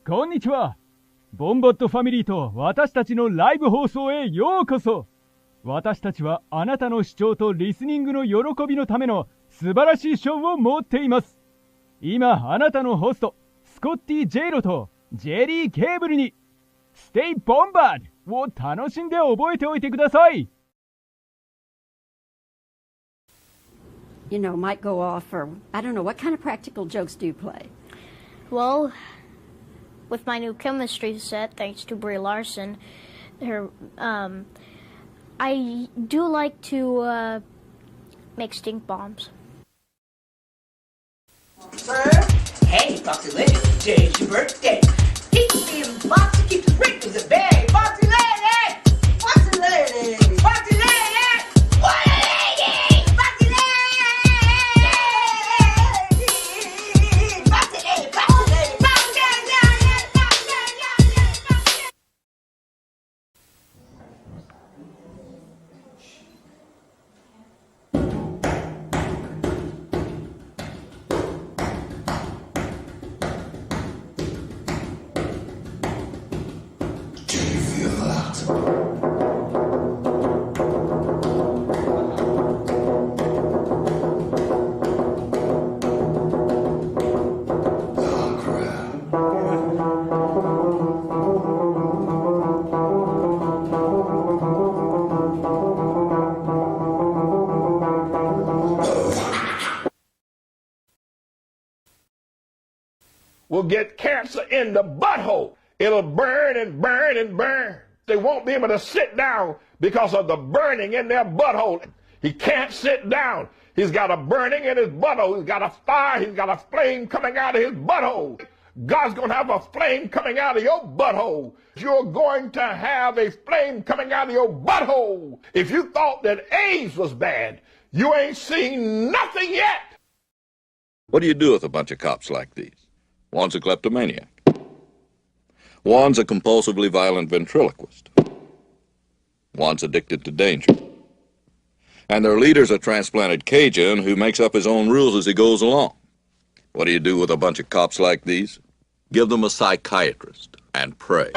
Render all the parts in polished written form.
こんにちは。ボンバットファミリーと私たちのライブ放送へようこそ。私たちはあなたの視聴とリスニングの喜びのための素晴らしいショーを持っています。今あなたのホストスコッティ・ジェイロとジェリー・ケーブルに STAY BOMBAD を楽しんで覚えておいてください。You know, might go off, or I don't know, what kind of practical jokes do you play? Well, with my new chemistry set, thanks to Brie Larson, I do like to make stink bombs. Hey, Foxy Lady, today's your birthday. Keep being Foxy, keep the sprinkles at bay. Foxy Lady! Foxy Lady! Foxy Lady! What a lady! Foxy Lady! Foxy Lady! Foxy Lady! Foxy Lady! Will get cancer in the butthole. It'll burn and burn and burn. They won't be able to sit down because of the burning in their butthole. He can't sit down. He's got a burning in his butthole. He's got a fire. He's got a flame coming out of his butthole. God's going to have a flame coming out of your butthole. You're going to have a flame coming out of your butthole. If you thought that AIDS was bad, you ain't seen nothing yet. What do you do with a bunch of cops like these? One's a kleptomaniac. One's a compulsively violent ventriloquist. One's addicted to danger. And their leader's a transplanted Cajun who makes up his own rules as he goes along. What do you do with a bunch of cops like these? Give them a psychiatrist and pray.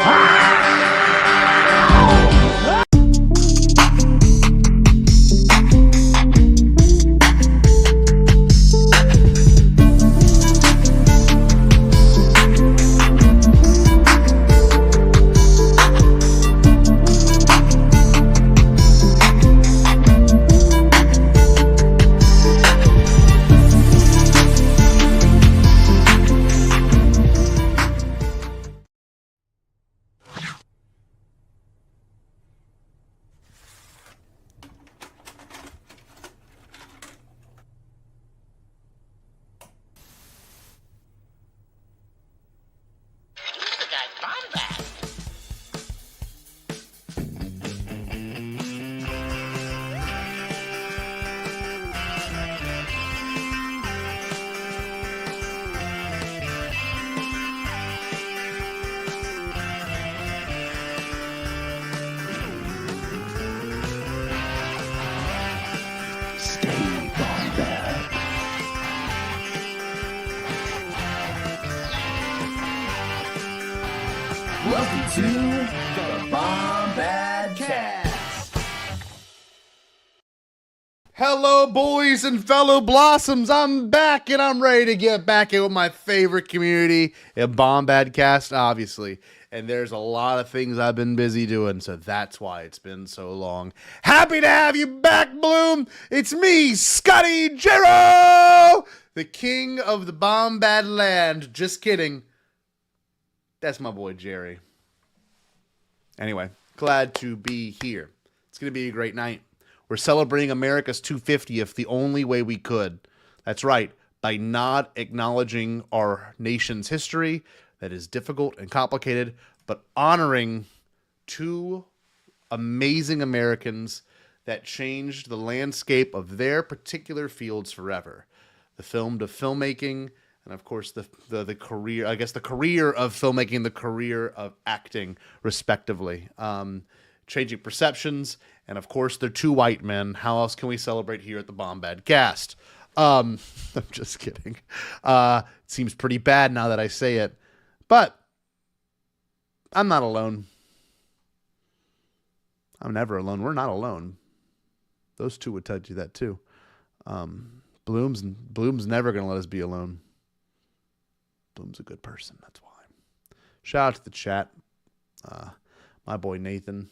Welcome to the Bombadcast. Hello, boys and fellow blossoms. I'm back, and I'm ready to get back in with my favorite community, a Bombadcast, obviously. And there's a lot of things I've been busy doing, so that's why it's been so long. Happy to have you back, Bloom. It's me, Scotty Jero, the king of the Bombad land. Just kidding. That's my boy, Jerry. Anyway, glad to be here. It's going to be a great night. We're celebrating America's 250th the only way we could. That's right, by not acknowledging our nation's history that is difficult and complicated, but honoring two amazing Americans that changed the landscape of their particular fields forever. The film to filmmaking, and of course the career, I guess the career of filmmaking, the career of acting, respectively. Changing perceptions, and of course they're two white men. How else can we celebrate here at the Bombadcast? I'm just kidding. It seems pretty bad now that I say it, but I'm not alone. I'm never alone. We're not alone. Those two would tell you that too. Bloom's never going to let us be alone. Bloom's a good person. That's why. Shout out to the chat. My boy Nathan,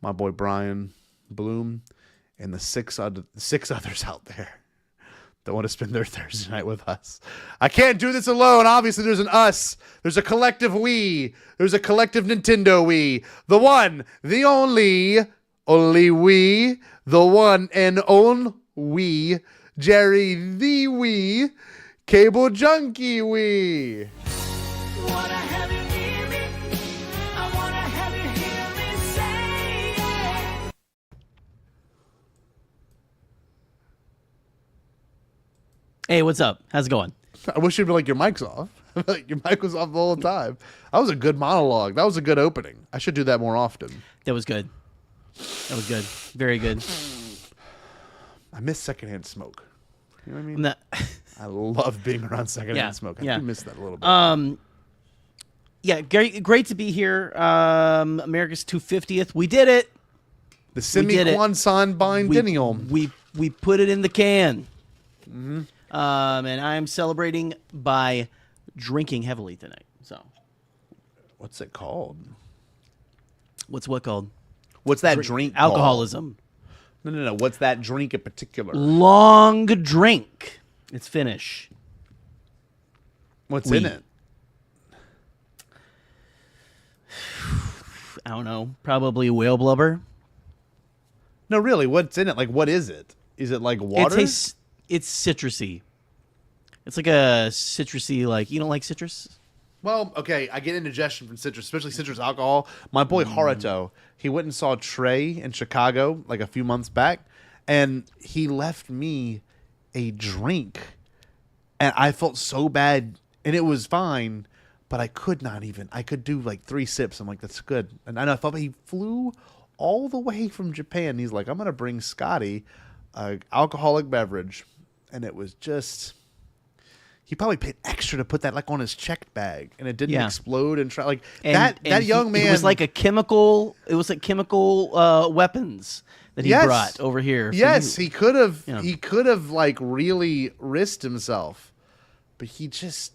my boy Brian, Bloom, and the six others out there that want to spend their Thursday night with us. I can't do this alone. Obviously, there's an us. There's a collective we. There's a collective Nintendo we. The one, the only we, the one and only we, Jerry the we, Cable Junkie we. Hey, what's up? How's it going? I wish you'd be like, your mic's off. Like, your mic was off the whole time. That was a good monologue. That was a good opening. I should do that more often. That was good. That was good. Very good. I miss secondhand smoke. You know what I mean? I love being around secondhand smoke. I do miss that a little bit. Yeah, great to be here. America's 250th. We did it. The semi-quan-san biennial. We put it in the can. Mm-hmm. And I'm celebrating by drinking heavily tonight. So, what's it called? What's what called? What's that drink? Alcoholism. Called? No. What's that drink in particular? Long drink. It's Finnish. What's in it? I don't know. Probably whale blubber. No, really. What's in it? Like, what is it? Is it like water? It's citrusy. It's like a citrusy, like, you don't like citrus? Well, okay, I get indigestion from citrus, especially citrus alcohol. My boy Haruto, he went and saw Trey in Chicago like a few months back, and he left me a drink, and I felt so bad, and it was fine, but I could not even. I could do like 3 sips. I'm like, that's good. And I thought he flew all the way from Japan. He's like, I'm going to bring Scotty an alcoholic beverage. And it was just, he probably paid extra to put that like on his checked bag, and it didn't explode and try like that young man. It was like a chemical. It was like chemical weapons that he brought over here. Yes, he could have. Yeah. He could have like really risked himself, but he just.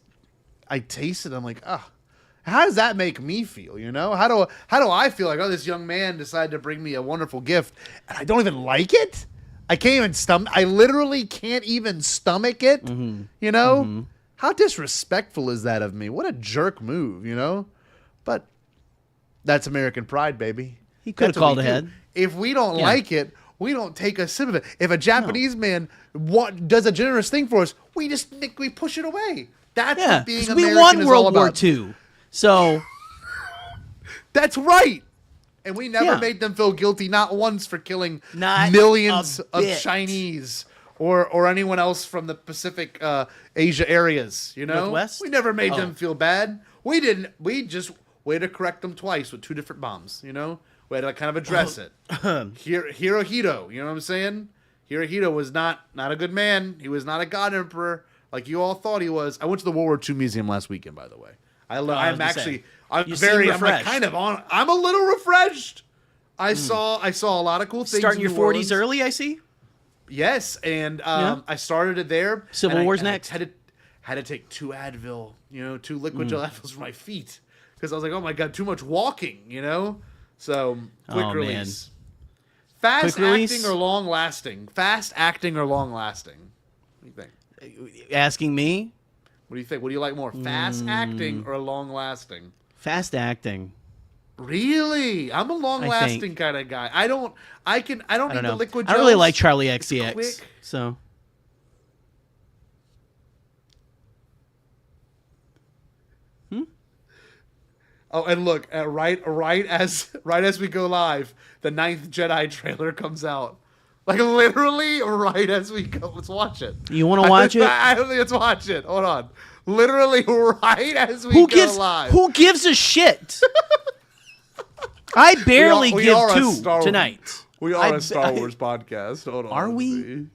I tasted. I'm like, how does that make me feel? You know, how do I feel like, this young man decided to bring me a wonderful gift, and I don't even like it. I can't even stomach. I literally can't even stomach it. Mm-hmm. You know, how disrespectful is that of me? What a jerk move, you know. But that's American pride, baby. He could have called ahead. If we don't like it, we don't take a sip of it. If a Japanese man does a generous thing for us, we push it away. That's what being American we won is World all about. War II, so that's right. And we never made them feel guilty, not once, for killing millions of Chinese or anyone else from the Pacific Asia areas. You know, Northwest? We never made them feel bad. We didn't. We just had to correct them twice with 2 different bombs. You know, we had to kind of address it. Hirohito, you know what I'm saying? Hirohito was not a good man. He was not a god emperor like you all thought he was. I went to the World War II Museum last weekend, by the way. I'm a little refreshed. I saw a lot of cool things. Starting your 40s early, I see. Yes, and I started it there. Civil War's next. Had to take 2 Advil, 2 liquid gel Advils for my feet, because I was like, oh my god, too much walking, So quick release. Man. Fast acting or long lasting? Fast acting or long lasting? What do you think? Asking me. What do you think? What do you like more, fast acting or long lasting? Fast acting. Really? I'm a long lasting kind of guy. I don't need the liquid gels. I really like Charlie XCX. So. Oh, and look, right as we go live, the 9th Jedi trailer comes out. Like literally right as we go. Let's watch it. You want to watch it? Let's watch it. Hold on. Literally right as we go live. Who gives a shit? I barely give 2 tonight. We are a Star Wars podcast. Hold on. Are we?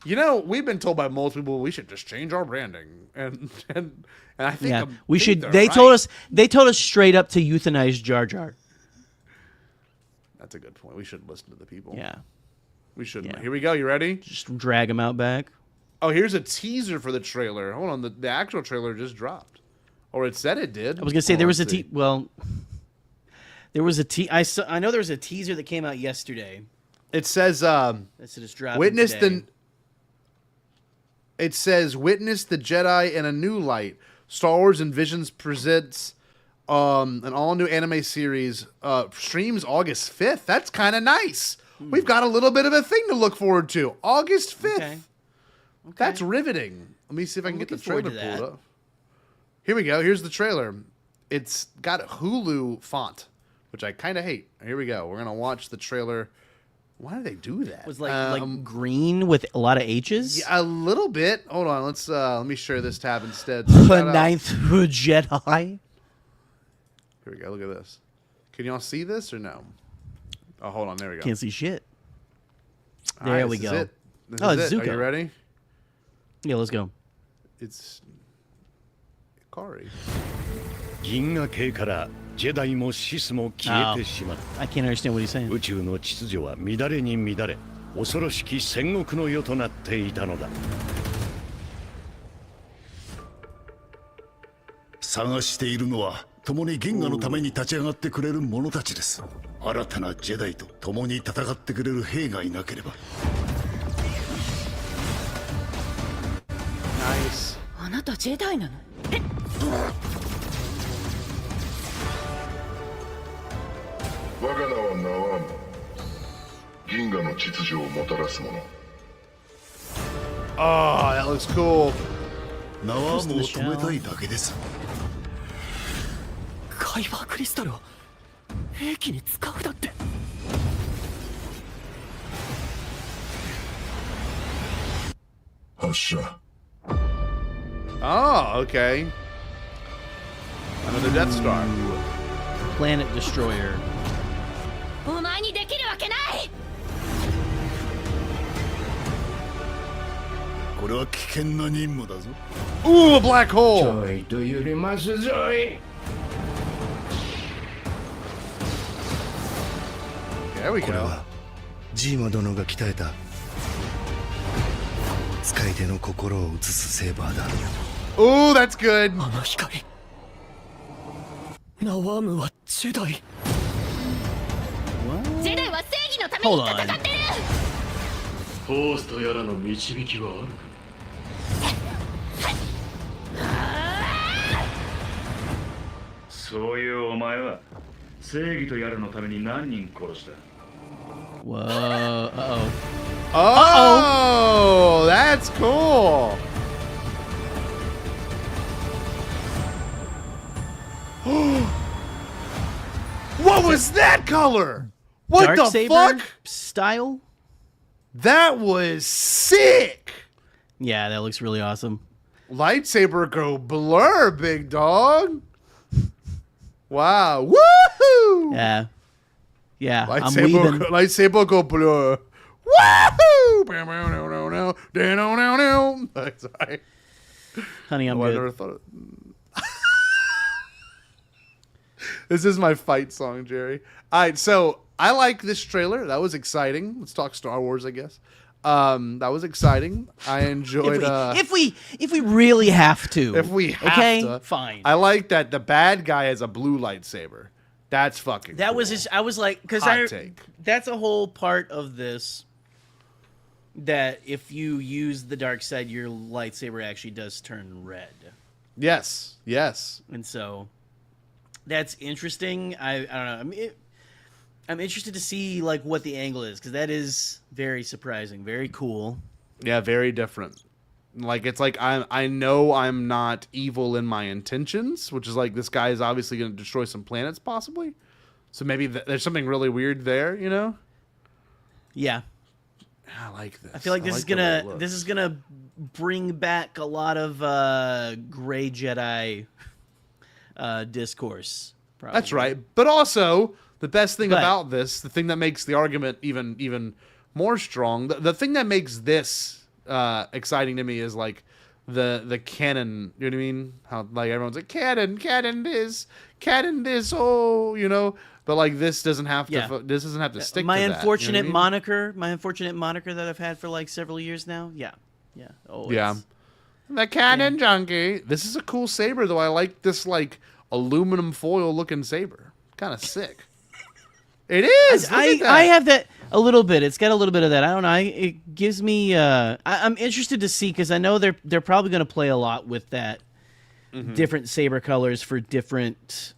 You know, we've been told by most people we should just change our branding, and I think we should. they're They right. told us straight up to euthanize Jar Jar. That's a good point. We shouldn't listen to the people. Yeah, we shouldn't. Yeah. Here we go. You ready? just drag him out back. Oh, here's a teaser for the trailer. Hold on, the actual trailer just dropped, or it said it did. I was gonna say there was a well, there was a I know there was a teaser that came out yesterday. It says That's just dropping witness today. It says witness the Jedi in a new light. Star Wars and Visions presents an all new anime series. Streams August 5th. That's kind of nice. We've got a little bit of a thing to look forward to. August 5th. Okay. That's riveting. Let me see if I can get the looking forward trailer to that. pulled up. Here we go. Here's the trailer. It's got a Hulu font, which I kind of hate. Here we go. We're gonna watch the trailer. Why do they do that? It was like green with a lot of H's. Yeah, a little bit. Hold on. Let me share this tab instead. The ninth Jedi. Here we go. Look at this. Can y'all see this or no? Oh, hold on. There we go. Can't see shit. All There right, we this go. is it. This Oh, is it's it. Are Zuko. you ready? Yeah, let's go. It's Kari. 銀河系からジェダイもシスも消えてしまう I can't understand what he's saying. 宇宙の秩序は乱れに乱れ恐ろしき戦国の世となっていたのだ探しているのは共に銀河のために立ち上がってくれる者たちです新たなジェダイと共に戦ってくれる兵がいなければ Nice. あなたジェダイなの？我が名はナワーム銀河の秩序をもたらす者 Oh, that looks cool. ナワームを止めたいだけですカイバークリスタルを兵器に使うだって。発射 Oh, okay. Another Death Star. Planet Destroyer. お前にできるわけない。これは危険な任務だぞ Ooh, a black hole. ちょいと揺れますぞい。 There we これ go. はジーマ殿が鍛えた使い手の心を映すセーバーだ Ooh, that's good. あの光。ナワームはジェダイ。ジェダイは正義のために戦ってる。フォースとやらの導きはあるかそういうお前は正義とやらのために何人殺した Whoa. Uh-oh. Oh, that's cool. What was that color? What the Darksaber fuck? style? That was sick. Yeah, that looks really awesome. Lightsaber go blur, big dog. Wow. Woohoo! Yeah. Yeah. I'm Lightsaber go blur. Woohoo! Sorry. Honey, I'm I good. never thought of... This is my fight song, Jerry. All right, so I like this trailer. That was exciting. Let's talk Star Wars, I guess. That was exciting. I enjoyed. If we really have to. If we have okay, to, fine. I like that the bad guy has a blue lightsaber. That's fucking. That cool. was just. I was like, because Hot take. That's a whole part of this. That if you use the dark side, your lightsaber actually does turn red. Yes. Yes. And so, that's interesting. I don't know. I mean, I'm interested to see like what the angle is because that is very surprising, very cool. Yeah, very different. Like it's like I know I'm not evil in my intentions, which is like this guy is obviously going to destroy some planets, possibly. So maybe there's something really weird there, you know? Yeah, I like this. I feel like this the way it is looks. gonna bring back a lot of gray Jedi discourse. Probably. That's right, but also the best thing But- about this, the thing that makes the argument even more strong, the thing that makes this exciting to me is like the canon. You know what I mean? How like everyone's like canon this, oh, you know. But like this doesn't have to. This doesn't have to stick. My to unfortunate that, you know moniker. My unfortunate moniker that I've had for like several years now. Yeah. Oh, yeah. The canon junkie. This is a cool saber though. I like this like aluminum foil looking saber. Kind of sick. It is. I have that a little bit. It's got a little bit of that. I don't know. It gives me. I'm interested to see because I know they're probably going to play a lot with that. Different saber colors for different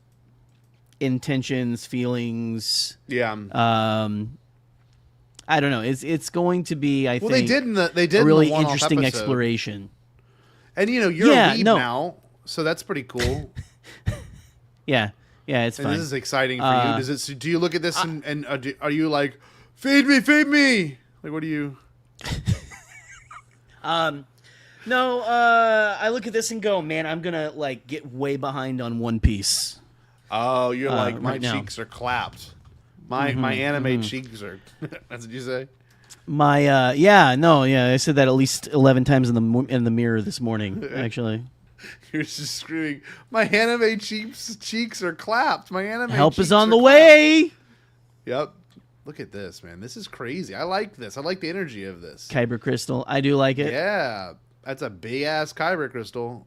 intentions, feelings. Yeah. I don't know. It's going to be. I think they did a really in the interesting episode. exploration. And you know you're a weeb now, so that's pretty cool. Yeah, it's fine. This is exciting for you. Do you look at this and are you like, feed me? Like, what do you? No. I look at this and go, man, I'm gonna like get way behind on One Piece. Oh, you're like my right now. cheeks are clapped. My anime cheeks are. That's what you say. I said that at least 11 times in the mirror this morning. Actually, you're just screaming. My anime cheeks are clapped. My anime help cheeks is on are the clapped. way. Yep. Look at this, man. This is crazy. I like this. I like the energy of this. Kyber crystal. I do like it. Yeah, that's a big ass kyber crystal,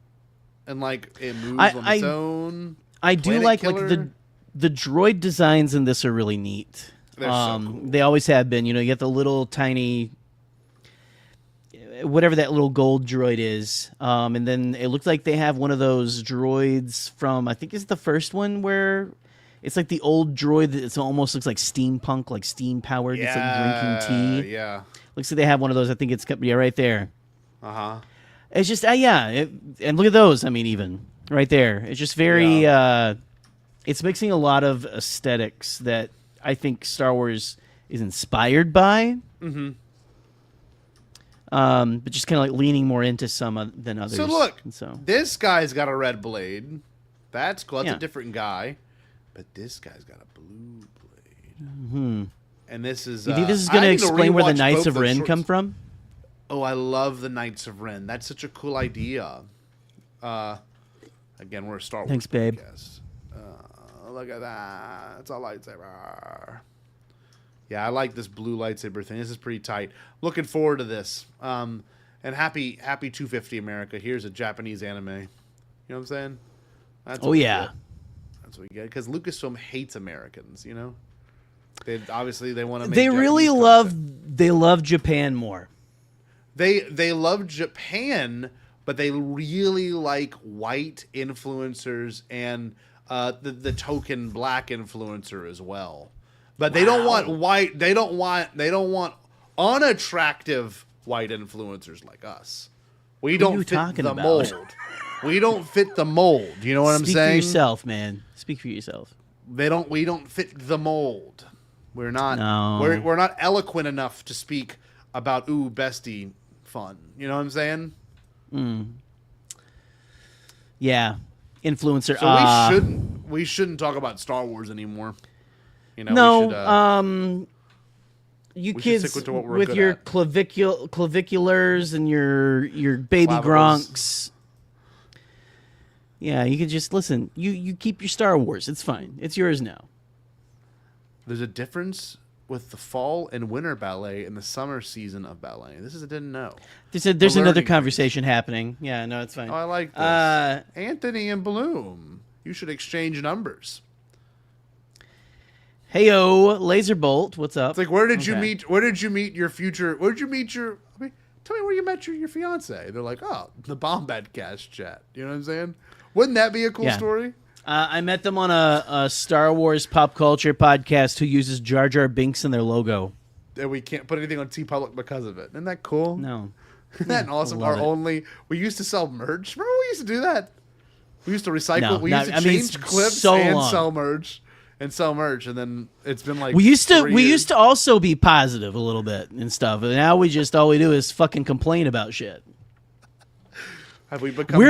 and like it moves on its own. I do like killer. the droid designs in this are really neat. They're so cool. They always have been. You know, you get the little tiny, whatever that little gold droid is, and then it looks like they have one of those droids from, I think it's the first one where it's like the old droid that almost looks like steampunk, like steam powered. It's like drinking tea. Yeah. Looks like they have one of those. I think it's right there. Uh-huh. It's just and look at those. I mean, even right there. It's just very. It's mixing a lot of aesthetics that I think Star Wars is inspired by. Mm-hmm. But just kind of like leaning more into some than others. So look, so this guy's got a red blade. That's cool. That's a different guy. But this guy's got a blue blade. Mm-hmm. And this is. You think this is going to explain where the Knights of Ren come from? Oh, I love the Knights of Ren. That's such a cool idea. Again, we're a Star Wars Thanks, babe. podcast. Look at that. It's a lightsaber. Yeah, I like this blue lightsaber thing. This is pretty tight. Looking forward to this. And happy 250 America. Here's a Japanese anime. You know what I'm saying? That's what we get. That's what we get. Because Lucasfilm hates Americans, you know? They want to make They really Japanese love Japan more. They love Japan, but they really like white influencers and the token black influencer as well. But they don't want white. They don't want unattractive white influencers like us. We don't fit the mold. We don't fit the mold. You know what I'm saying? Speak for yourself, man. Speak for yourself. We don't fit the mold. We're not. No. We're not eloquent enough to speak about bestie fun. You know what I'm saying? Yeah, influencer. So we shouldn't talk about Star Wars anymore. You know, you kids with your claviculars and your baby Clavicles. Gronks. Yeah, you can just listen. You keep your Star Wars. It's fine. It's yours now. There's a difference with the fall and winter ballet and the summer season of ballet. This is I didn't know. There's another conversation happening. Yeah, no, it's fine. Oh, I like this. Anthony and Bloom, you should exchange numbers. Heyo, Laserbolt, what's up? It's like where did you meet your future? Where did you meet your? I mean, tell me where you met your fiance. They're like, oh, the Bombadcast chat. You know what I'm saying? Wouldn't that be a cool story? I met them on a Star Wars pop culture podcast who uses Jar Jar Binks in their logo. And we can't put anything on TeePublic because of it. Isn't that cool? No. Isn't that awesome? We used to sell merch. Remember we used to do that? We used to recycle. No, we used to change clips and sell merch. And then it's been like we used to also be positive a little bit and stuff. And now all we do is fucking complain about shit. Have we become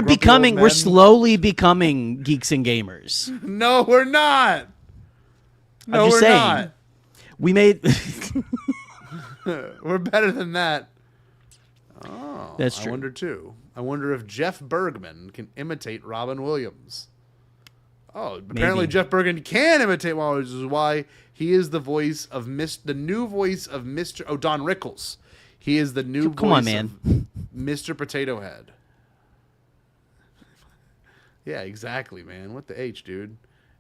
we're slowly becoming geeks and gamers. No, we're not. No, I'm just we're saying. not. We made We're better than that. Oh, That's true. I wonder too. I wonder if Jeff Bergman can imitate Robin Williams. Oh, apparently Maybe. Jeff Bergman can imitate Robin Williams, which is why he is the voice of the new voice of Mr. Oh, Don Rickles. He is the new Come voice on, man. of Mr. Potato Head. Yeah, exactly, man. What the H, dude?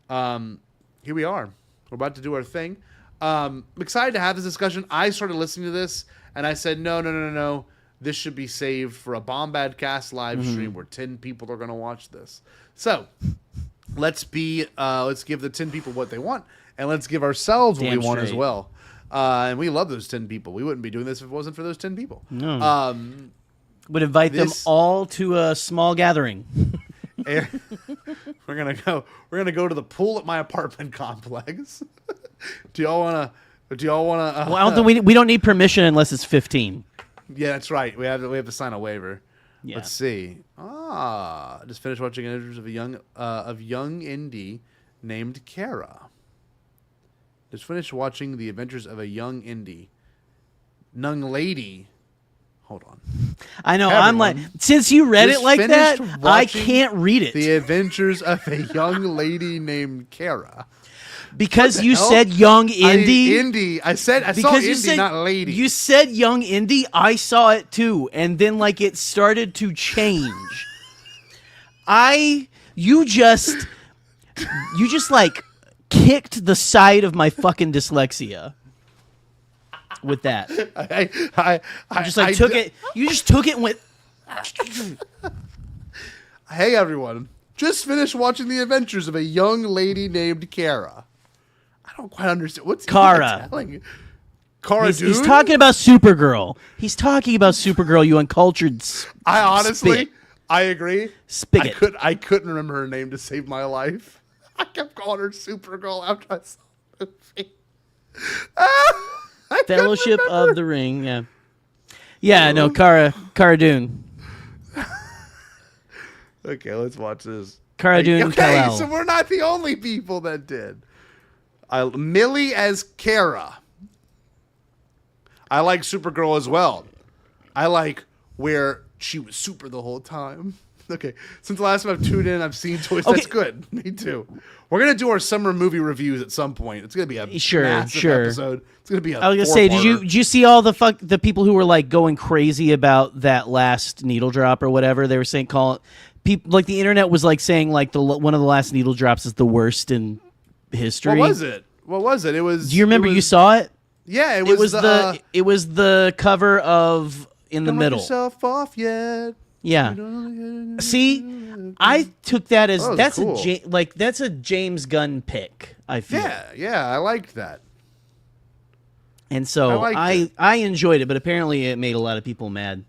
Here we are. We're about to do our thing. I'm excited to have this discussion. I started listening to this, and I said, no. This should be saved for a Bombadcast live stream where 10 people are going to watch this. So let's give the 10 people what they want, and let's give ourselves what we want as well. And we love those 10 people. We wouldn't be doing this if it wasn't for those 10 people. No. Would invite them all to a small gathering. We're gonna go to the pool at my apartment complex. Do y'all wanna? Well, I don't think we don't need permission unless it's 15. Yeah, that's right. We have to sign a waiver. Yeah. Let's see. Just finished watching interviews of a young indie named Kara. Just finished watching the adventures of a young lady. Hold on. I know. Everyone, I'm like, since you read it like that, I watching can't read it. The adventures of a young lady named Kara. Because you said young indie. I saw indie, not lady. You said young indie. I saw it too, and then like it started to change. You just like kicked the side of my fucking dyslexia with that. You just took it and went. Hey everyone! Just finished watching the adventures of a young lady named Kara. I don't quite understand what's Kara. Kara, He's talking about Supergirl. He's talking about Supergirl. You uncultured. I honestly, spit. I agree. Spigot. I couldn't remember her name to save my life. I kept calling her Supergirl after I saw the movie. Fellowship of the Ring. Yeah. Yeah. No. Cara Dune. Okay, let's watch this. Cara Dune. Okay, Kal-El. so we're not the only people that did. Millie as Kara. I like Supergirl as well. I like where she was super the whole time. Okay, since the last time I've tuned in, I've seen toys. Okay. That's good. Me too. We're gonna do our summer movie reviews at some point. It's gonna be a massive episode. It's gonna be a. I was gonna say, did you see all the people who were like going crazy about that last needle drop or whatever? They were saying people like the internet was like saying like one of the last needle drops is the worst in history. What was it? It was. Do you remember you saw it? Yeah, it was the cover of In the Middle. Don't let yourself off yet. Yeah. See, I took that as that's cool. that's a James Gunn pick. I feel. Yeah, I liked that. And so I enjoyed it, but apparently it made a lot of people mad.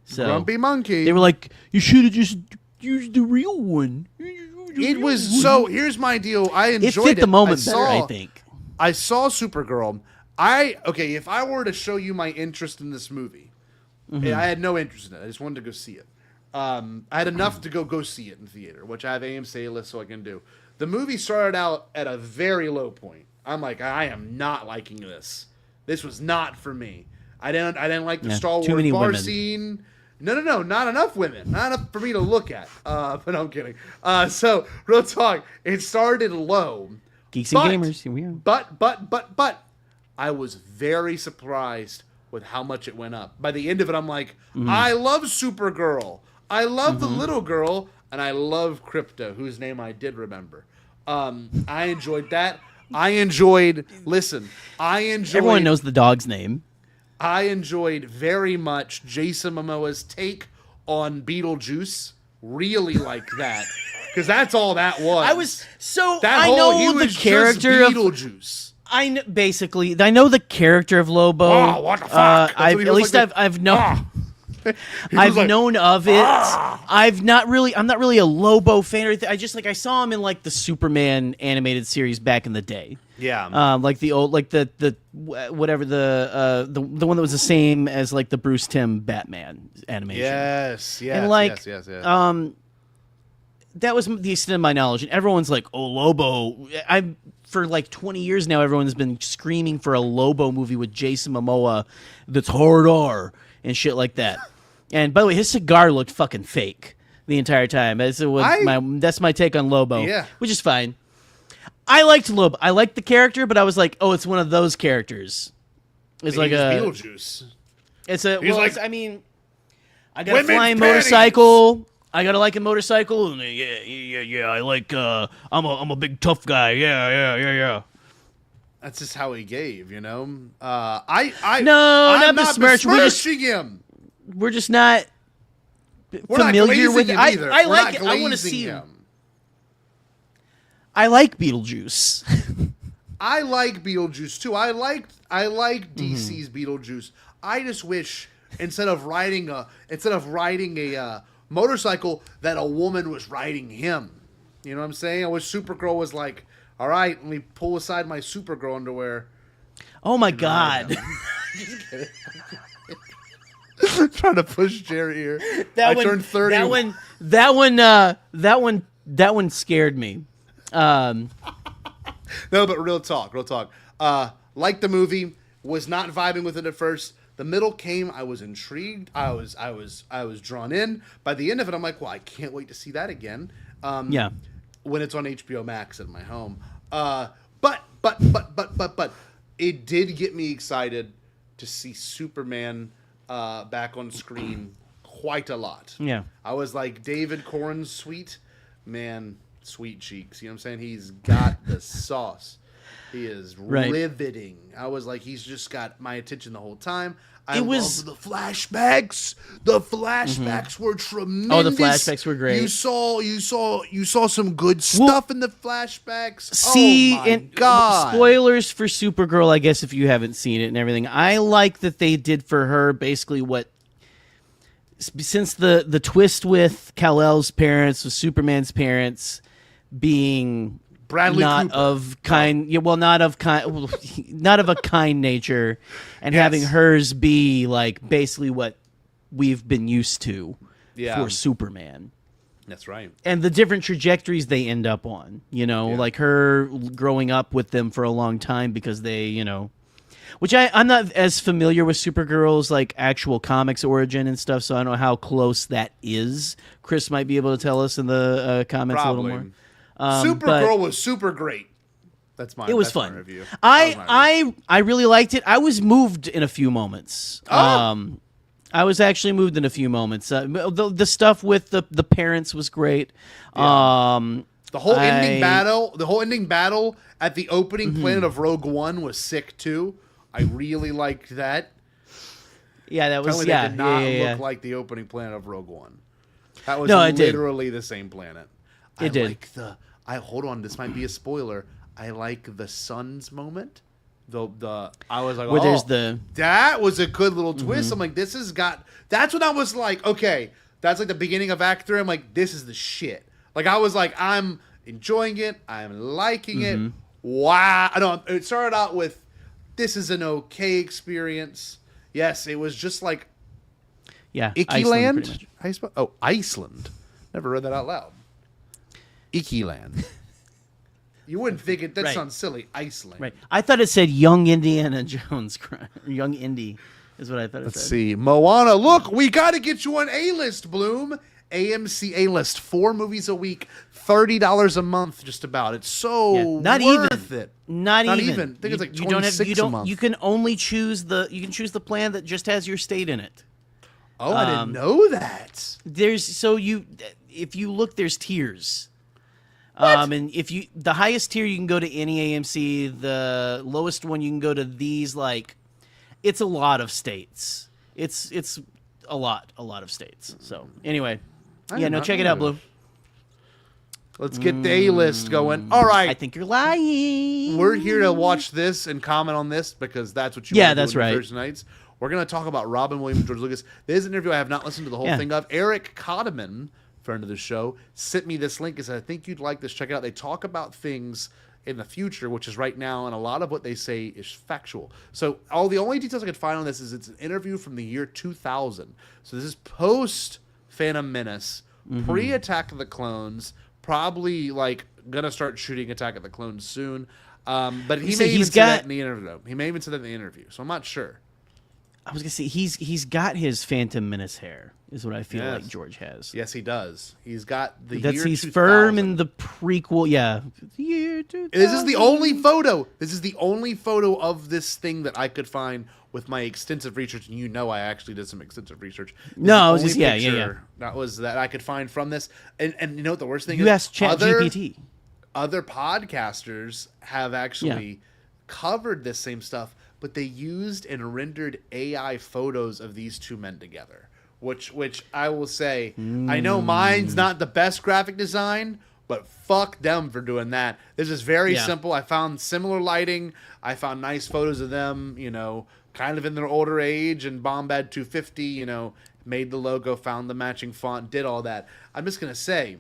So Grumpy Monkey. They were like, "You should have just used the real one." It was so. Here's my deal. I enjoyed it. It fit the moment better, I think. I saw Supergirl. If I were to show you my interest in this movie, I had no interest in it. I just wanted to go see it. I had enough to go see it in theater, which I have AMC list so I can do. The movie started out at a very low point. I'm like, I am not liking this. This was not for me. I didn't like the Star Wars bar scene. No, not enough women. Not enough for me to look at. But no, I'm kidding. So, real talk. It started low. Geeks and Gamers, here we are. But, I was very surprised with how much it went up. By the end of it, I'm like, I love Supergirl. I love the little girl. And I love Crypto, whose name I did remember. I enjoyed that. Everyone knows the dog's name. I enjoyed very much Jason Momoa's take on Beetlejuice. Really like that. Because that's all that was. I know the character of Beetlejuice. I know the character of Lobo. Oh, what the fuck? I've known. I've known of it. I'm not really a Lobo fan or anything. I saw him in like the Superman animated series back in the day. Yeah. Like the old the whatever the one that was the same as like the Bruce Timm Batman animation. Yes. And like yes. that was the extent of my knowledge. And everyone's like, "Oh, Lobo." For like 20 years now, everyone's been screaming for a Lobo movie with Jason Momoa that's hard R. and shit like that. And by the way, his cigar looked fucking fake the entire time. That's my take on Lobo, which is fine. I liked Lobo. I liked the character, but I was like, oh, it's one of those characters. It's like Beetlejuice. It's a. He's well, like, I mean, I got a flying motorcycle. I gotta like a motorcycle. And yeah. I like. I'm a big tough guy. Yeah. That's just how he gave, you know. No, I'm not besmirching him. We're just not familiar with it. I like it. I want to see him. I like Beetlejuice. I like Beetlejuice too. I like DC's Beetlejuice. I just wish instead of riding a motorcycle that a woman was riding him. You know what I'm saying? I wish Supergirl was like, all right, let me pull aside my Supergirl underwear. Oh my God. Just kidding. Trying to push Jerry here. I turned 30. That one scared me. No, but real talk. Like the movie, was not vibing with it at first. The middle came, I was intrigued. I was drawn in. By the end of it, I'm like, well, I can't wait to see that again. When it's on HBO Max at my home. But it did get me excited to see Superman back on screen quite a lot. Yeah. I was like, David Corn's sweet cheeks. You know what I'm saying? He's got the sauce. He is riveting. I was like, he's just got my attention the whole time. I love the flashbacks. The flashbacks were tremendous. Oh, the flashbacks were great. You saw some good stuff in the flashbacks. See, oh my God. Spoilers for Supergirl, I guess, if you haven't seen it and everything. I like that they did for her basically what, since the twist with Kal-El's parents, with Superman's parents being Bradley not Cooper. of kind, not of a kind nature, and having hers be like basically what we've been used to for Superman. That's right. And the different trajectories they end up on, like her growing up with them for a long time because they, which I'm not as familiar with Supergirl's like actual comics origin and stuff, so I don't know how close that is. Chris might be able to tell us in the comments a little more. Supergirl was super great. That's my. It was that's fun. My review. I really liked it. I was moved in a few moments. I was actually moved in a few moments. The stuff with the parents was great. Yeah. The whole ending battle at the opening planet of Rogue One was sick too. I really liked that. Yeah, that was That did not look like the opening planet of Rogue One. That was literally the same planet. It did. Hold on, this might be a spoiler. I like the sun's moment. I was like, that was a good little twist. I'm like, that's when I was like, okay, that's like the beginning of Act 3. I'm like, this is the shit. Like, I was like, I'm enjoying it. I'm liking it. Wow. I know it started out with, this is an okay experience. Yes, it was just like, Iceland. Iceland. Never read that out loud. Icky-land. You wouldn't think it. That sounds silly. Iceland. Right. I thought it said Young Indiana Jones. Young Indy is what I thought it said. Let's see. Moana. Look, we got to get you on A-List, Bloom. AMC A-List. 4 movies a week. $30 a month, just about. It's so worth it. Not even. I think it's like $26 a month. You can only choose the plan that just has your state in it. Oh, I didn't know that. If you look, there's tiers. And the highest tier you can go to any AMC, the lowest one you can go to these, like, it's a lot of states. It's a lot of states. So anyway, check it out, Blue. Let's get the A-List going. All right. I think you're lying. We're here to watch this and comment on this because that's what you want to do on Thursday nights. We're going to talk about Robin Williams, George Lucas. This is an interview I have not listened to the whole thing of. Eric Cotterman, friend of the show, sent me this link and said, I think you'd like this. Check it out. They talk about things in the future, which is right now, and a lot of what they say is factual. So the only details I could find on this is it's an interview from the year 2000. So this is post Phantom Menace, pre-Attack of the Clones, probably like gonna start shooting Attack of the Clones soon. But he may even say that in the interview. He may even say that in the interview, so I'm not sure. I was gonna say he's got his Phantom Menace hair, is what I feel like George has. Yes, he does. He's got the He's 2000. firm in the prequel. Yeah, year 2000. This is the only photo. This is the only photo of this thing that I could find with my extensive research, and you know I actually did some extensive research. No, I was just yeah. That was that I could find from this, and you know what the worst thing is? You asked ChatGPT. Other podcasters have actually covered this same stuff, but they used and rendered AI photos of these two men together. Which I will say, I know mine's not the best graphic design, but fuck them for doing that. This is very simple. I found similar lighting. I found nice photos of them, you know, kind of in their older age, and Bombad 250, you know, made the logo, found the matching font, did all that. I'm just gonna say,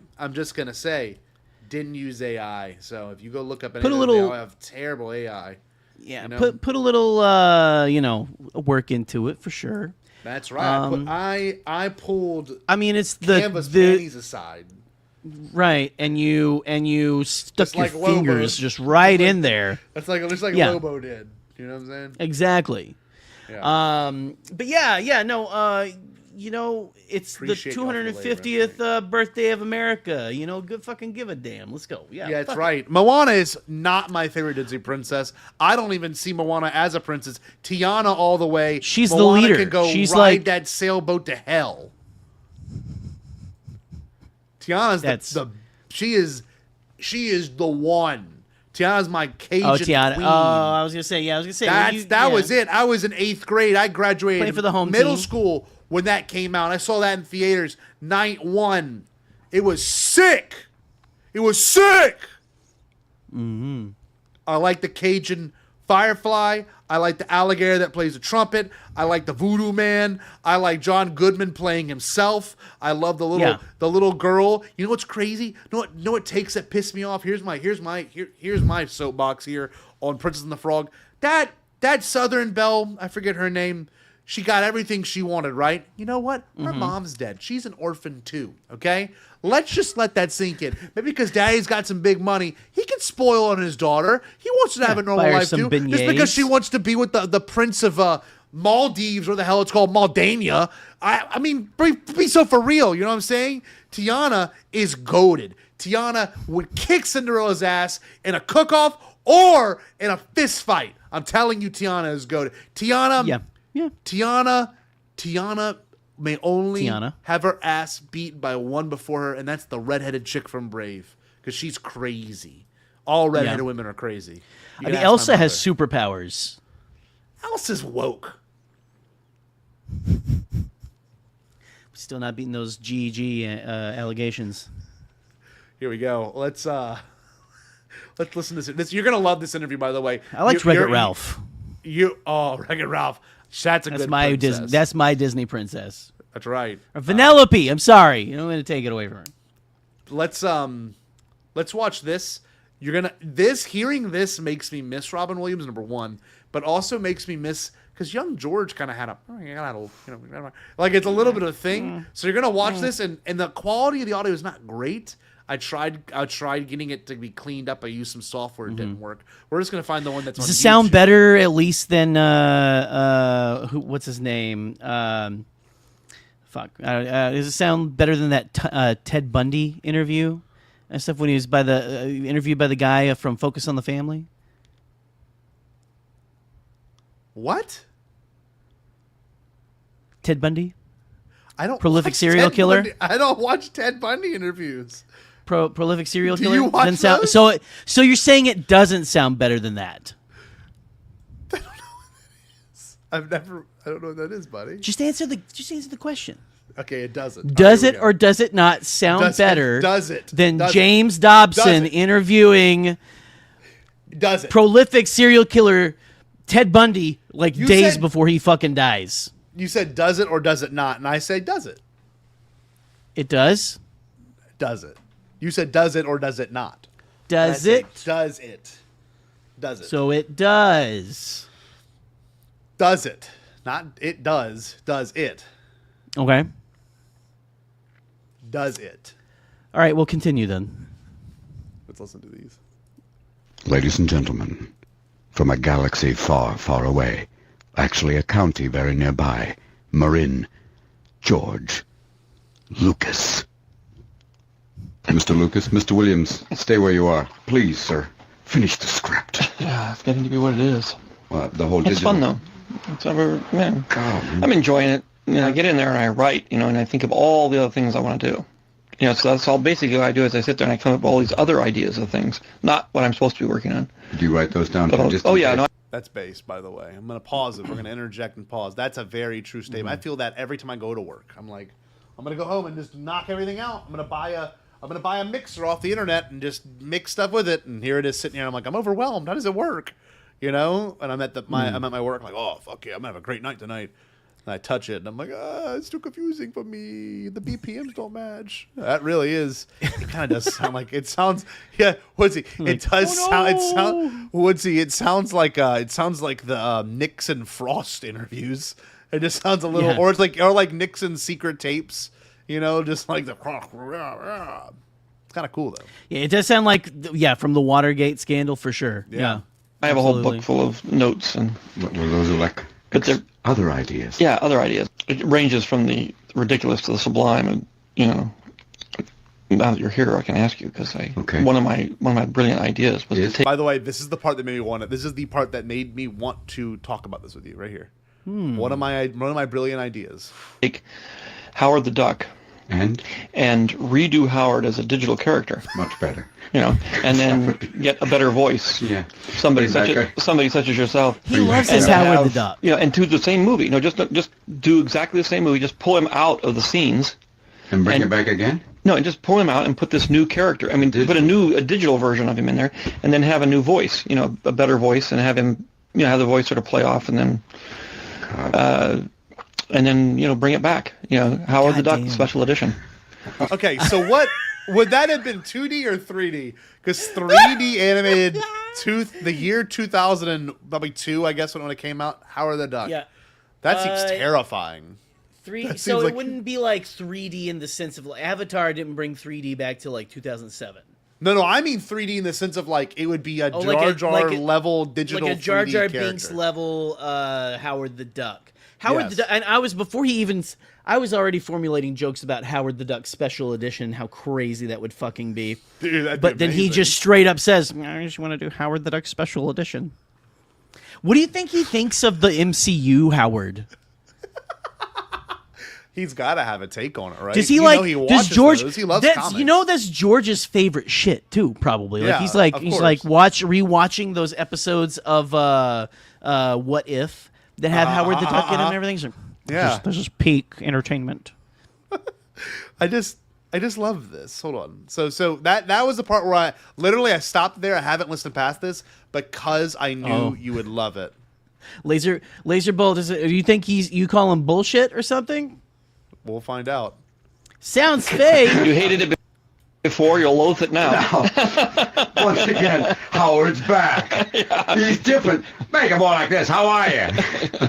didn't use AI. So if you go look up any of them, they all have terrible AI. Yeah, you know? put a little you know, work into it for sure. That's right. I pulled. I mean, it's the canvas panties aside. Right, and you stuck Just your like fingers Lobo. just right in there. That's like Lobo did. You know what I'm saying? Exactly. Yeah. But no. You know, it's Appreciate the y'all for the 250th birthday of America. You know, good fucking give a damn. Let's go. Yeah, that's fuck right. Moana is not my favorite Disney princess. I don't even see Moana as a princess. Tiana all the way. She's Moana the leader. Can go She's ride like that sailboat to hell. Tiana's she is the one. Tiana's my Cajun Tiana. queen. Oh, I was gonna say. That was it. I was in 8th grade. I graduated Play for the home middle team. school when that came out. I saw that in theaters. Night one. It was sick. Mm-hmm. I like the Cajun Firefly. I like the alligator that plays the trumpet. I like the Voodoo Man. I like John Goodman playing himself. I love the little girl. You know what's crazy? You know what takes that piss me off? Here's my soapbox here on Princess and the Frog. That Southern Belle, I forget her name. She got everything she wanted, right? You know what? Her mom's dead. She's an orphan too, okay? Let's just let that sink in. Maybe because daddy's got some big money, he can spoil on his daughter. He wants to have a normal life too. Beignets. Just because she wants to be with the prince of Maldives, or the hell it's called, Maldania. I mean, be so for real, you know what I'm saying? Tiana is goated. Tiana would kick Cinderella's ass in a cook-off or in a fist fight. I'm telling you, Tiana is goated. Tiana may only have her ass beat by one before her, and that's the redheaded chick from Brave, because she's crazy. All redheaded women are crazy. I mean, Elsa has superpowers. Elsa's woke. Still not beating those GG allegations. Here we go. Let's listen to this. You're gonna love this interview, by the way. I like Wreck-It Ralph. Wreck-It Ralph. That's my princess. That's my Disney princess. That's right. Or Vanellope. I'm sorry. You don't want to take it away from her. Let's watch this. Hearing this makes me miss Robin Williams, number one, but also makes me miss, because young George kind of had like, it's a little bit of a thing. So you're gonna watch this, and the quality of the audio is not great. I tried getting it to be cleaned up. I used some software. It didn't work. We're just going to find the one that's on YouTube. Does it sound better, at least, than what's his name? Does it sound better than that Ted Bundy interview and stuff, when he was interviewed by the guy from Focus on the Family? What? Ted Bundy? I don't. Prolific serial killer? I don't watch Ted Bundy interviews. Prolific serial killer. Do you watch those? So you're saying it doesn't sound better than that? I don't know what that is. I don't know what that is, buddy. Just answer the question. Okay, it doesn't. Does it or does it not sound better? Than James Dobson interviewing? Does it? Prolific serial killer Ted Bundy days before he fucking dies. You said does it or does it not, and I say does it. It does. Does it? You said does it or does it not? Does it? Does it? Does it? So it does. Does it? Not it does. Does it? Okay. Does it? All right, we'll continue then. Let's listen to these. Ladies and gentlemen, from a galaxy far, far away, Actually, a county very nearby. Marin. George. Lucas. Mr. Lucas, Mr. Williams, stay where you are. Please, sir. Finish the script. Yeah, it's getting to be what it is. Well, the whole It's digital... fun, though. It's ever, man. I'm enjoying it. You know, I get in there and I write, you know, and I think of all the other things I want to do. You know, so that's all basically what I do is I sit there and I come up with all these other ideas of things, not what I'm supposed to be working on. Do you write those down? Oh, yeah. No, That's bass, by the way. I'm going to pause it. We're going to interject and pause. That's a very true statement. I feel that every time I go to work. I'm like, I'm going to go home and just knock everything out. I'm going to buy a mixer off the internet and just mix stuff with it. And here it is sitting here. I'm like, I'm overwhelmed. How does it work? You know? And I'm at my work. I'm like, oh, fuck yeah. I'm going to have a great night tonight. And I touch it, and I'm like, it's too confusing for me. The BPMs don't match. That really is. It kind of does sound like it sounds. Yeah, Woodsy. It does sound. It sound. Woodsy. It sounds like the Nixon Frost interviews. It just sounds a little, or it's like Nixon's secret tapes. You know, just like the. It's kind of cool though. Yeah, it does sound like from the Watergate scandal for sure. Yeah. I have a whole book full of notes and. What were those like? But they're other ideas. Yeah, other ideas. It ranges from the ridiculous to the sublime, and you know. Now that you're here, I can ask you because one of my brilliant ideas was to take. By the way, this is the part that made me want it. This is the part that made me want to talk about this with you right here. One of my brilliant ideas. Take Howard the Duck. And redo Howard as a digital character. Much better. You know, and then get a better voice. Yeah. Somebody such as yourself. He loves his Howard the Duck. Yeah, and to the same movie. You know, just do exactly the same movie. Just pull him out of the scenes. And bring it back again? No, and just pull him out and put this new character. I mean, put a digital version of him in there, and then have a new voice. You know, a better voice, and have him, you know, have the voice sort of play off, and then. And then, you know, bring it back. You know, Howard the Duck Special Edition. Okay, so what would that have been 2D or 3D? Because 3D animated the year 2002, I guess, when it came out. Howard the Duck. Yeah, that seems terrifying. So it wouldn't be like 3D in the sense of Avatar didn't bring 3D back till like 2007. No, I mean 3D in the sense of like it would be a Jar Jar level digital, like a Jar Jar 3D Binks character. level Howard the Duck. Howard the Duck, and I was already formulating jokes about Howard the Duck Special Edition, how crazy that would fucking be. Dude, that'd but be then he amazing. just straight up says, I just want to do Howard the Duck Special Edition. What do you think he thinks of the MCU, Howard? He's got to have a take on it, right? Does he does George? He loves comics. You know, that's George's favorite shit too, probably. Like he's rewatching those episodes of What If that have Howard the Duck in them and everything. So, this is peak entertainment. I just love this. Hold on. So that was the part where I stopped there. I haven't listened past this because I knew you would love it. Laser Bolt. Do you think you call him bullshit or something? We'll find out. Sounds fake. You hated it before, you'll loathe it now. Once again, Howard's back. Yeah. He's different. Make it more like this. How are you?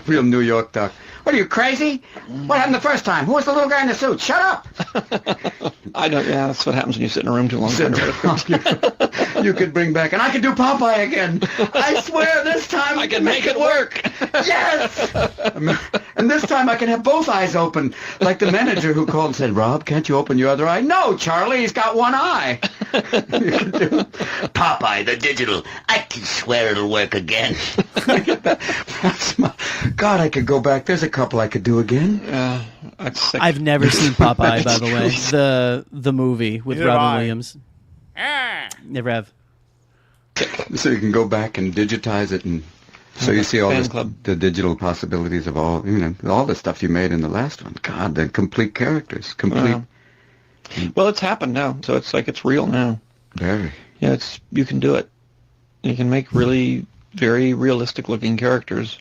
Real New York Duck. What are you, crazy? What happened the first time? Who was the little guy in the suit? Shut up! I don't. Yeah, that's what happens when you sit in a room too long. You could bring back, and I could do Popeye again. I swear, this time I can make it work. Yes! And this time I can have both eyes open, like the manager who called and said, "Rob, can't you open your other eye?" "No, Charlie, he's got one eye." You can do Popeye, the digital. I can swear it'll work again. God, I could go back. There's a couple I could do again. That's sick. I've never seen Popeye, by the way. The movie with Robin Williams. Never have. So you can go back and digitize it, and so you see all the digital possibilities of all the stuff you made in the last one. God, the complete characters, complete. Well, it's happened now, so it's like it's real now. Very. Yeah, you can do it. You can make really very realistic looking characters.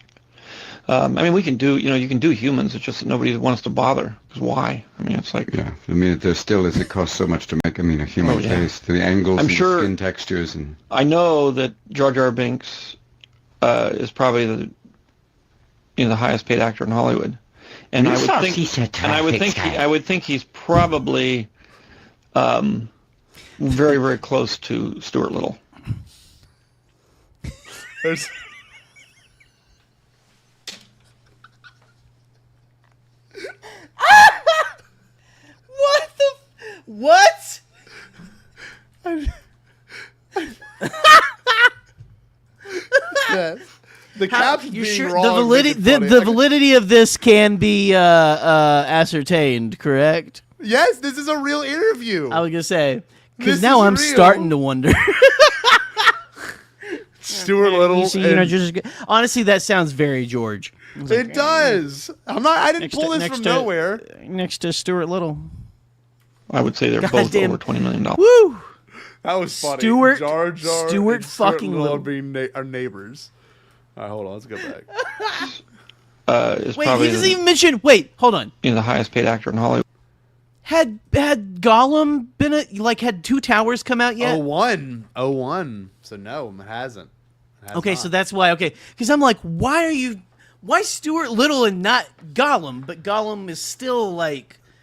I mean, we can do, you can do humans. It's just that nobody wants to bother. Because why? I mean, it's like... Yeah, I mean, there still is, it costs so much to make, a human face, the angles and the skin textures. And I know that Jar Jar Binks is probably the highest paid actor in Hollywood. And I would think he's probably very, very close to Stuart Little. The caption being sure wrong. The validity of this can be ascertained, correct? Yes, this is a real interview. I was gonna say because now I'm starting to wonder. Stuart Little. Honestly, that sounds very George. It does. I didn't pull this from nowhere. Next to Stuart Little. I would say they're both over $20 million. Woo! That was funny. Stuart fucking Little being our neighbors. All right, hold on. Let's go back. Wait, he doesn't even mention. Wait, hold on. The highest paid actor in Hollywood. Had Gollum been had Two Towers come out yet? 01. So no, it hasn't. Okay, so that's why. Okay, because I'm like, why Stuart Little and not Gollum? But Gollum is still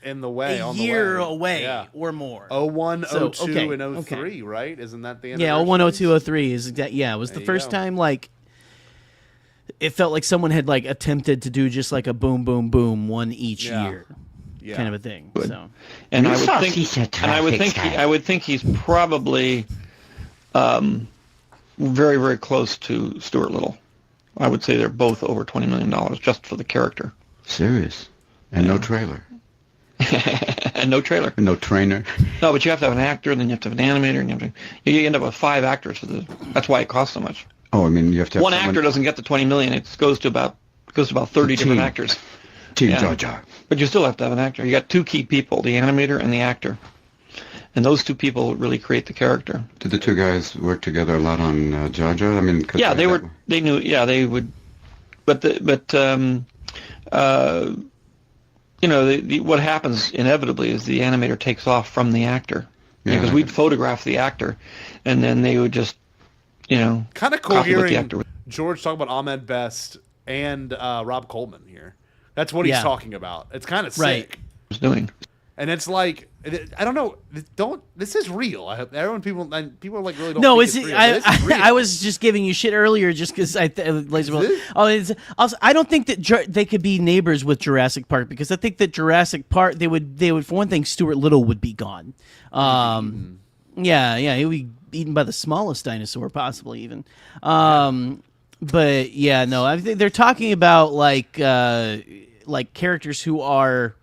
in the way, a year away or more. 01, So, 02, and 03, right? Isn't that the Yeah, 01, 02, 03 is it was the first time it felt like someone had attempted to do just a boom, boom, boom, one each year, kind of a thing. So, and I would think he's probably very, very close to Stuart Little. I would say they're both over $20 million just for the character. Serious, and no trailer. And no trailer. And no trainer. No, but you have to have an actor, and then you have to have an animator, and you end up with 5 actors. That's why it costs so much. Oh, I mean, you have to have one actor doesn't get the $20 million. It goes to about 30 different actors. Team Jar Jar. But you still have to have an actor. You got 2 key people: the animator and the actor. And those 2 people really create the character. Did the 2 guys work together a lot on Jar Jar? I mean, yeah, they were. They knew. Yeah, they would. But what happens inevitably is the animator takes off from the actor, because we'd photograph the actor, and then they would just, kind of cool copy what the hearing actor would. George talk about Ahmed Best and Rob Coleman here. That's what he's talking about. It's kind of sick. Right. He's doing. And it's like, I don't know. This is real. I hope people are really don't. No, think it's real. I was just giving you shit earlier just because I don't think that they could be neighbors with Jurassic Park, because I think that Jurassic Park they would for one thing, Stuart Little would be gone. Yeah, he would be eaten by the smallest dinosaur possibly even. But yeah, no, I think they're talking about characters who are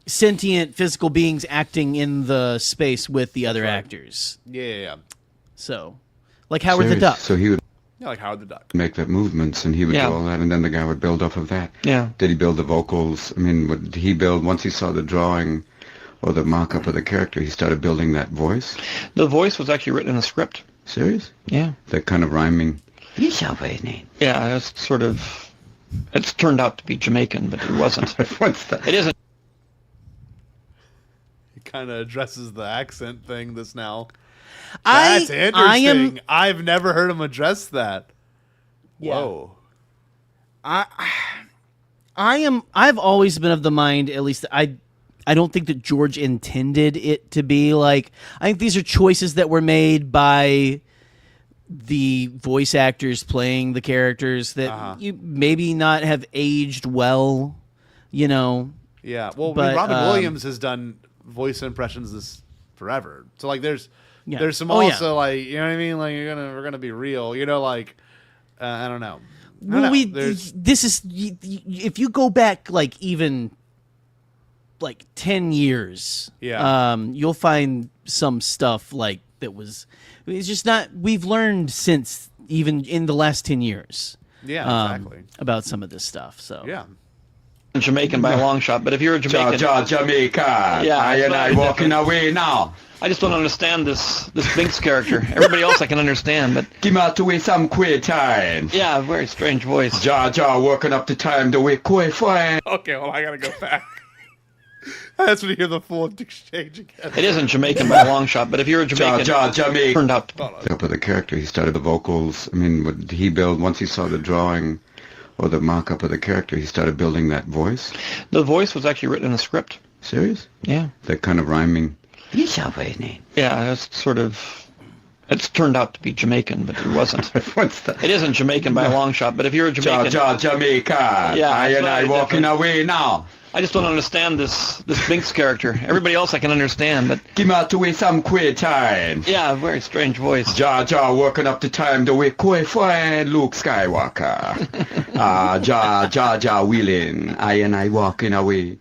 sentient physical beings acting in the space with the other actors. Yeah. So, Howard the Duck. So he would like Howard the Duck make the movements, and he would do all that, and then the guy would build off of that. Yeah. Did he build the vocals? I mean, would he build, once he saw the drawing or the mock-up of the character, he started building that voice? The voice was actually written in the script. Serious? Yeah. That kind of rhyming. Yeah, it's turned out to be Jamaican, but it wasn't. What's that? It isn't. Kind of addresses the accent thing now. That's interesting. I've never heard him address that. Yeah. Whoa. I've always been of the mind, at least I don't think that George intended it to be I think these are choices that were made by the voice actors playing the characters that you maybe not have aged well, Yeah. Well, Robin Williams has done voice impressions this forever, so there's some also you know what I mean, we're gonna be real, I don't know. This is if you go back even 10 years, you'll find some stuff that was, it's just not, we've learned since even in the last 10 years exactly about some of this stuff. So Jamaican by a long shot, but if you're a Jamaican, Jamaica, I walking away now. I just don't understand this Binks character. Everybody else I can understand, but give out to me some queer time. Yeah, very strange voice. Jar Jar working up the time the way queer fine. Okay, well, I gotta go back. That's when you hear the full exchange again. It isn't Jamaican by a long shot, but if you're a Jamaican, Jamaica turned out up with the character, he started the vocals. I mean, would he build, once he saw the drawing or the mock-up of the character, he started building that voice? The voice was actually written in the script. Serious? Yeah. That kind of rhyming. Yeah, it's turned out to be Jamaican, but it wasn't. What's that? It isn't Jamaican by a long shot, but if you're a Jamaican, Jamaica, yeah, I walking away now. I just don't understand this Binks character. Everybody else I can understand, but Give out to we some queer time. Yeah, very strange voice. Jar Jar working up the time to we queer find Luke Skywalker. Jar wheeling, I walking away.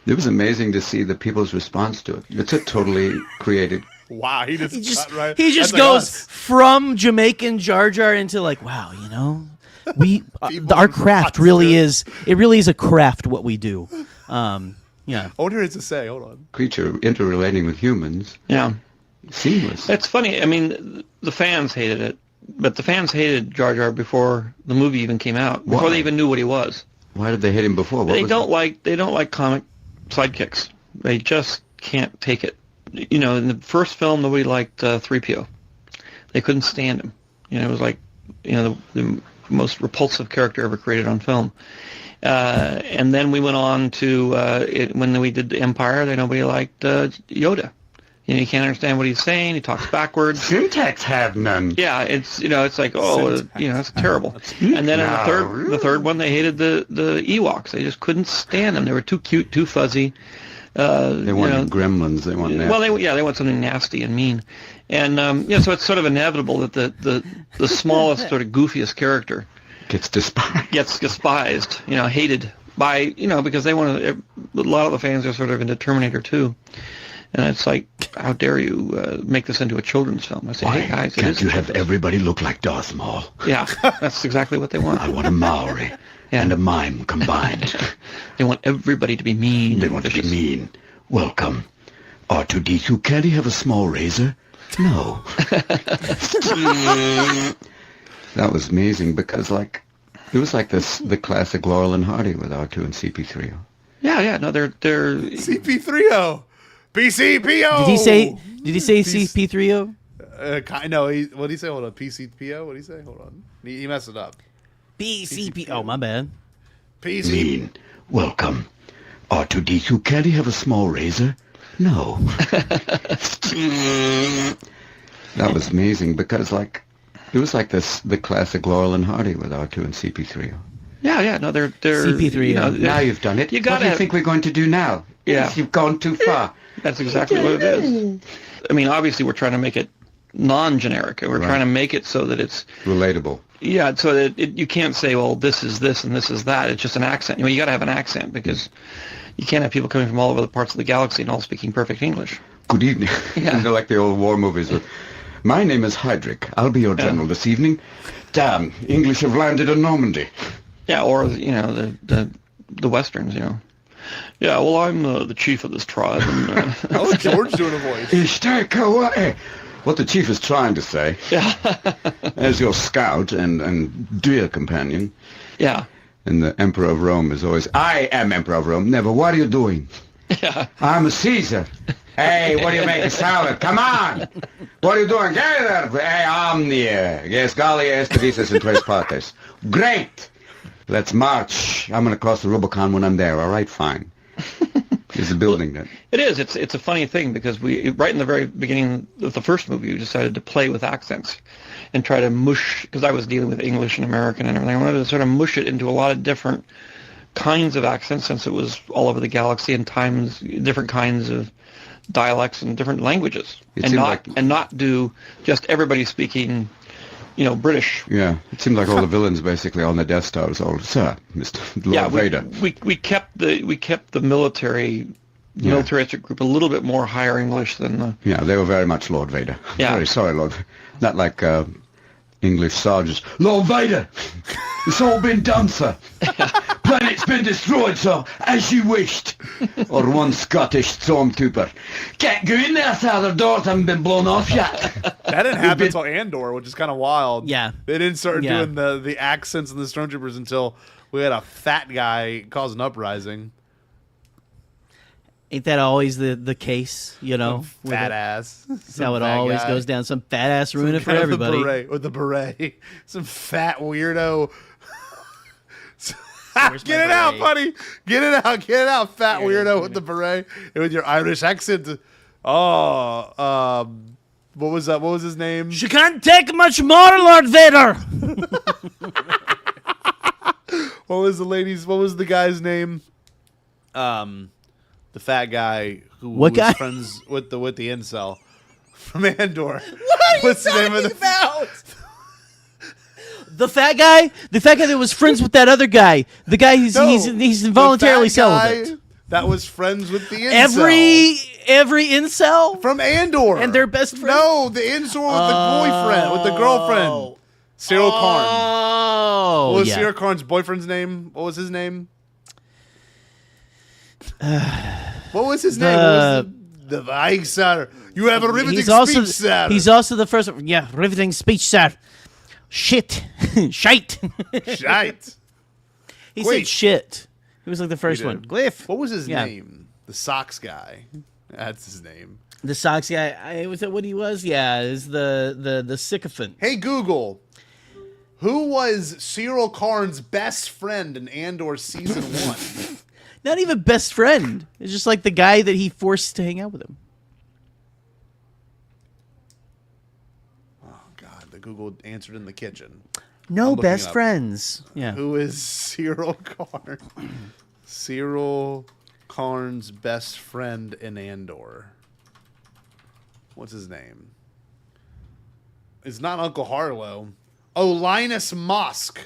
It was amazing to see the people's response to it. It's a totally created. Wow, he just cut right. He just That's goes like us. from Jamaican Jar Jar into like, wow, you know, we our craft really is. It really is a craft what we do. Yeah. I wonder what to say. Hold on. Creature interrelating with humans. Yeah. Seamless. It's funny. I mean, the fans hated it, but the fans hated Jar Jar before the movie even came out, before they even knew what he was. Why did they hate him before? They don't like comic sidekicks. They just can't take it. You know, in the first film, nobody liked 3PO. They couldn't stand him. You know, it was like, you know, the most repulsive character ever created on film. And then we went on to when we did the Empire, nobody liked Yoda. You know, you can't understand what he's saying. He talks backwards. Syntax have none. Yeah, it's like it's terrible. And then in the third one, they hated the Ewoks. They just couldn't stand them. They were too cute, too fuzzy. They wanted gremlins. They want nasty. Well, they want something nasty and mean. And so it's sort of inevitable that the smallest, sort of goofiest character gets despised. You know, hated by because they want to. A lot of the fans are sort of into Terminator 2. And it's like, how dare you make this into a children's film? I say, hey guys, can't you have everybody look like Darth Maul? Yeah, that's exactly what they want. I want a Maori and a mime combined. They want everybody to be mean. They want to be mean. Welcome. R2-D2, can't he have a small razor? No. That was amazing because, like, it was like the classic Laurel and Hardy with R2 and CP3O. Yeah, no, they're CP3O. PCPO. Did he say CP3O? No, what did he say? Hold on. PCPO? What did he say? Hold on. He messed it up. PCP. Oh, my bad. PC. Mean. Welcome. R2-D2, can't he have a small razor? No. That was amazing because, like, it was like the classic Laurel and Hardy with R2 and CP3O. Yeah, no, they're CP3O. You know, now you've done it. What do you think we're going to do now? Yeah. You've gone too far. That's exactly what it is. I mean, obviously, we're trying to make it non-generic. We're trying to make it so that it's relatable. Yeah, so that you can't say, well, this is this and this is that. It's just an accent. You got to have an accent because you can't have people coming from all over the parts of the galaxy and all speaking perfect English. Good evening. Yeah. They're like the old war movies. My name is Heydrich. I'll be your general this evening. Damn, English have landed in Normandy. Yeah, or the westerns. Yeah, well, I'm the chief of this tribe. And, oh, George doing a voice. What the chief is trying to say, as your scout and dear companion, yeah, and the Emperor of Rome is always, I am Emperor of Rome. Never. What are you doing? Yeah, I'm a Caesar. Hey, what do you make a salad? Come on! What are you doing? Get it out of here. Hey, omnia. Yes, Gallia est divisas in tres partes. Great! Let's march. I'm going to cross the Rubicon when I'm there. All right, fine. There's a building that. It is. It's a funny thing because we, right in the very beginning of the first movie, we decided to play with accents and try to mush, because I was dealing with English and American and everything. I wanted to sort of mush it into a lot of different kinds of accents since it was all over the galaxy and times, different kinds of dialects and different languages. And not do just everybody speaking, British. Yeah, it seemed like all the villains basically on the Death Star was all, Sir, Mr. Lord Vader. We kept the militaristic group a little bit more higher English than the. Yeah, they were very much Lord Vader. Yeah. Very sorry, Lord. Not like English sergeants. Lord Vader, it's all been done, sir. Planet's been destroyed, sir, as you wished. Or one Scottish stormtrooper. Can't go in there, sir. The doors haven't been blown off yet. That didn't happen until Andor, which is kind of wild. Yeah. They didn't start doing the accents and the stormtroopers until we had a fat guy cause an uprising. Ain't that always the case, Fat ass. That's how it always goes down. Some fat ass ruin it for everybody. With the beret. Some fat weirdo. Get it out, buddy. Get it out, fat weirdo with the beret and with your Irish accent. Oh, what was that? What was his name? She can't take much more, Lord Vader. What was the guy's name? The fat guy who What was guy? friends with the incel from Andor. What are you What's the name talking of the about? The fat guy? The fat guy that was friends with that other guy. The guy he's involuntarily the fat guy celibate. That was friends with the incel. Every incel? From Andor. And their best friend? No, the incel with the boyfriend, with the girlfriend. Cyril Karn. Oh, What was yeah. Cyril Karn's boyfriend's name? What was his name? What was his name? What was the Vice, sir? You have a riveting speech, sir. He's also the first. Yeah, riveting speech, sir. Shit. Shite. Shite. He Wait. said shit. He was like the first He one. did. Glyph. What was his Yeah. name? The socks guy. That's his name. The socks guy. Was that what he was? Yeah, is the sycophant. Hey, Google. Who was Cyril Karn's best friend in Andor season 1? Not even best friend. It's just like the guy that he forced to hang out with him. Oh God, the Google answered in the kitchen. No I'm looking best it up. friends. Yeah. Who is Cyril Karn? Cyril Karn's best friend in Andor. What's his name? It's not Uncle Harlow. Oh, Linus Mosk.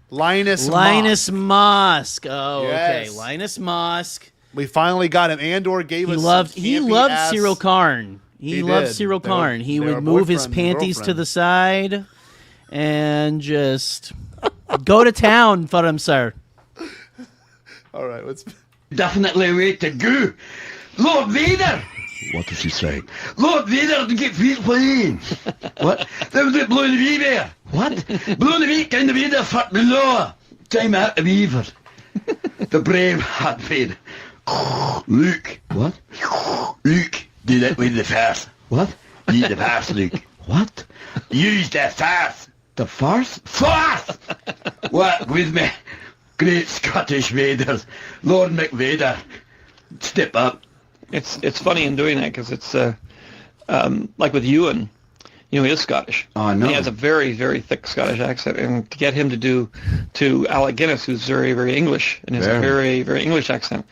Linus Mosk. Oh, Yes. okay. Linus Mosk. We finally got him. Andor gave He us loved some he campy loved ass- Cyril Karn. He loved did. Cyril They were- Karn. He they were would move his boyfriend and panties to girlfriend. the side and just go to town for him, sir. All right, let's. Definitely a way to go. Lord Vader! What does he say? Lord Vader to get feet clean. What? That was it blowing the wee bear. What? Blowing the wee kind of Vader fuck below. Time out the beaver. The brave hot Vader. Luke. What? Luke, do that with the farce. What? Use the farce, Luke. What? Use the farce. The farce? Farce! What with me? Great Scottish Vaders. Lord McVader. Step up. It's funny in doing that because it's like with Ewan, he is Scottish. Oh, I know. He has a very, very thick Scottish accent, and to get him to do to Alec Guinness, who's very, very English, and has a very, very English accent,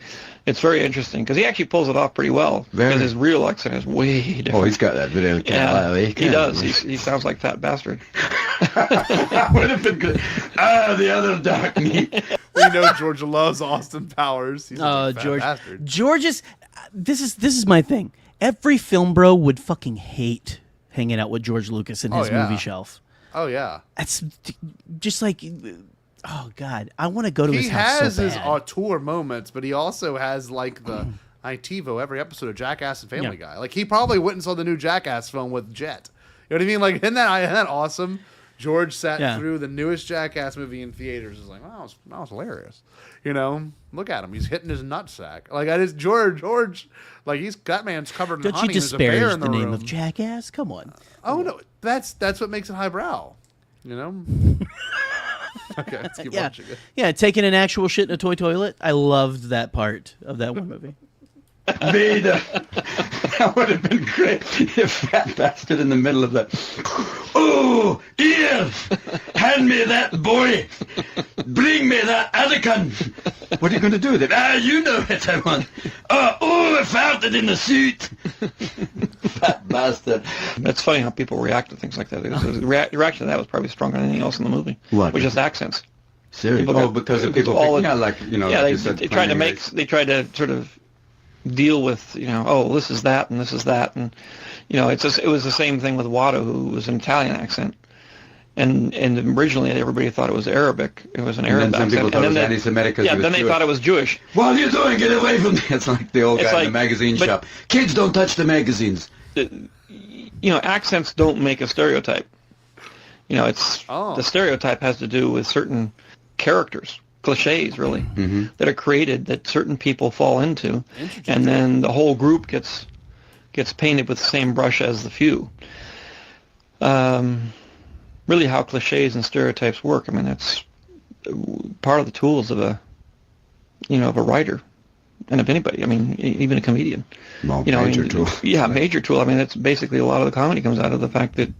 it's very interesting because he actually pulls it off pretty well. Because his real accent is way different. Oh, he's got that video. He does. He sounds like Fat Bastard. That would have been good. Ah, the other dark meat. We know Georgia loves Austin Powers. He's a fat George. bastard. George is. This is my thing. Every film bro would fucking hate hanging out with George Lucas in his movie shelf. Oh yeah. That's just like, oh God, I want to go to He his house has so his bad. auteur moments, but he also has like the ITVO every episode of Jackass and Family Guy. Like he probably went and saw the new Jackass film with Jet. You know what I mean? Like isn't that awesome? George sat through the newest Jackass movie in theaters. Is like, wow, that was hilarious. You know, look at him. He's hitting his nutsack. Like that is George. Like that man's covered in Don't honey. you There's a bear disparage in the the name room. of Jackass? Come on. Oh no, that's what makes it highbrow. You know. Okay, let's keep watching it. Yeah, taking an actual shit in a toy toilet. I loved that part of that one movie. Vader. That would have been great if Fat Bastard in the middle of that. Oh, ears! Hand me that boy! Bring me that Anakin! What are you going to do with it? Ah, you know what I want. I found it in the suit! Fat bastard. It's funny how people react to things like that. The reaction to that was probably stronger than anything else in the movie. What? Which is accents. Seriously? Because of people all picking out, like, you know. Yeah, like you said, they tried to playing they tried to sort of deal with, this is that and this is that, and it was the same thing with Watto, who was an Italian accent, and originally everybody thought it was Arabic. It was an Arab then some accent. people thought and it was then anti-Semitic 'cause yeah, he was then they Jewish. thought it was Jewish. What are you doing? Get away from me! It's like the old It's guy in like- the magazine but- shop. Kids don't touch the magazines. Accents don't make a stereotype. The stereotype has to do with certain characters, cliches, really, that are created that certain people fall into, and then the whole group gets painted with the same brush as the few. Really, how cliches and stereotypes work. I mean, that's part of the tools of a writer, and of anybody. I mean, even a comedian. Well, major tool. Yeah, major tool. I mean, that's basically a lot of the comedy comes out of the fact that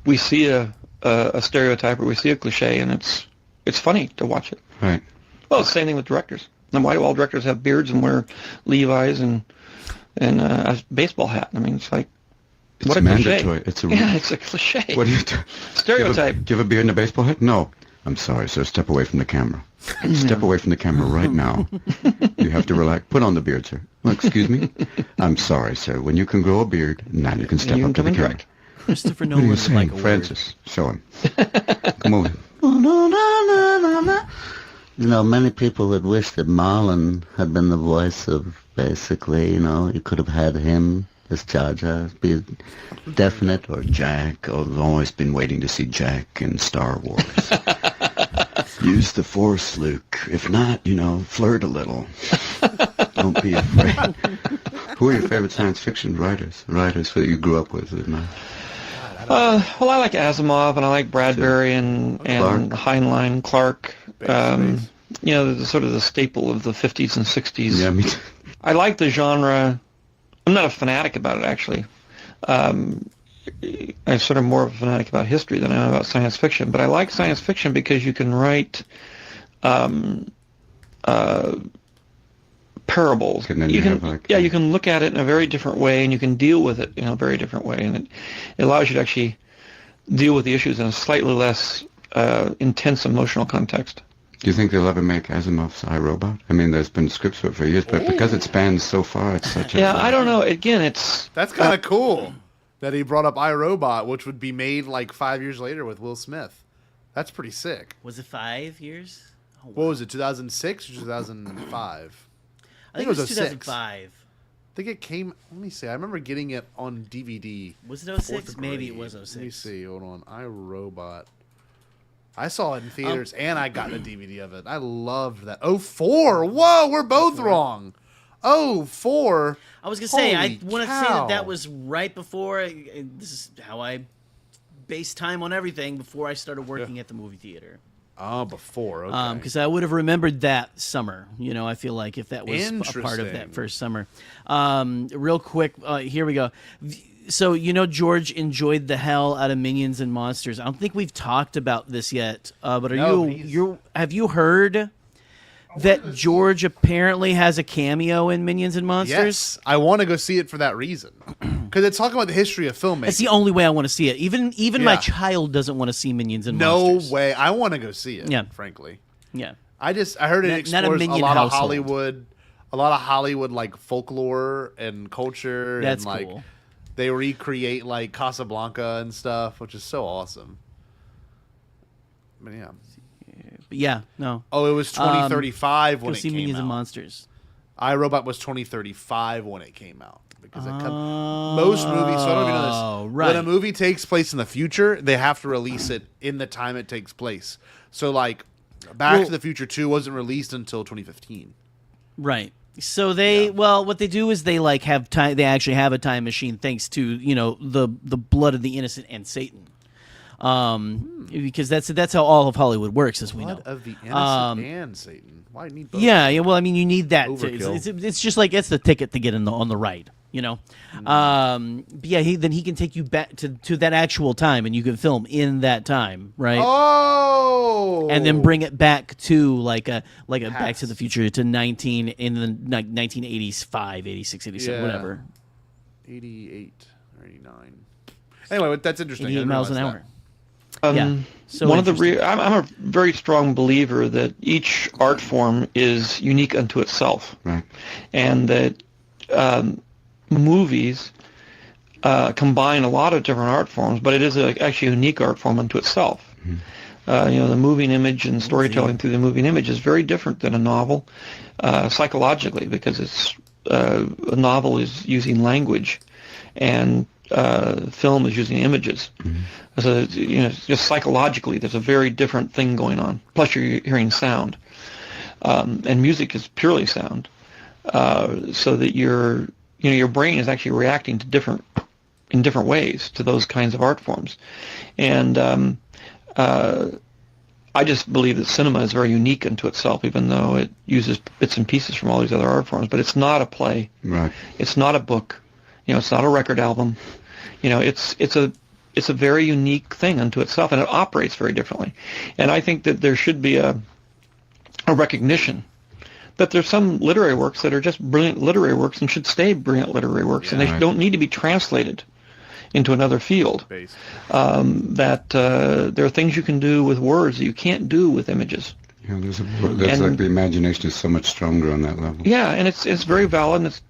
we see a stereotype or we see a cliche, and it's funny to watch it. Right. Well, it's the same thing with directors. And why do all directors have beards and wear Levi's and a baseball hat? I mean, it's like, It's what a mandatory. Cliche. It's a cliche. What do you do? Stereotype. Do you have a beard and a baseball hat? No. I'm sorry, sir. Step away from the camera. Step away from the camera right now. You have to relax. Put on the beard, sir. Well, excuse me? I'm sorry, sir. When you can grow a beard, now you can step up to the camera. Christopher What are Nolan you would saying, like a Francis? Show him. Come on. You know, many would would wish that Marlon had been the voice of, basically, you know, you could have had him as Jar Jar, be it definite or Jack. I've always been waiting to see Jack in Star Wars. Use the Force, Luke. If not, you know, flirt a little. Don't be afraid. Who are your favorite science fiction writers? Writers that you grew up with? Well, I like Asimov, and I like Bradbury and Heinlein, Clark. You know, the sort of the staple of the 50s and 60s. Yeah, me too. I like the genre. I'm not a fanatic about it, actually. I'm sort of more of a fanatic about history than I am about science fiction. But I like science fiction because you can write parables. And then you can, have you can look at it in a very different way, and you can deal with it in a very different way, and it allows you to actually deal with the issues in a slightly less intense emotional context. Do you think they'll ever make Asimov's I, Robot? I mean, there's been scripts for it for years, but because it spans so far, it's such a... Yeah, I don't know. Again, it's... That's kind of cool that he brought up I, Robot, which would be made like 5 years later with Will Smith. That's pretty sick. Was it 5 years? Oh, wow. What was it, 2006 or 2005? I think it was 2005. I think it came... Let me see. I remember getting it on DVD. Was it 06? Maybe it was 06. Let me see. Hold on. I, Robot... I saw it in theaters, and I got a DVD of it. I loved that. 04! Whoa, we're both wrong. 04? I was going to say, I want to say that was right before... This is how I base time on everything before I started working at the movie theater. Oh, before, okay. Because I would have remembered that summer. You know, I feel like if that was a part of that first summer. Real quick, here we go. So, you know, George enjoyed the hell out of Minions and Monsters. I don't think we've talked about this yet, but have you heard that George apparently has a cameo in Minions and Monsters? Yes, I want to go see it for that reason. Because it's talking about the history of filmmaking. It's the only way I want to see it. Even my child doesn't want to see Minions and Monsters. No way. I want to go see it, frankly. Yeah. I heard it explores a lot of Hollywood, like folklore and culture. That's and, like, cool. They recreate like Casablanca and stuff, which is so awesome. But yeah, no. Oh, it was 2035 when it came out. Minions and Monsters. I, Robot was 2035 when it came out because most movies. So I don't even know this. Right. When a movie takes place in the future, they have to release it in the time it takes place. So like, Back to the Future 2 wasn't released until 2015. Right. So what they do is they like have time. They actually have a time machine, thanks to the blood of the innocent and Satan, because that's how all of Hollywood works, as we know. Blood of the innocent and Satan. Why do you need both? Yeah. Well, I mean, you need that. It's just like it's the ticket to get on the ride. But yeah, then he can take you back to that actual time, and you can film in that time, right? Oh, and then bring it back to like a Back to the Future to 1985, 86, 87, whatever. 88, 89. Anyway, that's interesting. 88 miles an hour. So I'm a very strong believer that each art form is unique unto itself, right? And that movies combine a lot of different art forms, but it is actually a unique art form unto itself. Mm-hmm. The moving image and storytelling through the moving image is very different than a novel psychologically, because it's a novel is using language and film is using images. Mm-hmm. So just psychologically, there's a very different thing going on. Plus, you're hearing sound, and music is purely sound, so that your brain is actually reacting to in different ways to those kinds of art forms, and I just believe that cinema is very unique unto itself, even though it uses bits and pieces from all these other art forms. But it's not a play. Right. It's not a book. It's not a record album. It's a very unique thing unto itself, and it operates very differently. And I think that there should be a recognition But there's some literary works that are just brilliant literary works and should stay brilliant literary works, and they don't need to be translated into another field. That there are things you can do with words that you can't do with images. Yeah, there's like the imagination is so much stronger on that level. Yeah, and it's very valid, and it's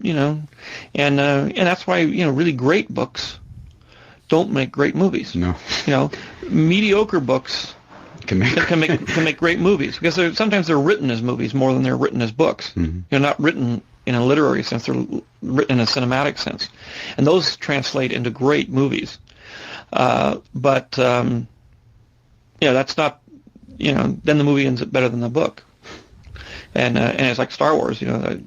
and that's why really great books don't make great movies. No, mediocre books can make great movies because sometimes they're written as movies more than they're written as books. They're not written in a literary sense; they're written in a cinematic sense, and those translate into great movies. But that's not. Then the movie ends up better than the book, and it's like Star Wars. A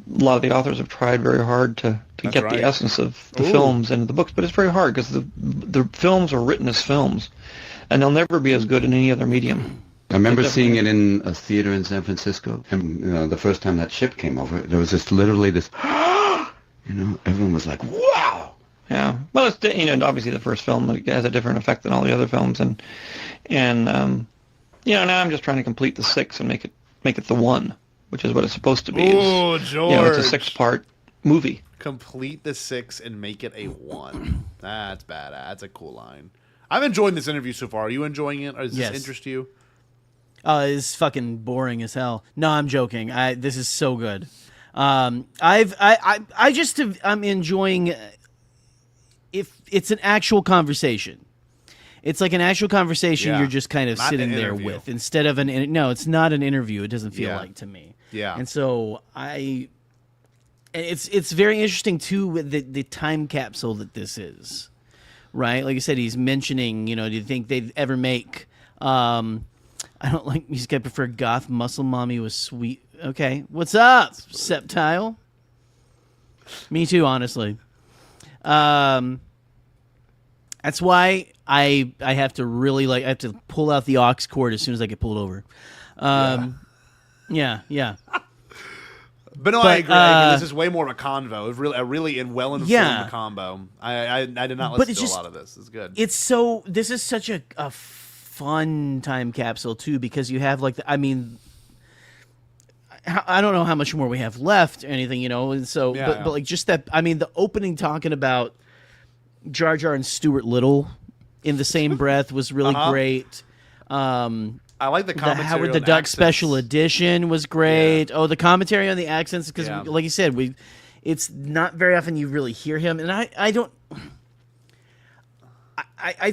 lot of the authors have tried very hard to get the essence of the films into the books, but it's very hard because the films are written as films, and they'll never be as good in any other medium. I remember seeing it in a theater in San Francisco, and the first time that ship came over, there was literally this, everyone was like, wow. Yeah, well, it's obviously the first film has a different effect than all the other films, and now I'm just trying to complete the 6 and make it the 1, which is what it's supposed to be. Oh, George! It's a 6-part movie. Complete the 6 and make it a 1. That's badass. That's a cool line. I'm enjoying this interview so far. Are you enjoying it? Or does this interest you? It's fucking boring as hell. No, I'm joking. This is so good. I'm enjoying. If it's an actual conversation, it's like an actual conversation you're just kind of not sitting there with instead of no, it's not an interview. It doesn't feel like to me. Yeah. And so it's very interesting too with the time capsule that this is, right? Like I said, he's mentioning, do you think they'd ever make, I don't like music. I prefer goth muscle mommy with sweet. Okay. What's up, Septile? Me too, honestly. That's why I have to really I have to pull out the aux cord as soon as I get pulled over. Yeah. But no, I agree. This is way more of a convo. It's really well informed combo. I did not listen to a lot of this. It's good. This is such a fun time capsule too, because you have I don't know how much more we have left or anything, and so but like just that, the opening talking about Jar Jar and Stuart Little in the same breath was really great. I like the commentary. The Howard the on Duck accents. Special Edition was great. Oh, the commentary on the accents, because like you said, it's not very often you really hear him, and I'd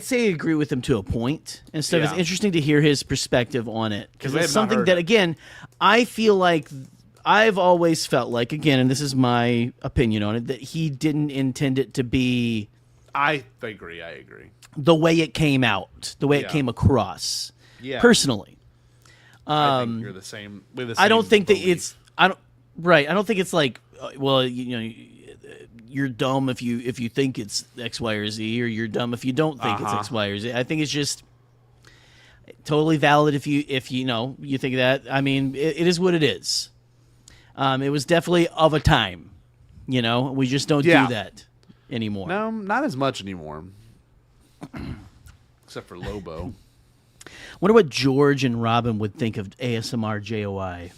say I agree with him to a point, and so it's interesting to hear his perspective on it, because it's something that, again, I feel like I've always felt like, again, and this is my opinion on it, that he didn't intend it to be. I agree. The way it came out, the way it came across. Yeah. Personally, I think you're the same. I don't think that it's. I don't think it's like, well, you're dumb if you think it's X, Y, or Z, or you're dumb if you don't think it's X, Y, or Z. I think it's just totally valid if you think that. It is what it is. It was definitely of a time. We just don't do that anymore. No, not as much anymore. Except for Lobo. Wonder what George and Robin would think of ASMR JOI.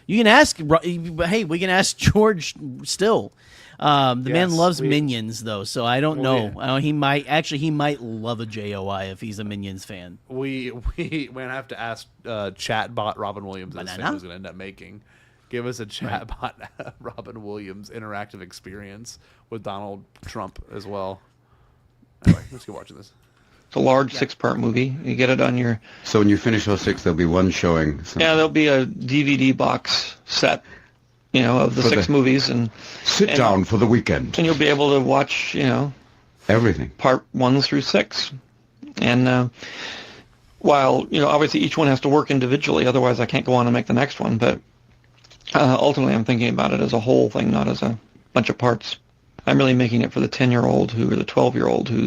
You can ask. Hey, we can ask George still. The man loves Minions, though, so I don't know. Yeah. He might love a JOI if he's a Minions fan. We're gonna have to ask chatbot Robin Williams who's gonna end up making. Give us a chatbot Robin Williams interactive experience with Donald Trump as well. Anyway, let's get watching this. It's a large 6-part movie. You get it on your. So when you finish all 6, there'll be one showing. Yeah, there'll be a DVD box set, of the 6 movies, and sit down for the weekend. And you'll be able to watch, everything. Part 1 through 6, and while obviously each one has to work individually, otherwise I can't go on and make the next one. But ultimately, I'm thinking about it as a whole thing, not as a bunch of parts. I'm really making it for the 10-year-old or the 12-year-old who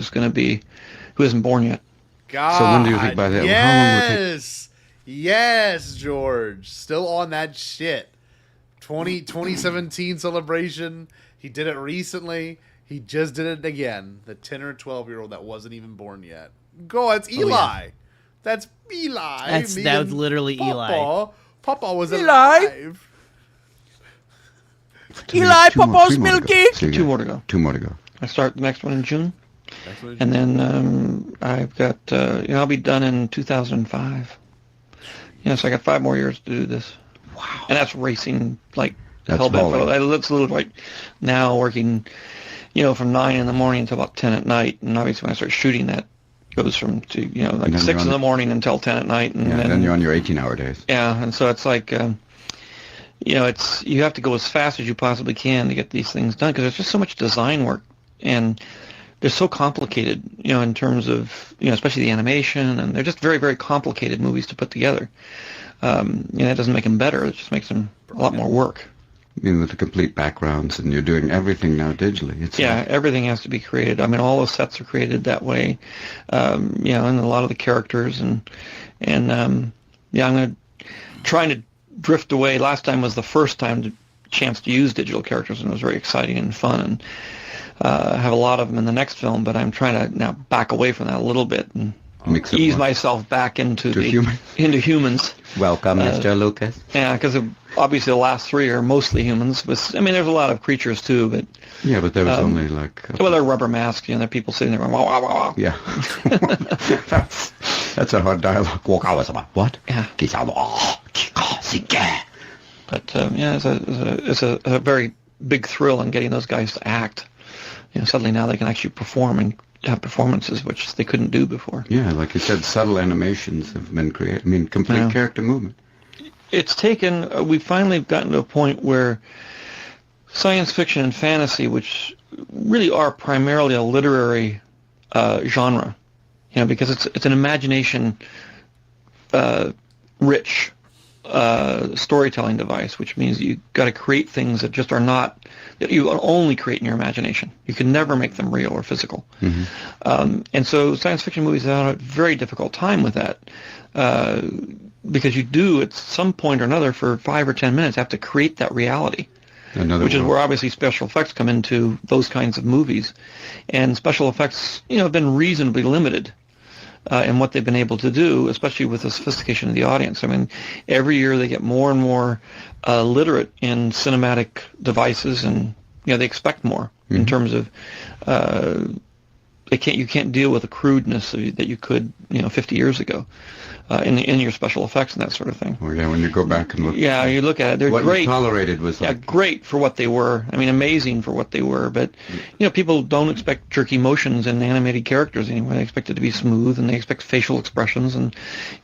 isn't born yet. God, so when do you think by that? Yes, how long will it take? Yes, George, still on that shit. 2017 celebration. He did it recently. He just did it again. The 10 or 12-year-old that wasn't even born yet. Go, it's Eli. Oh, yeah. That's Eli. That was literally Papa Eli. Papa was Eli? alive. Eli, Papa's milky. 2 more to go. 2 more to go. I start the next one in June. And then I've got, I'll be done in 2005. So I got 5 more years to do this. Wow. And that's racing, like, That's hellbent. hauling. That's a little like now working, from 9 in the morning until about 10 at night. And obviously when I start shooting, that goes from, like 6 in the morning until 10 at night. And then you're on your 18-hour days. Yeah, and so it's like, you have to go as fast as you possibly can to get these things done because there's just so much design work. And they're so complicated, in terms of, especially the animation, and they're just very, very complicated movies to put together. That doesn't make them better. It just makes them a lot more work. With the complete backgrounds, and you're doing everything now digitally. Everything has to be created. I mean, all the sets are created that way, and a lot of the characters, and I'm trying to drift away. Last time was the first chance to use digital characters, and it was very exciting and fun, and I have a lot of them in the next film, but I'm trying to now back away from that a little bit and ease myself back into humans. Welcome, Mr. Lucas. Yeah, because obviously the last 3 are mostly humans. But there's a lot of creatures too, but but there was only like they're rubber masks. There are people sitting there going wow wow wow. Yeah, that's a hard dialogue. What? Yeah. But it's a very big thrill in getting those guys to act. Suddenly now they can actually perform and have performances which they couldn't do before. Yeah, like you said, subtle animations have been created. I mean, complete character movement. It's taken. We've finally gotten to a point where science fiction and fantasy, which really are primarily a literary genre, because it's an imagination rich storytelling device, which means you got to create things that just are not, that you only create in your imagination. You can never make them real or physical. And so science fiction movies have had a very difficult time with that, because you do at some point or another for 5 or 10 minutes have to create that reality. Which is where obviously special effects come into those kinds of movies, and special effects have been reasonably limited in what they've been able to do, especially with the sophistication of the audience. I mean, every year they get more and more literate in cinematic devices, and they expect more in terms of you can't deal with the crudeness that you could 50 years ago in your special effects and that sort of thing. Oh yeah, when you go back and look. Yeah, you look at it, they're what great. You tolerated was like great for what they were. I mean, amazing for what they were. But people don't expect jerky motions in animated characters anymore. They expect it to be smooth, and they expect facial expressions, and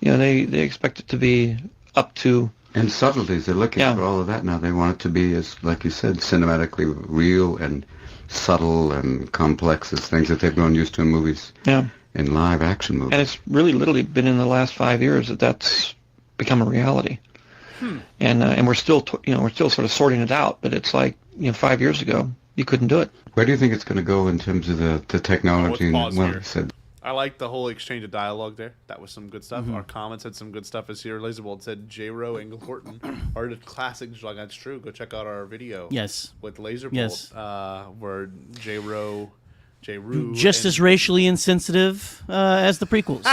they expect it to be up to. And subtleties. They're looking for all of that now. They want it to be, as like you said, cinematically real and subtle and complex as things that they've grown used to in movies. Yeah. In live action movies. And it's really literally been in the last 5 years that's become a reality. And we're still we're still sort of sorting it out, but it's like 5 years ago you couldn't do it. Where do you think it's going to go in terms of the technology? I like the whole exchange of dialogue there. That was some good stuff. Our comments had some good stuff. As here, Laserbolt said, J-Ro and Horton are the classics. Like, that's true. Go check out our video. Yes. With Laserbolt. Yes. Where J-Ro, just as racially insensitive as the prequels.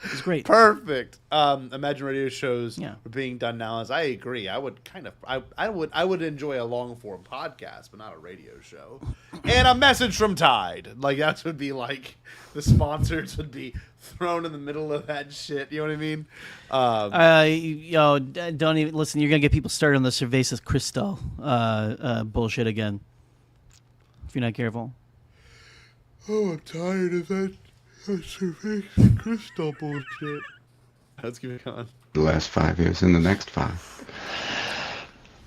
It's great. Perfect. Imagine radio shows are being done now. As I agree, I would I would enjoy a long form podcast, but not a radio show. And a message from Tide, like that would be like the sponsors would be thrown in the middle of that shit. You know what I mean? Don't even listen. You're gonna get people started on the Cervezas Cristal bullshit again if you're not careful. Oh, I'm tired of that. Cervezas Cristal bullshit. Let's keep it going. The last 5 years and the next 5.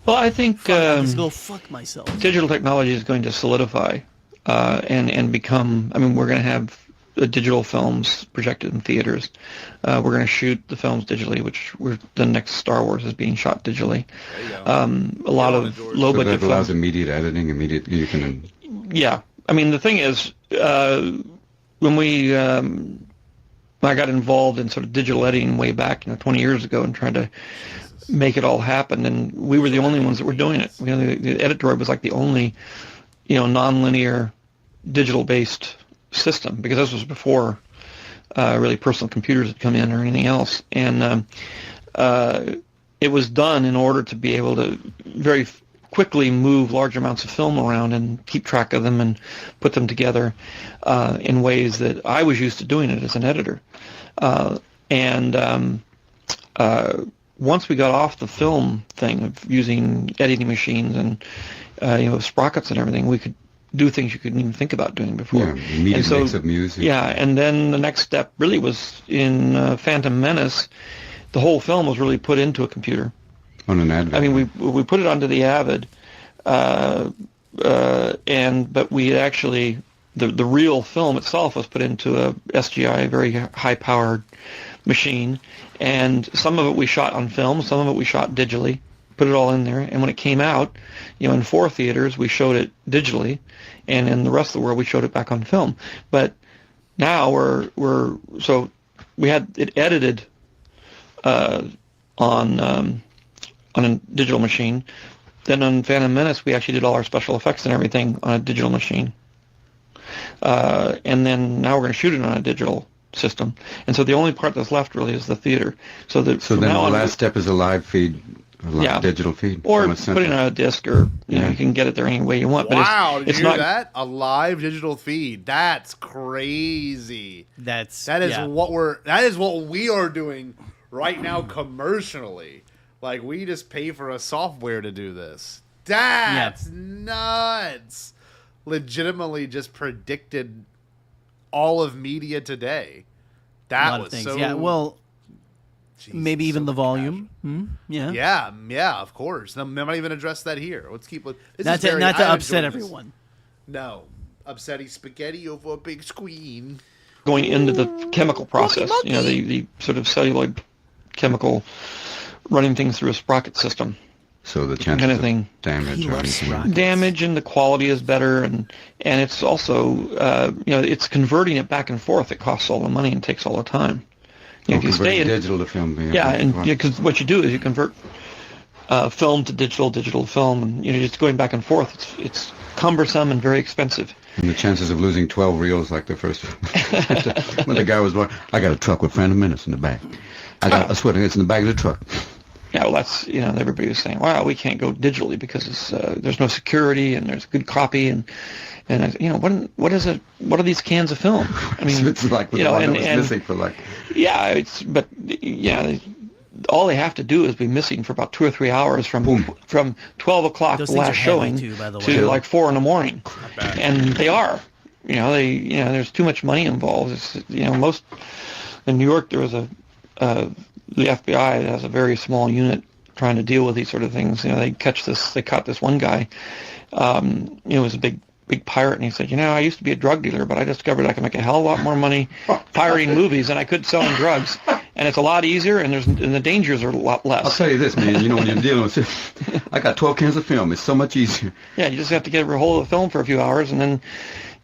Well, I think just go fuck myself. Digital technology is going to solidify and become. I mean, we're going to have digital films projected in theaters. We're going to shoot the films digitally, the next Star Wars is being shot digitally. A lot of low budget that allows films. immediate editing. You can. Yeah, I mean the thing is. When I got involved in sort of digital editing way back 20 years ago and trying to make it all happen, and we were the only ones that were doing it. The Editoroid was like the only, non-linear digital-based system, because this was before really personal computers had come in or anything else. And it was done in order to be able to very quickly move large amounts of film around and keep track of them and put them together in ways that I was used to doing it as an editor. Once we got off the film thing of using editing machines and sprockets and everything, we could do things you couldn't even think about doing before. Yeah, immediate mix of music. Yeah, and then the next step really was in Phantom Menace. The whole film was really put into a computer. On an Avid. I mean, we put it onto the Avid, but we actually the real film itself was put into a SGI, a very high-powered machine, and some of it we shot on film, some of it we shot digitally, put it all in there, and when it came out, in 4 theaters we showed it digitally, and in the rest of the world we showed it back on film. But now so we had it edited on a digital machine. Then on Phantom Menace, we actually did all our special effects and everything on a digital machine. And then now we're going to shoot it on a digital system. And so the only part that's left really is the theater. So then the last step is a live feed, digital feed. Or put it on a disc, or you can get it there any way you want. Wow, but did you hear that? A live digital feed. That's crazy. That is what we are doing right now commercially. Like, we just pay for a software to do this. That's nuts. Legitimately just predicted all of media today. That was so... Yeah, well, maybe even the volume. Yeah, of course. They might even address that here. Let's keep with... Not to upset everyone. No. Upsetting spaghetti over a big screen. Going into the chemical process, the sort of celluloid chemical running things through a sprocket system. So the chances kind of thing. Damage and the quality is better, and it's also it's converting it back and forth. It costs all the money and takes all the time. If you stay in digital to film, because what you do is you convert film to digital film, and just going back and forth. It's cumbersome and very expensive. And the chances of losing 12 reels like the first when the guy was born, I got a truck with Phantom Menace in the back. I swear it's in the back of the truck. Yeah, well, that's everybody was saying, "Wow, we can't go digitally because there's no security and there's good copy and what is it? What are these cans of film? I mean, it's like the one that was missing for like. Yeah, all they have to do is be missing for about 2 or 3 hours from 12 o'clock the last showing to like 4 in the morning, and they are. There's too much money involved. It's, most in New York there was the FBI has a very small unit trying to deal with these sort of things. They caught this one guy. He was a big pirate, and he said, I used to be a drug dealer, but I discovered I can make a hell of a lot more money pirating movies than I could selling drugs, and it's a lot easier, and the dangers are a lot less. I'll tell you this, man. When you're dealing with it, I got 12 cans of film. It's so much easier. Yeah, you just have to get a hold of the film for a few hours, and then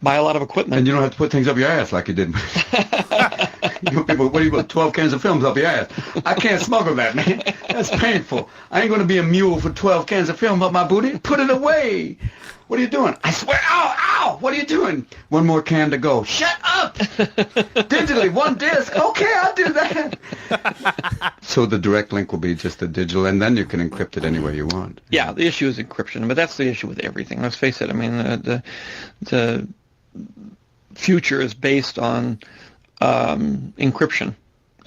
buy a lot of equipment. And you don't have to put things up your ass like you did. People, what do you put 12 cans of films up your ass? I can't smuggle that, man. That's painful. I ain't going to be a mule for 12 cans of film up my booty. Put it away. What are you doing? I swear, ow, what are you doing? One more can to go. Shut up! Digitally, 1 disc. Okay, I'll do that. So the direct link will be just the digital, and then you can encrypt it any way you want. Yeah, the issue is encryption, but that's the issue with everything. Let's face it. I mean, the future is based on encryption,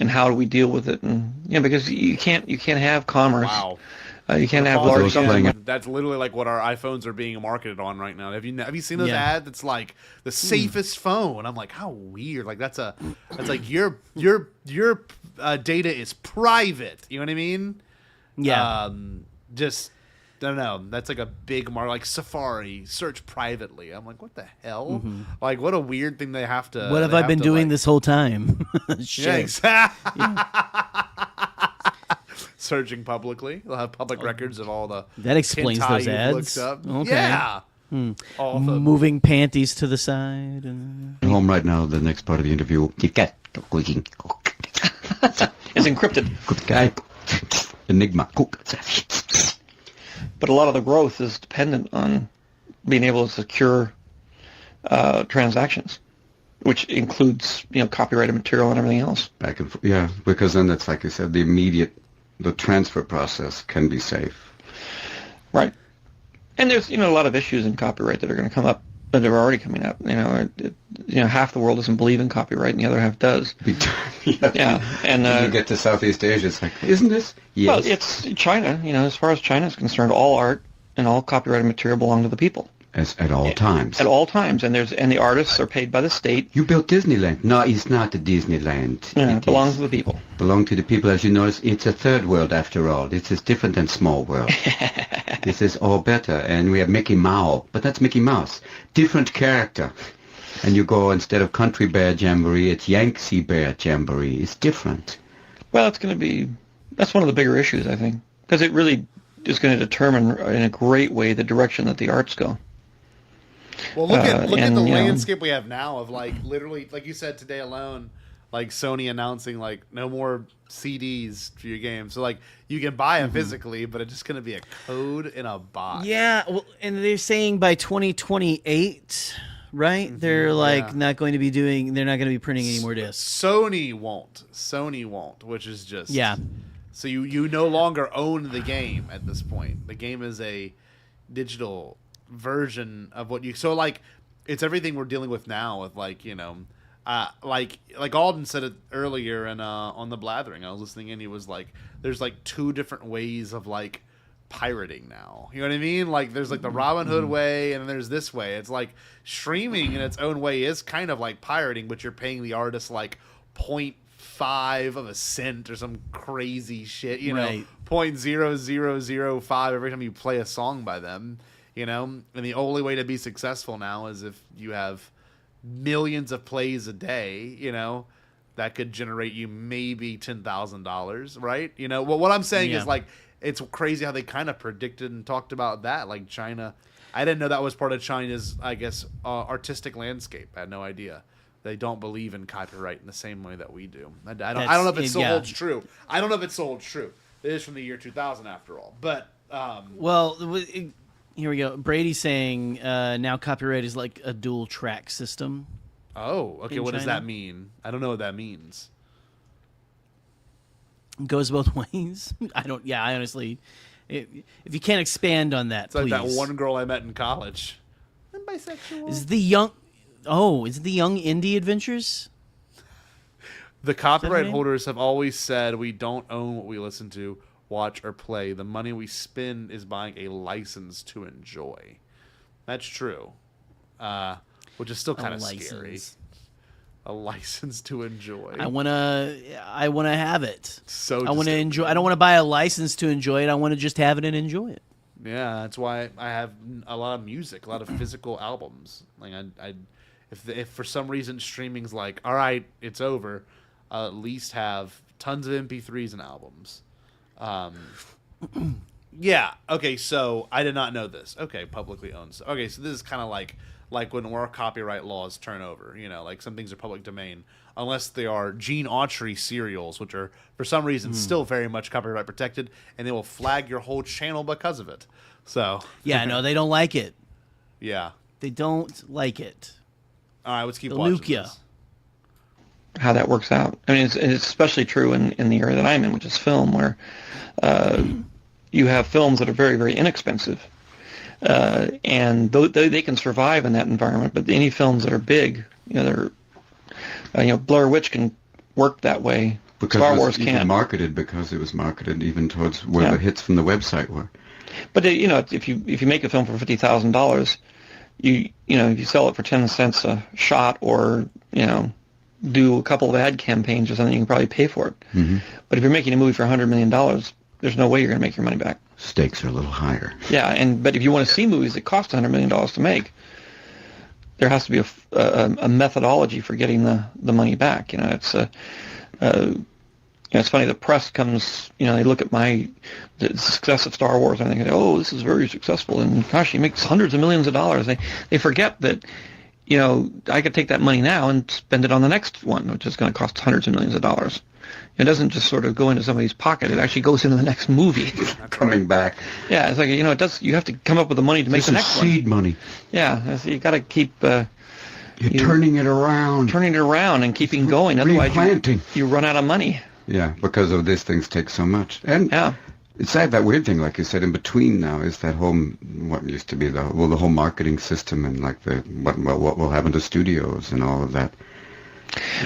and how do we deal with it? And because you can't have commerce. Wow. You can't have large something. That's literally like what our iPhones are being marketed on right now. Have you seen those ads? It's like the safest phone. I'm like, how weird. Like that's like your data is private. You know what I mean? Yeah. Just I don't know. That's like a big mark. Like Safari, search privately. I'm like, what the hell? Mm-hmm. Like, what a weird thing they have to. What have I been doing this whole time? Shit. Yeah, exactly. Yeah. Searching publicly, they'll have public records of all the. That explains those ads. Okay. Yeah. Moving panties to the side. Home right now. The next part of the interview. It's encrypted. Enigma. But a lot of the growth is dependent on being able to secure transactions, which includes copyrighted material and everything else. Back and forth, yeah, because then it's like you said, the immediate the transfer process can be safe. Right. And there's, a lot of issues in copyright that are going to come up, that are already coming up. Half the world doesn't believe in copyright, and the other half does. Yeah. And when you get to Southeast Asia, it's like, isn't this? Yes. Well, it's China. As far as China is concerned, all art and all copyrighted material belong to the people. At all times. At all times, and the artists are paid by the state. You built Disneyland. No, it's not a Disneyland. Yeah, it belongs to the people. Belong to the people, as you know. It's a third world after all. This is different than small world. This is all better, and we have Mickey Mouse, but that's Mickey Mouse. Different character. And you go, instead of Country Bear Jamboree, it's Yankee Bear Jamboree. It's different. Well, that's one of the bigger issues, I think, because it really is going to determine in a great way the direction that the arts go. Well, look at the landscape we have now of literally, like you said today alone, Sony announcing no more CDs for your game. So you can buy them physically, but it's just going to be a code in a box. Yeah, well, and they're saying by 2028, right? Mm-hmm. They're not going to be they're not going to be printing any more discs. Sony won't, which is just So you no longer own the game at this point. The game is a digital version of what you it's everything we're dealing with now with like Alden said it earlier and on the Blathering I was listening in, he was like there's two different ways of pirating now, you know what I mean, there's the Robin Hood way and then there's this way. It's streaming in its own way is kind of like pirating, but you're paying the artist 0.5 of a cent or some crazy shit, right. 0.0005 every time you play a song by them. And the only way to be successful now is if you have millions of plays a day, that could generate you maybe $10,000, right? Well, what I'm saying is it's crazy how they kind of predicted and talked about that. China, I didn't know that was part of China's, I guess, artistic landscape. I had no idea. They don't believe in copyright in the same way that we do. I don't know if it still holds true. I don't know if it still holds true. It is from the year 2000 after all. But, here we go. Brady's saying now copyright is like a dual track system. Oh, okay. What does that mean? I don't know what that means. Goes both ways. I honestly, if you can't expand on that, it's like please. That one girl I met in college. I'm bisexual. Is the young indie adventures? The copyright holders have always said we don't own what we listen to, watch, or play. The money we spend is buying a license to enjoy. That's true, which is still kind of scary. A license to enjoy. I wanna have it. So I want to enjoy. I don't want to buy a license to enjoy it. I want to just have it and enjoy it. Yeah, that's why I have a lot of music, a lot of physical albums. If for some reason streaming's all right, it's over, I'll at least have tons of MP3s and albums. Yeah. Okay. So I did not know this. Okay. Publicly owned. Okay. So this is kind of like when our copyright laws turn over, some things are public domain, unless they are Gene Autry serials, which are for some reason still very much copyright protected, and they will flag your whole channel because of it. So yeah, no, they don't like it. Yeah. They don't like it. All right. Let's keep watching this. How that works out. I mean, it's especially true in the area that I'm in, which is film, where you have films that are very, very inexpensive, and they can survive in that environment. But any films that are big, Blair Witch can work that way. Because Star Wars can't. Marketed because it was marketed even towards where the hits from the website were. But if you make a film for $50,000, if you sell it for 10 cents a shot, or do a couple of ad campaigns or something, you can probably pay for it. Mm-hmm. But if you're making a movie for $100 million, there's no way you're going to make your money back. Stakes are a little higher. Yeah, but if you want to see movies that cost $100 million to make, there has to be a methodology for getting the money back. It's funny. The press comes, they look at the success of Star Wars and they go, "Oh, this is very successful," and gosh, he makes hundreds of millions of dollars. They forget that. I could take that money now and spend it on the next one, which is going to cost hundreds of millions of dollars. It doesn't just sort of go into somebody's pocket. It actually goes into the next movie. Coming back. Yeah, it's like, it does. You have to come up with the money to make the next one. Seed money. Yeah, so you got to keep... You're turning it around. Turning it around and keeping going. Otherwise, you run out of money. Yeah, because of these things take so much. And it's sad, that weird thing, like you said, in between now is that whole, what used to be the whole marketing system and like what will happen to studios and all of that.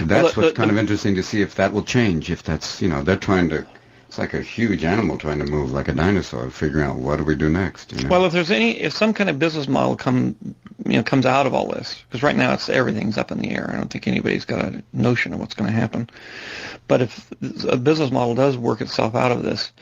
That's what's kind of interesting to see if that will change, if that's, they're trying to, it's like a huge animal trying to move like a dinosaur, figuring out what do we do next. Well, if some kind of business model comes out of all this, because right now everything's up in the air. I don't think anybody's got a notion of what's going to happen. But if a business model does work itself out of this,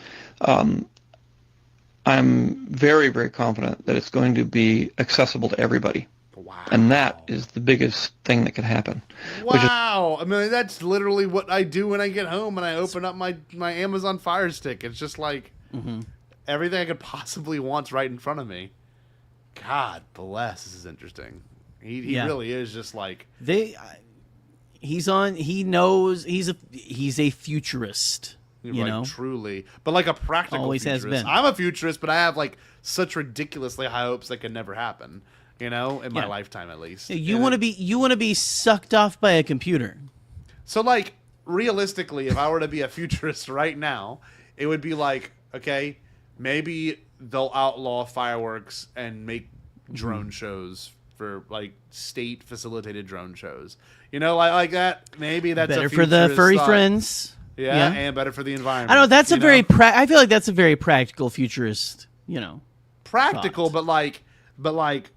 I'm very, very confident that it's going to be accessible to everybody. Wow. And that is the biggest thing that could happen. Wow. I mean, that's literally what I do when I get home and I open up my Amazon Fire Stick. It's just like everything I could possibly want's right in front of me. God bless. This is interesting. He really is just like... He knows he's a futurist. Truly, but like a practical always futurist. Has been. I'm a futurist, but I have like such ridiculously high hopes that could never happen. In my lifetime at least. You want to be sucked off by a computer. So like realistically, if I were to be a futurist right now, it would be like, okay, maybe they'll outlaw fireworks and make drone shows for like state facilitated drone shows. Like that. Maybe that's better for the furry friends. Yeah, and better for the environment. I know that's a very I feel like that's a very practical futurist, practical, thought. but like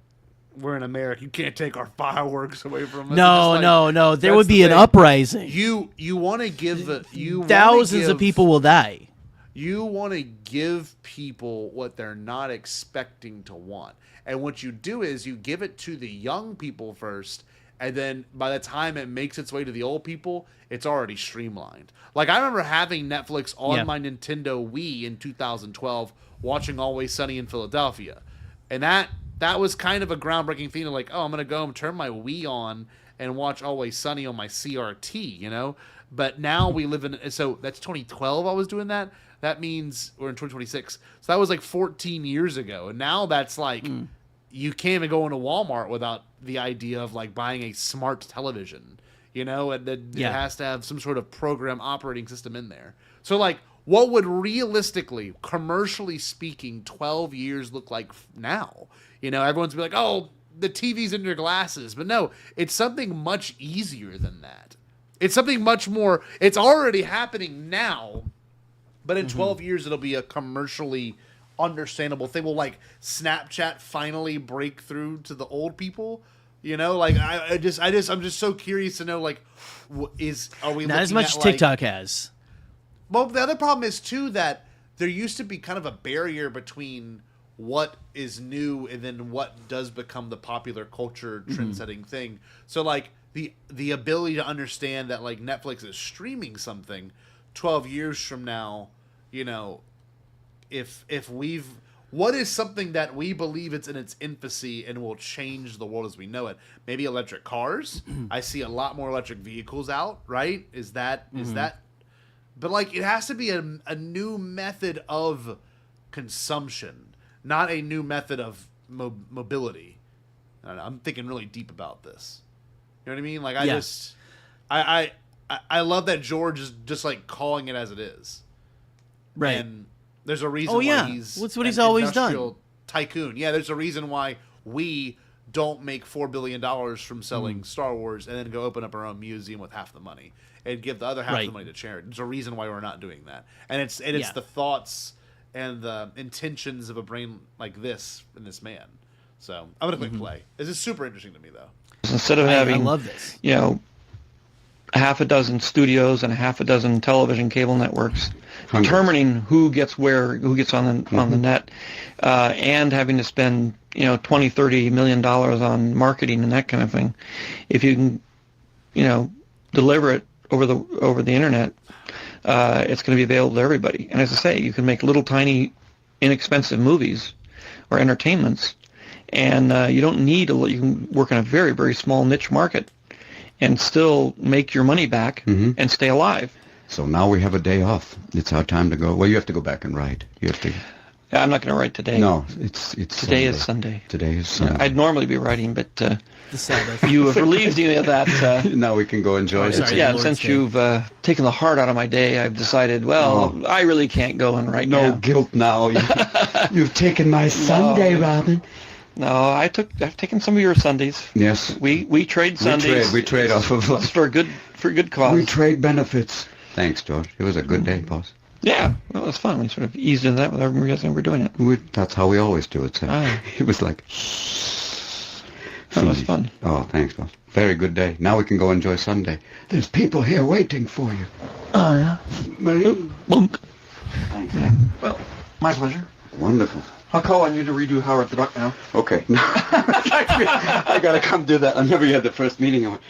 we're in America. You can't take our fireworks away from us. No. There would be an uprising. You want to give thousands of people will die. You want to give people what they're not expecting to want. And what you do is you give it to the young people first, and then by the time it makes its way to the old people, it's already streamlined. Like I remember having Netflix on my Nintendo Wii in 2012, watching Always Sunny in Philadelphia. And that was kind of a groundbreaking thing of like, oh, I'm going to go and turn my Wii on and watch Always Sunny on my CRT, But now we live in, so that's 2012 I was doing that. That means we're in 2026. So that was like 14 years ago. And now that's like, you can't even go into Walmart without the idea of like buying a smart television, and it has to have some sort of program operating system in there. So like, what would realistically, commercially speaking, 12 years look like now? Everyone's be like, oh, the TV's in your glasses. But no, it's something much easier than that. It's something much more, it's already happening now, but in 12 years it'll be a commercially understandable thing. Will like Snapchat finally break through to the old people? Like I'm just so curious to know, like, are we not as much as TikTok has? Well, the other problem is too that there used to be kind of a barrier between what is new and then what does become the popular culture trend-setting thing. So like the ability to understand that like Netflix is streaming something 12 years from now, what is something that we believe it's in its infancy and will change the world as we know it? Maybe electric cars. I see a lot more electric vehicles out, right? Is that but like it has to be a new method of consumption, not a new method of mobility. I don't know, I'm thinking really deep about this. You know what I mean? Like I love that George is just like calling it as it is. Right. And there's a reason why he's that's what he's always done. Tycoon. Yeah, there's a reason why we don't make $4 billion from selling Star Wars and then go open up our own museum with half the money and give the other half of the money to charity. There's a reason why we're not doing that. And it's the thoughts and the intentions of a brain like this in this man. So I'm going to click play. This is super interesting to me, though. Instead of having, I love this. half a dozen studios and half a dozen television cable networks determining who gets on the net, and having to spend $20-30 million on marketing and that kind of thing. If you can deliver it over the internet, it's going to be available to everybody. And as I say, you can make little tiny inexpensive movies or entertainments, and you don't need you can work in a very, very small niche market and still make your money back and stay alive. So now we have a day off. It's our time to go. Well, you have to go back and write. You have to. Yeah, I'm not going to write today. No, it's today is Sunday. Today is Sunday. I'd normally be writing, but The Sabbath. you have relieved me of that. Now we can go enjoy it. Since you've taken the heart out of my day, I've decided, I really can't go and write now. No guilt now. You've taken my Sunday, Robin. No, I've taken some of your Sundays. Yes. We trade Sundays. We trade off of for a good cause. We trade benefits. Thanks, George. It was a good day, boss. Yeah, well, it was fun. We sort of eased into that without realizing we're doing it. That's how we always do it, sir. It was like... That was fun. Oh, thanks, boss. Very good day. Now we can go enjoy Sunday. There's people here waiting for you. Oh, yeah? Marie? Bunk. Thanks. Well, my pleasure. Wonderful. I'll call on you to redo Howard the Duck now. Okay. I gotta come do that. I never had the first meeting. I went,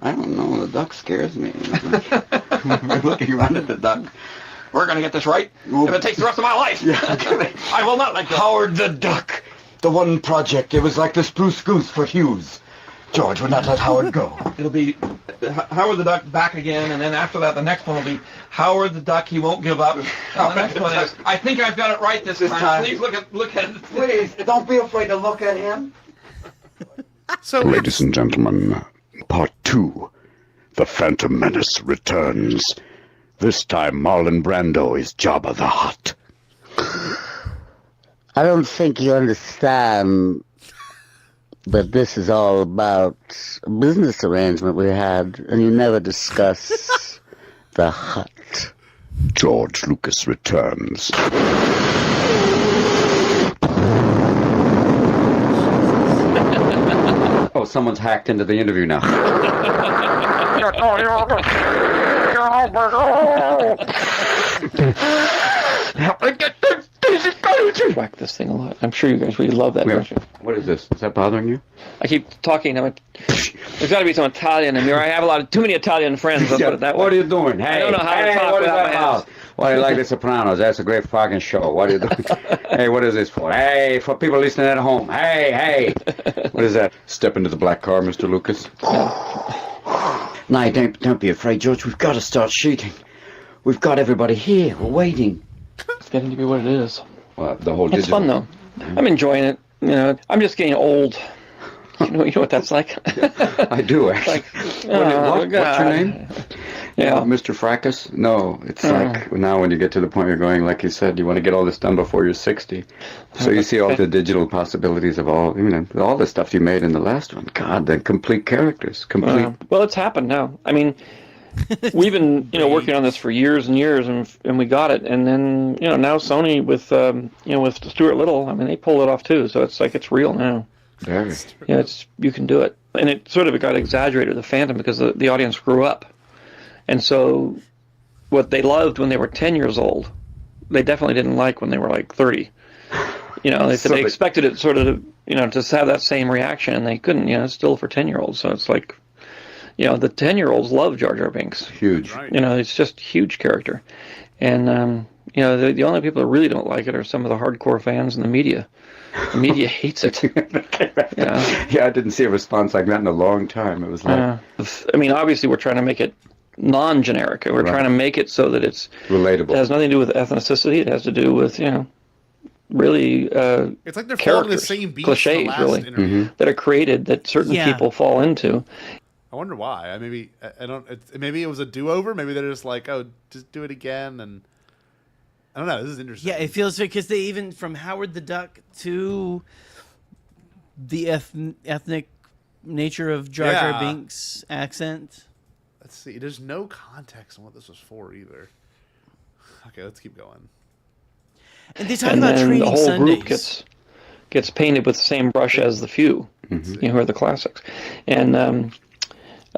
I don't know, the duck scares me. We're looking around at the duck. We're going to get this right. If it takes the rest of my life. I will not let go. Howard the Duck. The one project. It was like the Spruce Goose for Hughes. George would not let Howard go. It'll be Howard the Duck back again, and then after that, the next one will be Howard the Duck, he won't give up. And the next one is, I think I've got it right this time. Please look at it. Please, don't be afraid to look at him. So, ladies and gentlemen, part 2. The Phantom Menace returns. This time, Marlon Brando is Jabba the Hutt. I don't think you understand that this is all about a business arrangement we had, and you never discuss the Hutt. George Lucas returns. Oh, someone's hacked into the interview now. Whack this thing a lot. I'm sure you guys really love that, don't you? What is this? Is that bothering you? I keep talking. There's got to be some Italian in here. I have too many Italian friends. Let's put it that way. What are you doing? Hey, I don't know how to talk what is without that my about? Why do you like The Sopranos? That's a great fucking show. What are you doing? Hey, what is this for? Hey, for people listening at home. Hey. What is that? Step into the black car, Mr. Lucas. No, don't be afraid, George. We've got to start shooting. We've got everybody here. We're waiting. It's getting to be what it is. Well, the whole It's fun, though. I'm enjoying it. I'm just getting old. You know what that's like? I do, actually. What's your name? Yeah. Mr. Fracas? No, it's like now when you get to the point you're going, like you said, you want to get all this done before you're 60. So you see all the digital possibilities of all the stuff you made in the last one. God, the complete characters. Well, it's happened now. I mean, we've been, working on this for years and years, and we got it. And then, now Sony with, with Stuart Little, I mean, they pulled it off too. So it's like it's real now. Very. Yeah, you can do it. And it sort of got exaggerated with the Phantom because the audience grew up. And so what they loved when they were 10 years old, they definitely didn't like when they were like 30. They said they expected it sort of, to have that same reaction, and they couldn't. It's still for 10-year-olds. So it's like, the 10-year-olds love Jar Jar Binks. Huge. Right. It's just a huge character. And, the only people that really don't like it are some of the hardcore fans in the media. The media hates it. Yeah, I didn't see a response like that in a long time. It was like... obviously we're trying to make it non-generic. We're trying to make it so that it's... relatable. It has nothing to do with ethnicity. It has to do with, really it's like they're following the same beats cliches, really, that are created that certain people fall into. I wonder why. Maybe it was a do-over. Maybe they're just like, oh, just do it again, and I don't know. This is interesting. Yeah, it feels because they even from Howard the Duck to the ethnic nature of Jar Jar Binks' accent. Let's see. There's no context on what this was for either. Okay, let's keep going. And they talk about treating the whole Sundays. group gets painted with the same brush as the few, who are the classics. And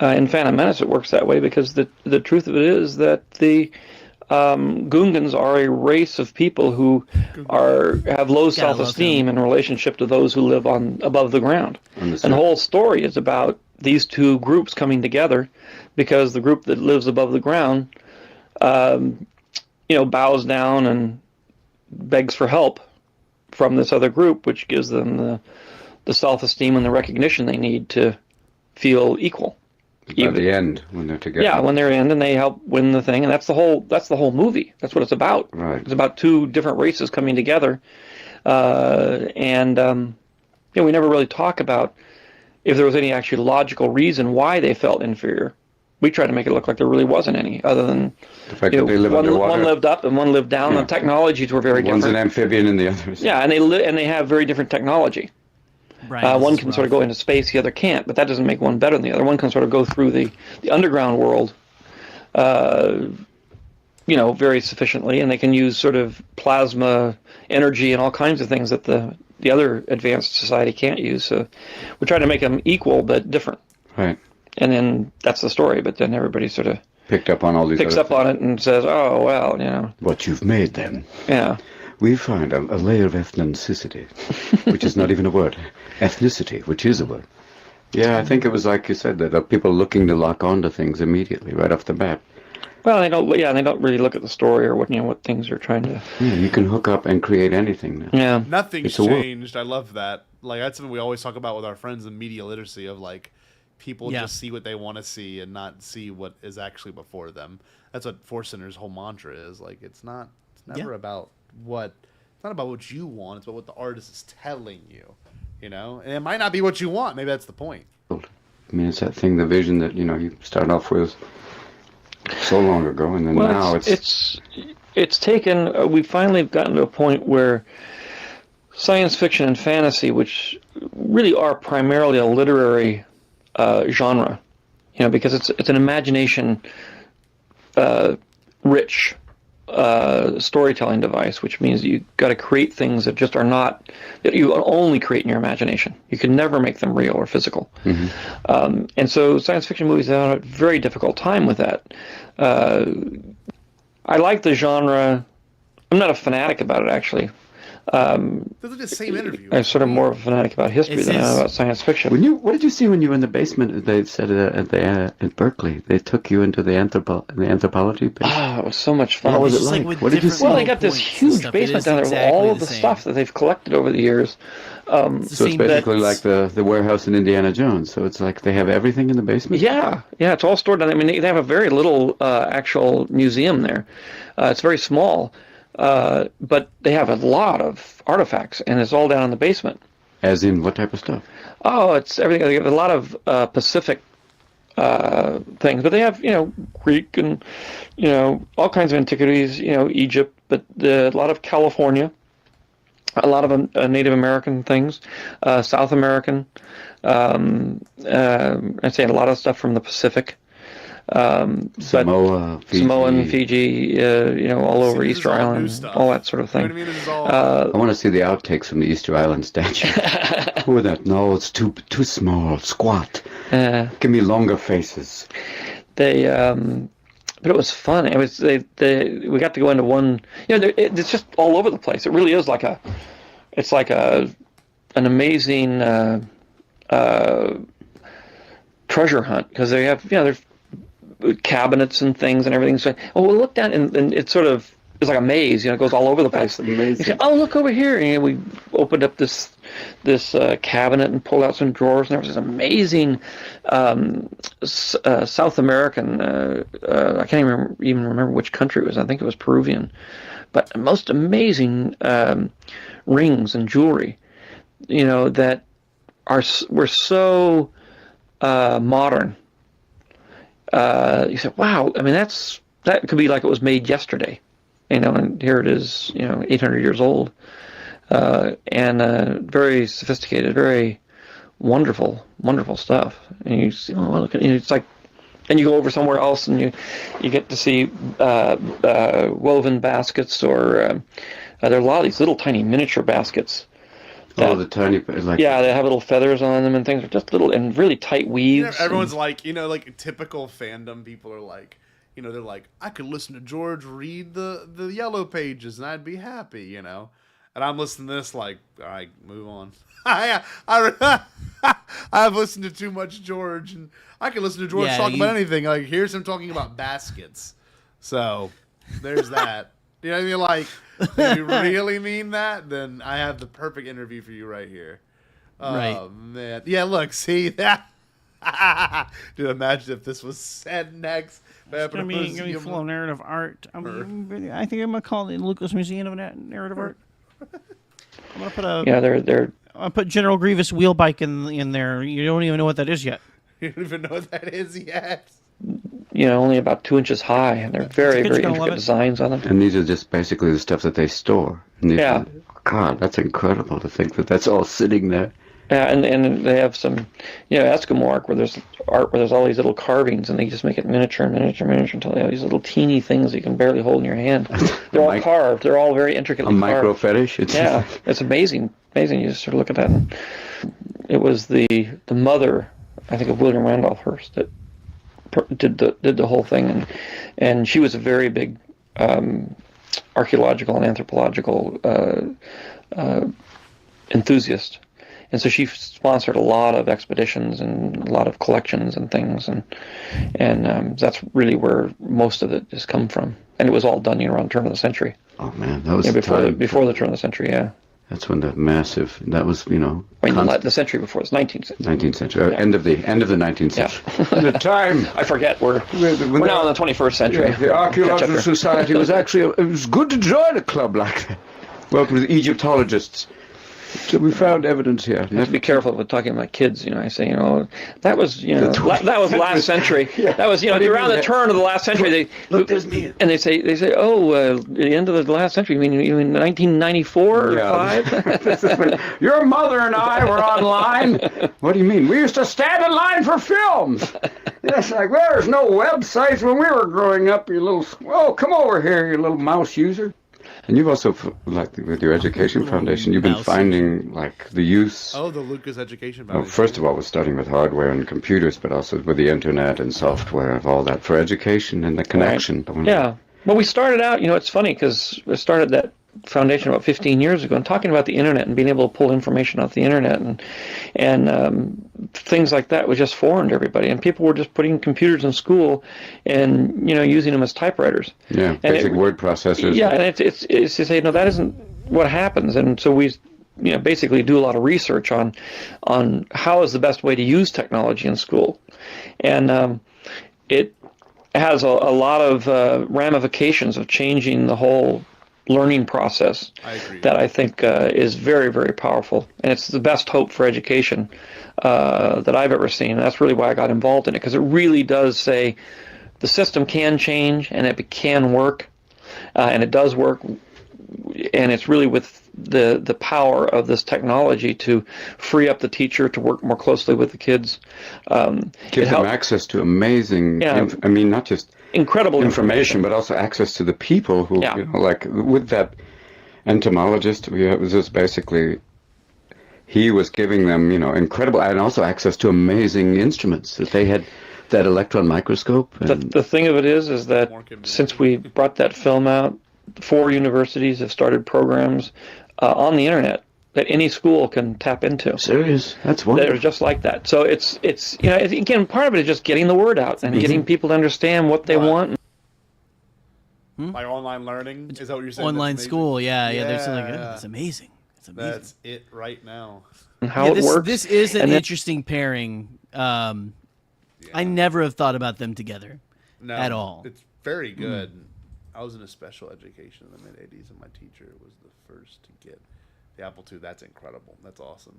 in Phantom Menace, it works that way because the truth of it is that the Gungans are a race of people who have low self-esteem in relationship to those who live above the ground. And the whole story is about these two groups coming together because the group that lives above the ground, bows down and begs for help from this other group, which gives them the self-esteem and the recognition they need to feel equal. At the end, when they're together. Yeah, when they're in and they help win the thing, and that's the whole movie. That's what it's about. Right. It's about two different races coming together, and we never really talk about if there was any actually logical reason why they felt inferior. We tried to make it look like there really wasn't any, other than the fact that they live underwater. One lived up and one lived down. The technologies were very different. One's an amphibian and the other's. Yeah, and they have very different technology. Right, one can sort of go into space, the other can't, but that doesn't make one better than the other. One can sort of go through the underground world, very sufficiently, and they can use sort of plasma energy and all kinds of things that the other advanced society can't use. So we try to make them equal but different. Right. And then that's the story. But then everybody sort of picked up on all these. Picks up on it and says, "Oh well, what you've made then." Yeah. We find a layer of ethnicity, which is not even a word. Ethnicity, which is a word. Yeah, I think it was like you said, that people looking to lock onto things immediately, right off the bat. Well, they don't. Yeah, they don't really look at the story or what things are trying to. Yeah, you can hook up and create anything now. Yeah, nothing's changed. I love that. Like that's something we always talk about with our friends in media literacy of like people just see what they want to see and not see what is actually before them. That's what Force Center's whole mantra is. Like it's never about it's not about what you want. It's about what the artist is telling you. And it might not be what you want. Maybe that's the point. I mean, it's that thing, the vision that you start off with so long ago, and then now it's taken. We finally have gotten to a point where science fiction and fantasy, which really are primarily a literary genre, because it's an imagination rich storytelling device, which means you got to create things that just are not, that you only create in your imagination. You can never make them real or physical. Mm-hmm. And so science fiction movies have a very difficult time with that. I like the genre. I'm not a fanatic about it, actually. Those are the same interview. I'm sort of more of a fanatic about history than I am about science fiction. What did you see when you were in the basement? They said at Berkeley, they took you into the anthropology base. Oh, it was so much fun. What was it like? What did you see? Well, they got this huge basement down there with all of the stuff that they've collected over the years. So it's basically like the warehouse in Indiana Jones. So it's like they have everything in the basement? Yeah, it's all stored down there. I mean, they have a very little actual museum there. It's very small. But they have a lot of artifacts, and it's all down in the basement. As in what type of stuff? Oh, it's everything. They have a lot of Pacific things, but they have Greek and all kinds of antiquities. Egypt, but a lot of California, a lot of Native American things, South American. I'd say a lot of stuff from the Pacific. Samoa, Fiji. Samoan, Fiji, all over Easter Island, all that sort of thing. I want to see the outtakes from the Easter Island statue. Who are that? No, it's too small, squat. Give me longer faces. But it was fun. It was we got to go into one. It's just all over the place. It really is like an amazing treasure hunt, because they have there's cabinets and things and everything. So we looked down and it's sort of, it's like a maze, it goes all over the place. You say, oh, look over here, and we opened up this cabinet and pulled out some drawers, and there was this amazing South American, I can't even remember which country it was. I think it was Peruvian, but most amazing rings and jewelry, that were so modern. You said, wow, I mean, that could be like it was made yesterday, and here it is, 800 years old, and very sophisticated, very wonderful stuff. And you see, oh, look, it's like, and you go over somewhere else and you get to see woven baskets, or there are a lot of these little tiny miniature baskets. The tiny, like, they have little feathers on them and things. They're just little and really tight weaves. Everyone's like, like typical fandom people are like, they're like, I could listen to George read the yellow pages and I'd be happy, and I'm listening to this like, all right, move on. I've listened to too much George, and I can listen to George talk about anything. Like, here's him talking about baskets. So there's that. You know what I mean? Like, if you really mean that, then I have the perfect interview for you right here. Oh, right. Man. Yeah, look, see that? Dude, imagine if this was said next. It's gonna be full of narrative art. I think I'm gonna call it the Lucas Museum of Narrative Art. I'm gonna put a they're I'll put General Grievous wheel bike in there. You don't even know what that is yet. You don't even know what that is yet. Only about 2 inches high, and they're very, very intricate designs on them. And these are just basically the stuff that they store. And God, that's incredible to think that that's all sitting there. Yeah, and they have some, Eskimo art where there's all these little carvings, and they just make it miniature until they have these little teeny things you can barely hold in your hand. They're all carved. They're all very intricately carved. A micro fetish. It's amazing. Amazing. You just sort of look at that. And it was the mother, I think, of William Randolph Hearst that did the whole thing, and she was a very big archaeological and anthropological enthusiast. And so she sponsored a lot of expeditions and a lot of collections and things, and that's really where most of it has come from. And it was all done around the turn of the century. Oh man, that was before the turn of the century. Yeah. That's when the massive. That was the century before. It's 19th century. 19th century. Yeah. End of the 19th century. Yeah. The time. I forget. We're now in the 21st century. Yeah, the Archaeological Society was actually. It was good to join a club like that. Welcome to the Egyptologists. So we found evidence here. You have to be careful with talking about kids. I say, that was, that was last century. That was, around the turn of the last century. Look, there's me. And they say, the end of the last century. You mean 1994 or 5? Your mother and I were online. What do you mean? We used to stand in line for films. It's like, there's no websites when we were growing up. You little, come over here, you little mouse user. And you've also, like with your education foundation, you've been finding like the use. Oh, the Lucas Education Foundation. First of all, we're starting with hardware and computers, but also with the internet and software and all that for education and the connection. Right. Yeah. Well, we started out, it's funny because we started that foundation about 15 years ago and talking about the internet and being able to pull information off the internet and things like that was just foreign to everybody, and people were just putting computers in school and using them as typewriters. Yeah, basic word processors. Yeah, and it's to say no, that isn't what happens, and so we basically do a lot of research on how is the best way to use technology in school, and it has a lot of ramifications of changing the whole learning process. I agree. That I think is very, very powerful, and it's the best hope for education that I've ever seen. And that's really why I got involved in it, because it really does say the system can change and it can work, and it does work, and it's really with the power of this technology to free up the teacher to work more closely with the kids. Give them access to amazing, not just incredible information, but also access to the people who, like with that entomologist, it was just basically, he was giving them, incredible, and also access to amazing instruments that they had, that electron microscope. The thing of it is that since we brought that film out, 4 universities have started programs on the internet that any school can tap into. Serious? That's wonderful. That are just like that. So it's again, part of it is just getting the word out and getting people to understand what they want. Like online learning? Is that what you're saying? Online school, yeah. There's like, it's amazing. It's amazing. That's it right now. And how it works. This is an interesting pairing. I never have thought about them together at all. It's very good. I was in a special education in the mid-'80s, and my teacher was the first to get the Apple II. That's incredible. That's awesome.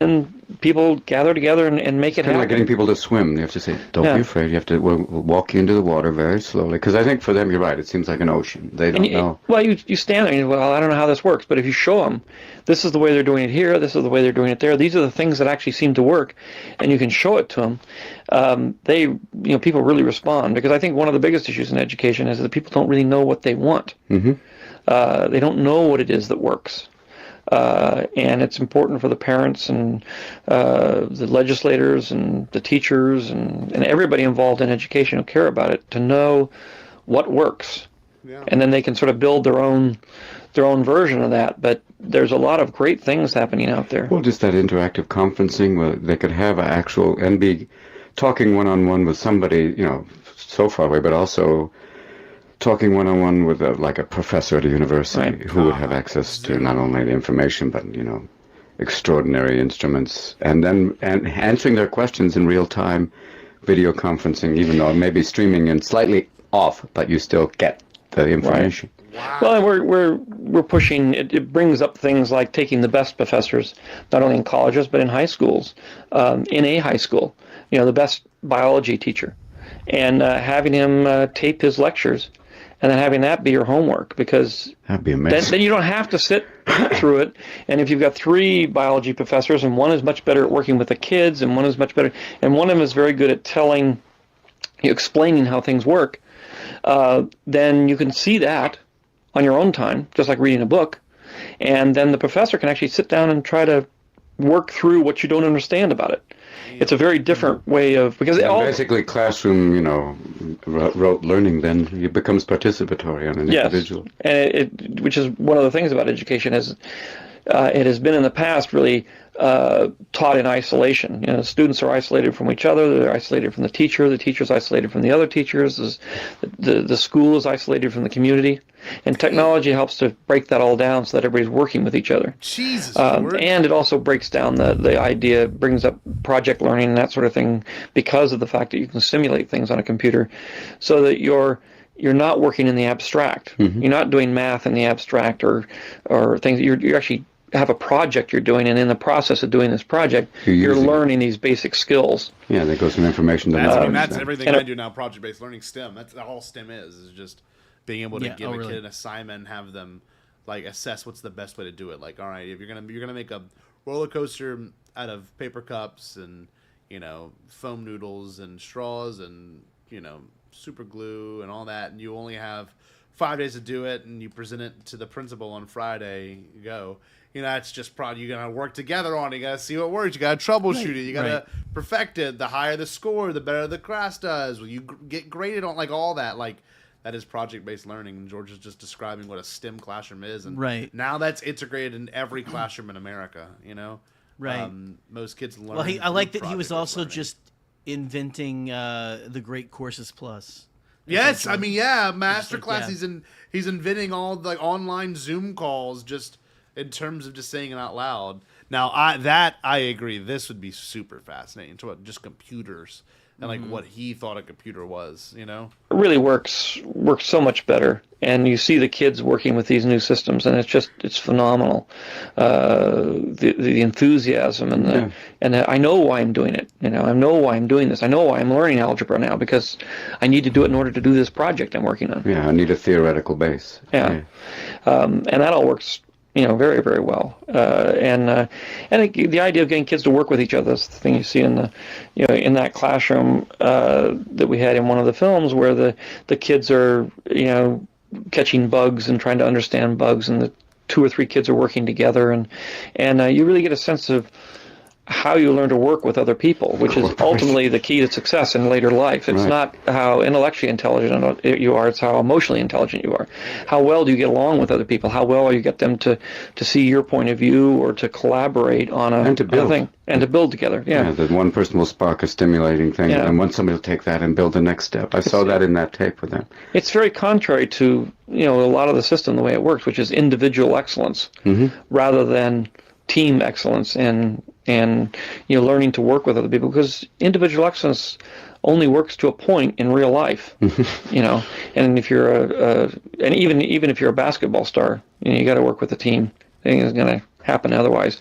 And people gather together and make it happen. Like getting people to swim. You have to say, don't be afraid. You have to we'll walk you into the water very slowly. Because I think for them, you're right. It seems like an ocean. They don't know. Well, you stand there and you I don't know how this works. But if you show them, this is the way they're doing it here. This is the way they're doing it there. These are the things that actually seem to work. And you can show it to them. People really respond. Because I think one of the biggest issues in education is that people don't really know what they want. Mm-hmm. They don't know what it is that works. And it's important for the parents and the legislators and the teachers and everybody involved in education who care about it to know what works. Yeah. And then they can sort of build their own version of that. But there's a lot of great things happening out there. Well, just that interactive conferencing where they could have and be talking one-on-one with somebody, so far away, but also talking one-on-one with a professor at a university who would have access to not only the information, but, extraordinary instruments, and answering their questions in real time, video conferencing, even though it may be streaming and slightly off, but you still get the information. Wow. Well, and we're pushing. It brings up things like taking the best professors, not only in colleges but in high schools, in a high school. The best biology teacher, and having him tape his lectures, and then having that be your homework, because that'd be amazing. Then you don't have to sit through it. And if you've got 3 biology professors, and one is much better at working with the kids, and one is much better, and one of them is very good at explaining how things work, then you can see that on your own time, just like reading a book, and then the professor can actually sit down and try to work through what you don't understand about it. It's a very different way of, because basically classroom, rote learning then it becomes participatory on an individual. And which is one of the things about education is it has been in the past really taught in isolation. Students are isolated from each other. They're isolated from the teacher's isolated from the other teachers. The school is isolated from the community. And technology helps to break that all down so that everybody's working with each other. Jesus, and it also breaks down the idea, brings up project learning and that sort of thing, because of the fact that you can simulate things on a computer, so that you're not working in the abstract. Mm-hmm. You're not doing math in the abstract or things. You actually have a project you're doing, and in the process of doing this project, you're learning these basic skills. Yeah, there goes some information. That's everything I do now. Project-based learning, STEM. That's all STEM is just being able to give a kid an assignment and have them assess what's the best way to do it. Like, all right, if you're gonna make a roller coaster out of paper cups and foam noodles and straws and super glue and all that, and you only have 5 days to do it, and you present it to the principal on Friday, it's just you gotta work together on it. You gotta see what works. You gotta troubleshoot it. You gotta perfect it. The higher the score, the better the class does. You get graded on all that. That is project-based learning, and George is just describing what a STEM classroom is, and now that's integrated in every classroom in America. Right. Most kids learn. Well, I like that he was also just inventing the Great Courses Plus. Yes, masterclass. Yeah. He's inventing all the online Zoom calls just in terms of just saying it out loud. Now, I agree. This would be super fascinating. Just computers and what he thought a computer was. It really works so much better, and you see the kids working with these new systems, and it's phenomenal. The enthusiasm and I know why I'm doing it. I know why I'm doing this. I know why I'm learning algebra now, because I need to do it in order to do this project I'm working on. Yeah, I need a theoretical base. Yeah. And that all works very, very well. And the idea of getting kids to work with each other is the thing you see in in that classroom that we had in one of the films, where the kids are, catching bugs and trying to understand bugs, and the 2 or 3 kids are working together, and you really get a sense of how you learn to work with other people, which is ultimately the key to success in later life. It's not how intellectually intelligent you are, it's how emotionally intelligent you are. How well do you get along with other people? How well you get them to see your point of view, or to collaborate on a thing, and to build together. Yeah, that one person will spark a stimulating thing, and one somebody will take that and build the next step. I saw that in that tape with them. It's very contrary to a lot of the system, the way it works, which is individual excellence rather than team excellence and learning to work with other people, because individual excellence only works to a point in real life. And if you're and even if you're a basketball star, you got to work with a team. Anything is going to happen otherwise.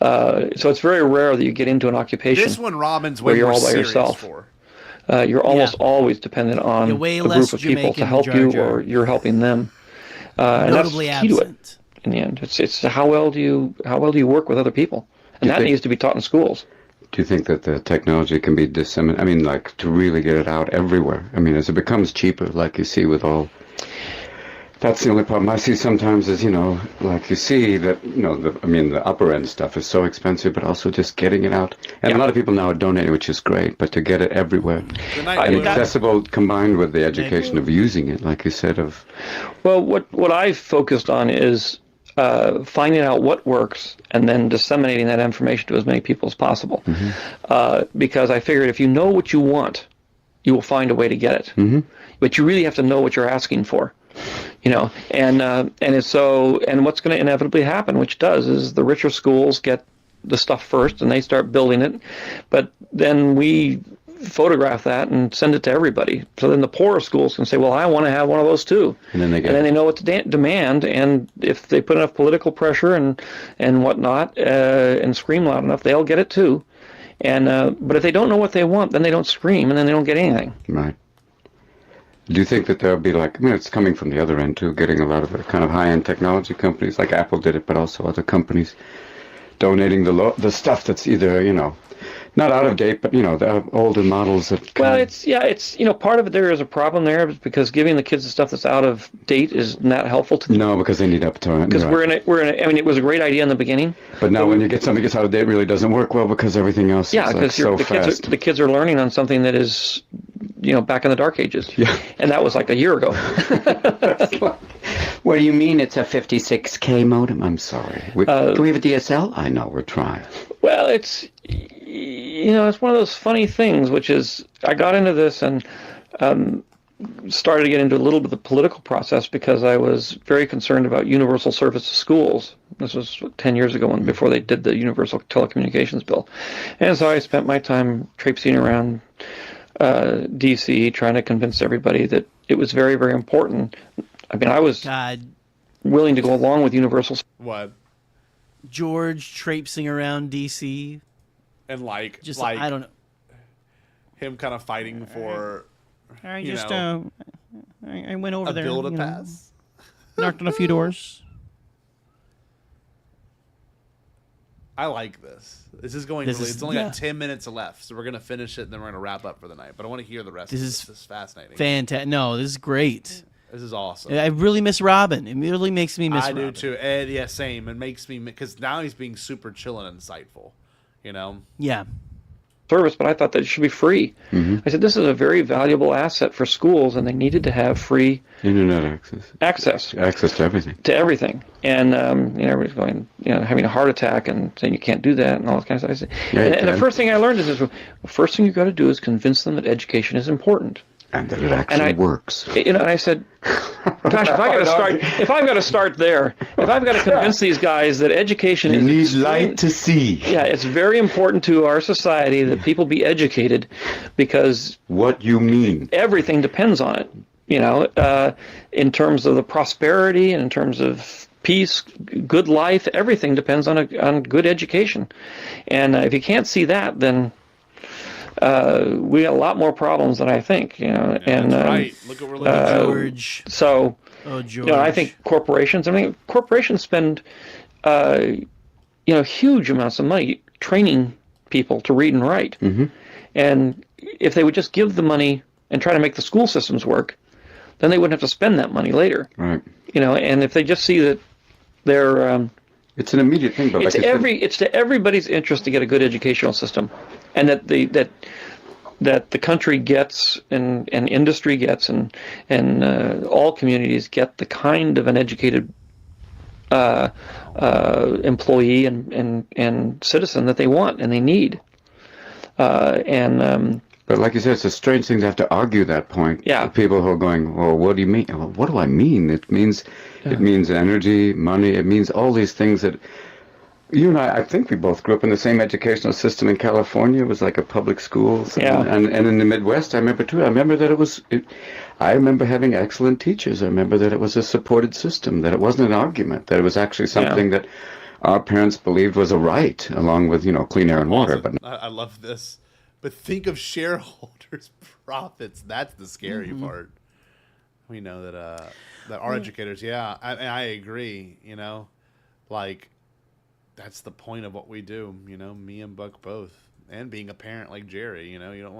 So it's very rare that you get into an occupation this one Robin's where you're more all by serious yourself. For. You're almost always dependent on a group of people to help you, or you're helping them. And that's key to it. In the end, it's how well do you work with other people, and that needs to be taught in schools. Do you think that the technology can be disseminated? To really get it out everywhere. As it becomes cheaper, like you see with all. That's the only problem I see sometimes is, like you see that, the upper end stuff is so expensive, but also just getting it out. And a lot of people now are donating, which is great, but to get it everywhere, accessible combined with the education of using it, like you said, Well, what I've focused on is finding out what works and then disseminating that information to as many people as possible. Because I figured if you know what you want, you will find a way to get it. But you really have to know what you're asking for. And what's going to inevitably happen, which does, is the richer schools get the stuff first, and they start building it. But then we photograph that and send it to everybody. So then the poorer schools can say, well, I want to have one of those too. And then they know what to demand, and if they put enough political pressure and whatnot, and scream loud enough, they'll get it too. And but if they don't know what they want, then they don't scream, and then they don't get anything. Right. Do you think that there'll be like, I mean, it's coming from the other end too, getting a lot of the kind of high-end technology companies, like Apple did it, but also other companies donating the stuff that's either, you know, not out of date, but, you know, the older models that... Well, it's, you know, part of it, there is a problem there, because giving the kids the stuff that's out of date is not helpful to them. No, because they need uptime. Because we're in a, I mean, it was a great idea in the beginning. But now when you get something that's out of date, it really doesn't work well because everything else is like so fast. The kids are learning on something that is, you know, back in the dark ages. Yeah. And that was like a year ago. What do you mean it's a 56K modem? I'm sorry. Do we have a DSL? I know, we're trying. Well, it's, you know, it's one of those funny things, which is, I got into this and started to get into a little bit of the political process because I was very concerned about universal service to schools. This was 10 years ago, before they did the Universal Telecommunications Bill. And so I spent my time traipsing around D.C. trying to convince everybody that it was very, very important. I mean, I was willing to go along with universal. What? George traipsing around D.C. And like, just like I don't know, him kind of fighting for. I you just know, I went over a there, bill to you know, pass. knocked on a few doors. I like this. This is going really. It's only got 10 minutes left, so we're gonna finish it and then we're gonna wrap up for the night. But I want to hear the rest. This is fascinating. Fantastic. No, this is great. This is awesome. I really miss Robin. It really makes me miss Robin. I do too. And yeah, same. It makes me, because now he's being super chill and insightful. You know. Yeah. Service, but I thought that it should be free. Mm-hmm. I said this is a very valuable asset for schools, and they needed to have free internet access to everything. And you know, everybody's going, you know, having a heart attack and saying you can't do that and all this kind of stuff. Yeah, and the first thing I learned is the first thing you got to do is convince them that education is important. And that it actually works. You know, and I said, gosh, if I've got to start there, if I've got to convince these guys that education you need light to see. Yeah, it's very important to our society that people be educated, because what you mean, everything depends on it. You know, in terms of the prosperity and in terms of peace, good life, everything depends on good education. And if you can't see that, then we got a lot more problems than I think, you know. Yeah, and that's right. Look at George. So, George. You know, I think corporations. I mean, corporations spend, you know, huge amounts of money training people to read and write. Mm-hmm. And if they would just give the money and try to make the school systems work, then they wouldn't have to spend that money later. Right. You know, and if they just see that they're it's an immediate thing, but it's to everybody's interest to get a good educational system, and that the country gets and industry gets and all communities get the kind of an educated employee and citizen that they want and they need. But like you said, it's a strange thing to have to argue that point. Yeah. People who are going, well, what do you mean? Well, what do I mean? It means energy, money. It means all these things that you and I think we both grew up in the same educational system in California. It was like a public schools. Yeah. And in the Midwest, I remember too. I remember that I remember having excellent teachers. I remember that it was a supported system, that it wasn't an argument, that it was actually something that our parents believed was a right, along with, you know, clean air and water. Awesome. But I love this. But think of shareholders' profits. That's the scary part. We know that our educators, I agree, you know, like that's the point of what we do, you know, me and Buck both, and being a parent like Jerry, you know, you don't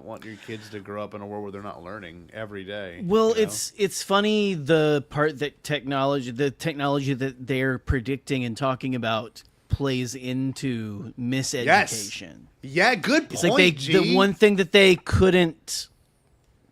want your kids to grow up in a world where they're not learning every day. Well, you know? it's funny, the part that the technology that they're predicting and talking about plays into miseducation. Yeah, good point. It's like the one thing that they couldn't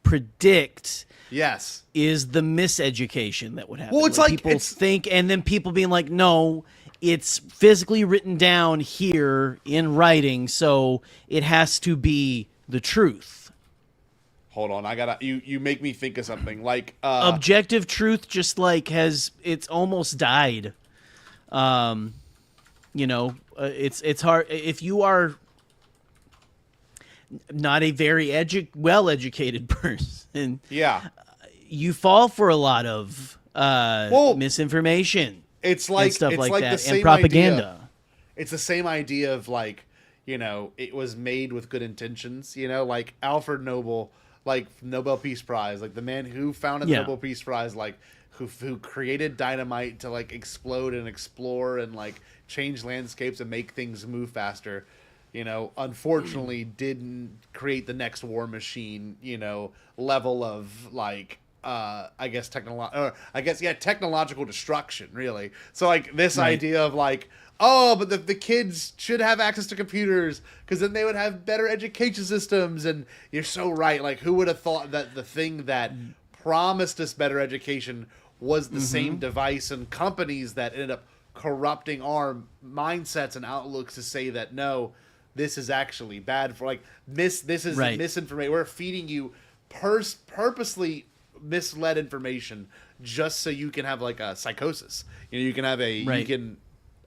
predict is the miseducation that would happen. Well, it's like people think, and then people being like, no, it's physically written down here in writing, so it has to be the truth. Hold on, you make me think of something like objective truth. Just like it's almost died. You know, it's hard if you are not a very well-educated person. Yeah, you fall for a lot of misinformation. It's like and stuff it's like like that, the same and propaganda. Idea. It's the same idea of like, you know, it was made with good intentions. You know, like Alfred Nobel, like Nobel Peace Prize, like the man who founded the Nobel Peace Prize, like who created dynamite to like explode and explore and like change landscapes and make things move faster. You know, unfortunately, didn't create the next war machine. You know, level of like. I guess technological destruction, really. So like this idea of like, oh, but the kids should have access to computers because then they would have better education systems. And you're so right. Like, who would have thought that the thing that promised us better education was the same device, and companies that ended up corrupting our mindsets and outlooks to say that no, this is actually bad for like this is misinformation. We're feeding you purposely misled information just so you can have like a psychosis. You know, you can have a you can.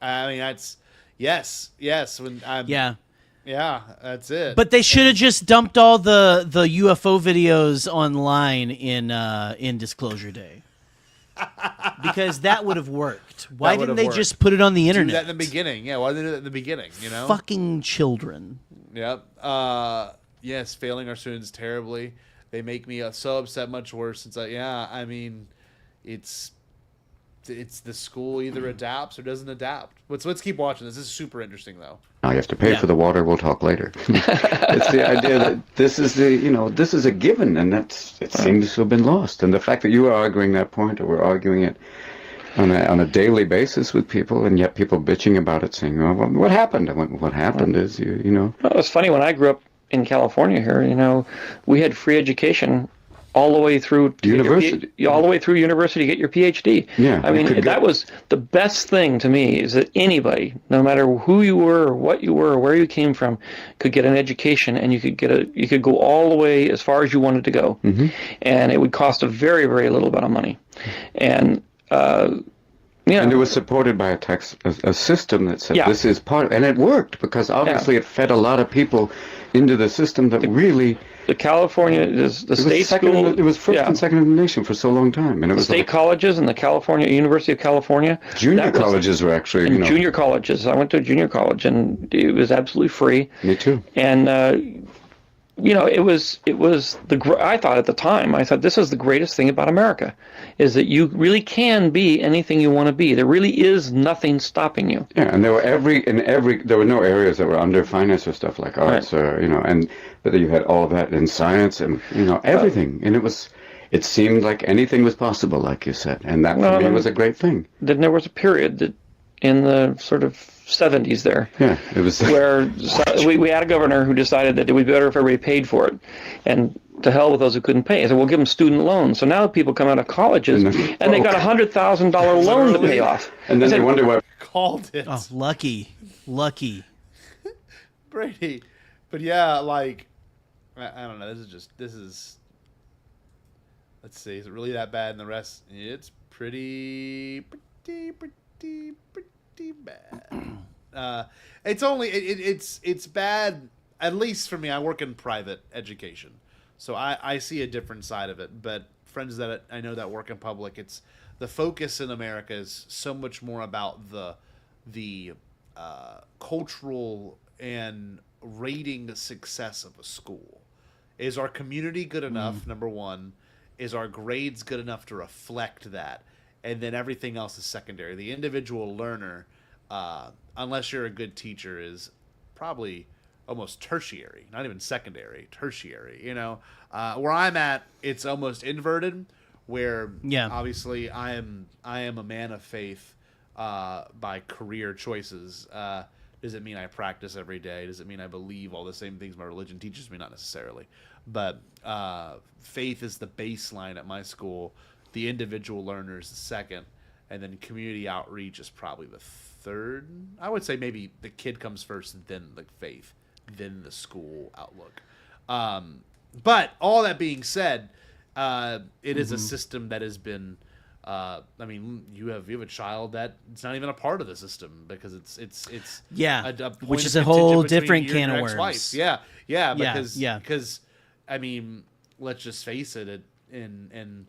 I mean, that's yes. When I'm yeah, that's it. But they should have just dumped all the UFO videos online in Disclosure Day. Because that would have worked. Why didn't they just put it on the internet? Do that in the beginning. Yeah, why did they do that in the beginning? You know, fucking children. Yep. Yes, failing our students terribly. They make me so upset. Much worse since I mean, it's the school either adapts or doesn't adapt. Let's keep watching this. This is super interesting though. Now you have to pay for the water. We'll talk later. It's the idea that this is this is a given, and it seems to have been lost. And the fact that you are arguing that point, or we're arguing it on a daily basis with people, and yet people bitching about it, saying, "Oh, well, what happened?" I went, "What happened is you know." Well, it's funny when I grew up in California here, you know, we had free education all the way through university, all the way through university to get your PhD. Yeah, I mean, that was the best thing to me, is that anybody, no matter who you were or what you were or where you came from, could get an education, and you could go all the way as far as you wanted to go, and it would cost a very, very little amount of money, and and it was supported by a system that said this is part of, and it worked because obviously it fed a lot of people into the system that really. The California, the state school. It was first and second in the nation for so long time, and it was state colleges and the California University of California. Junior colleges were actually junior colleges. I went to a junior college, and it was absolutely free. Me too. And it was I thought at the time, I thought this is the greatest thing about America, is that you really can be anything you want to be. There really is nothing stopping you. Yeah, and there were no areas that were underfinanced or stuff like arts, and but you had all of that in science and everything, and it seemed like anything was possible, like you said, and that for me was a great thing. Then there was a period that in the sort of 70s there. Yeah, it was where we had a governor who decided that it would be better if everybody paid for it, and to hell with those who couldn't pay. So we'll give them student loans. So now people come out of colleges and they got $100,000 loan to pay off. And then they wonder why called it. Oh, lucky. Brady. But yeah, like I don't know. This is. Let's see. Is it really that bad? And the rest, it's pretty bad. It's bad. At least for me, I work in private education, so I see a different side of it. But friends that I know that work in public, it's the focus in America is so much more about the cultural and rating the success of a school. Is our community good enough? Number one, is our grades good enough to reflect that? And then everything else is secondary. The individual learner, unless you're a good teacher, is probably almost tertiary, not even secondary, tertiary. Where I'm at, it's almost inverted. Where obviously I am a man of faith by career choices. Does it mean I practice every day? Does it mean I believe all the same things my religion teaches me? Not necessarily. But faith is the baseline at my school. The individual learner is the second. And then community outreach is probably the third. I would say maybe the kid comes first, then the faith, then the school outlook. But all that being said, it is a system that has been I mean, you have a child that it's not even a part of the system because it's which is a whole different can of ex-wife. worms. Yeah, because I mean, let's just face it, in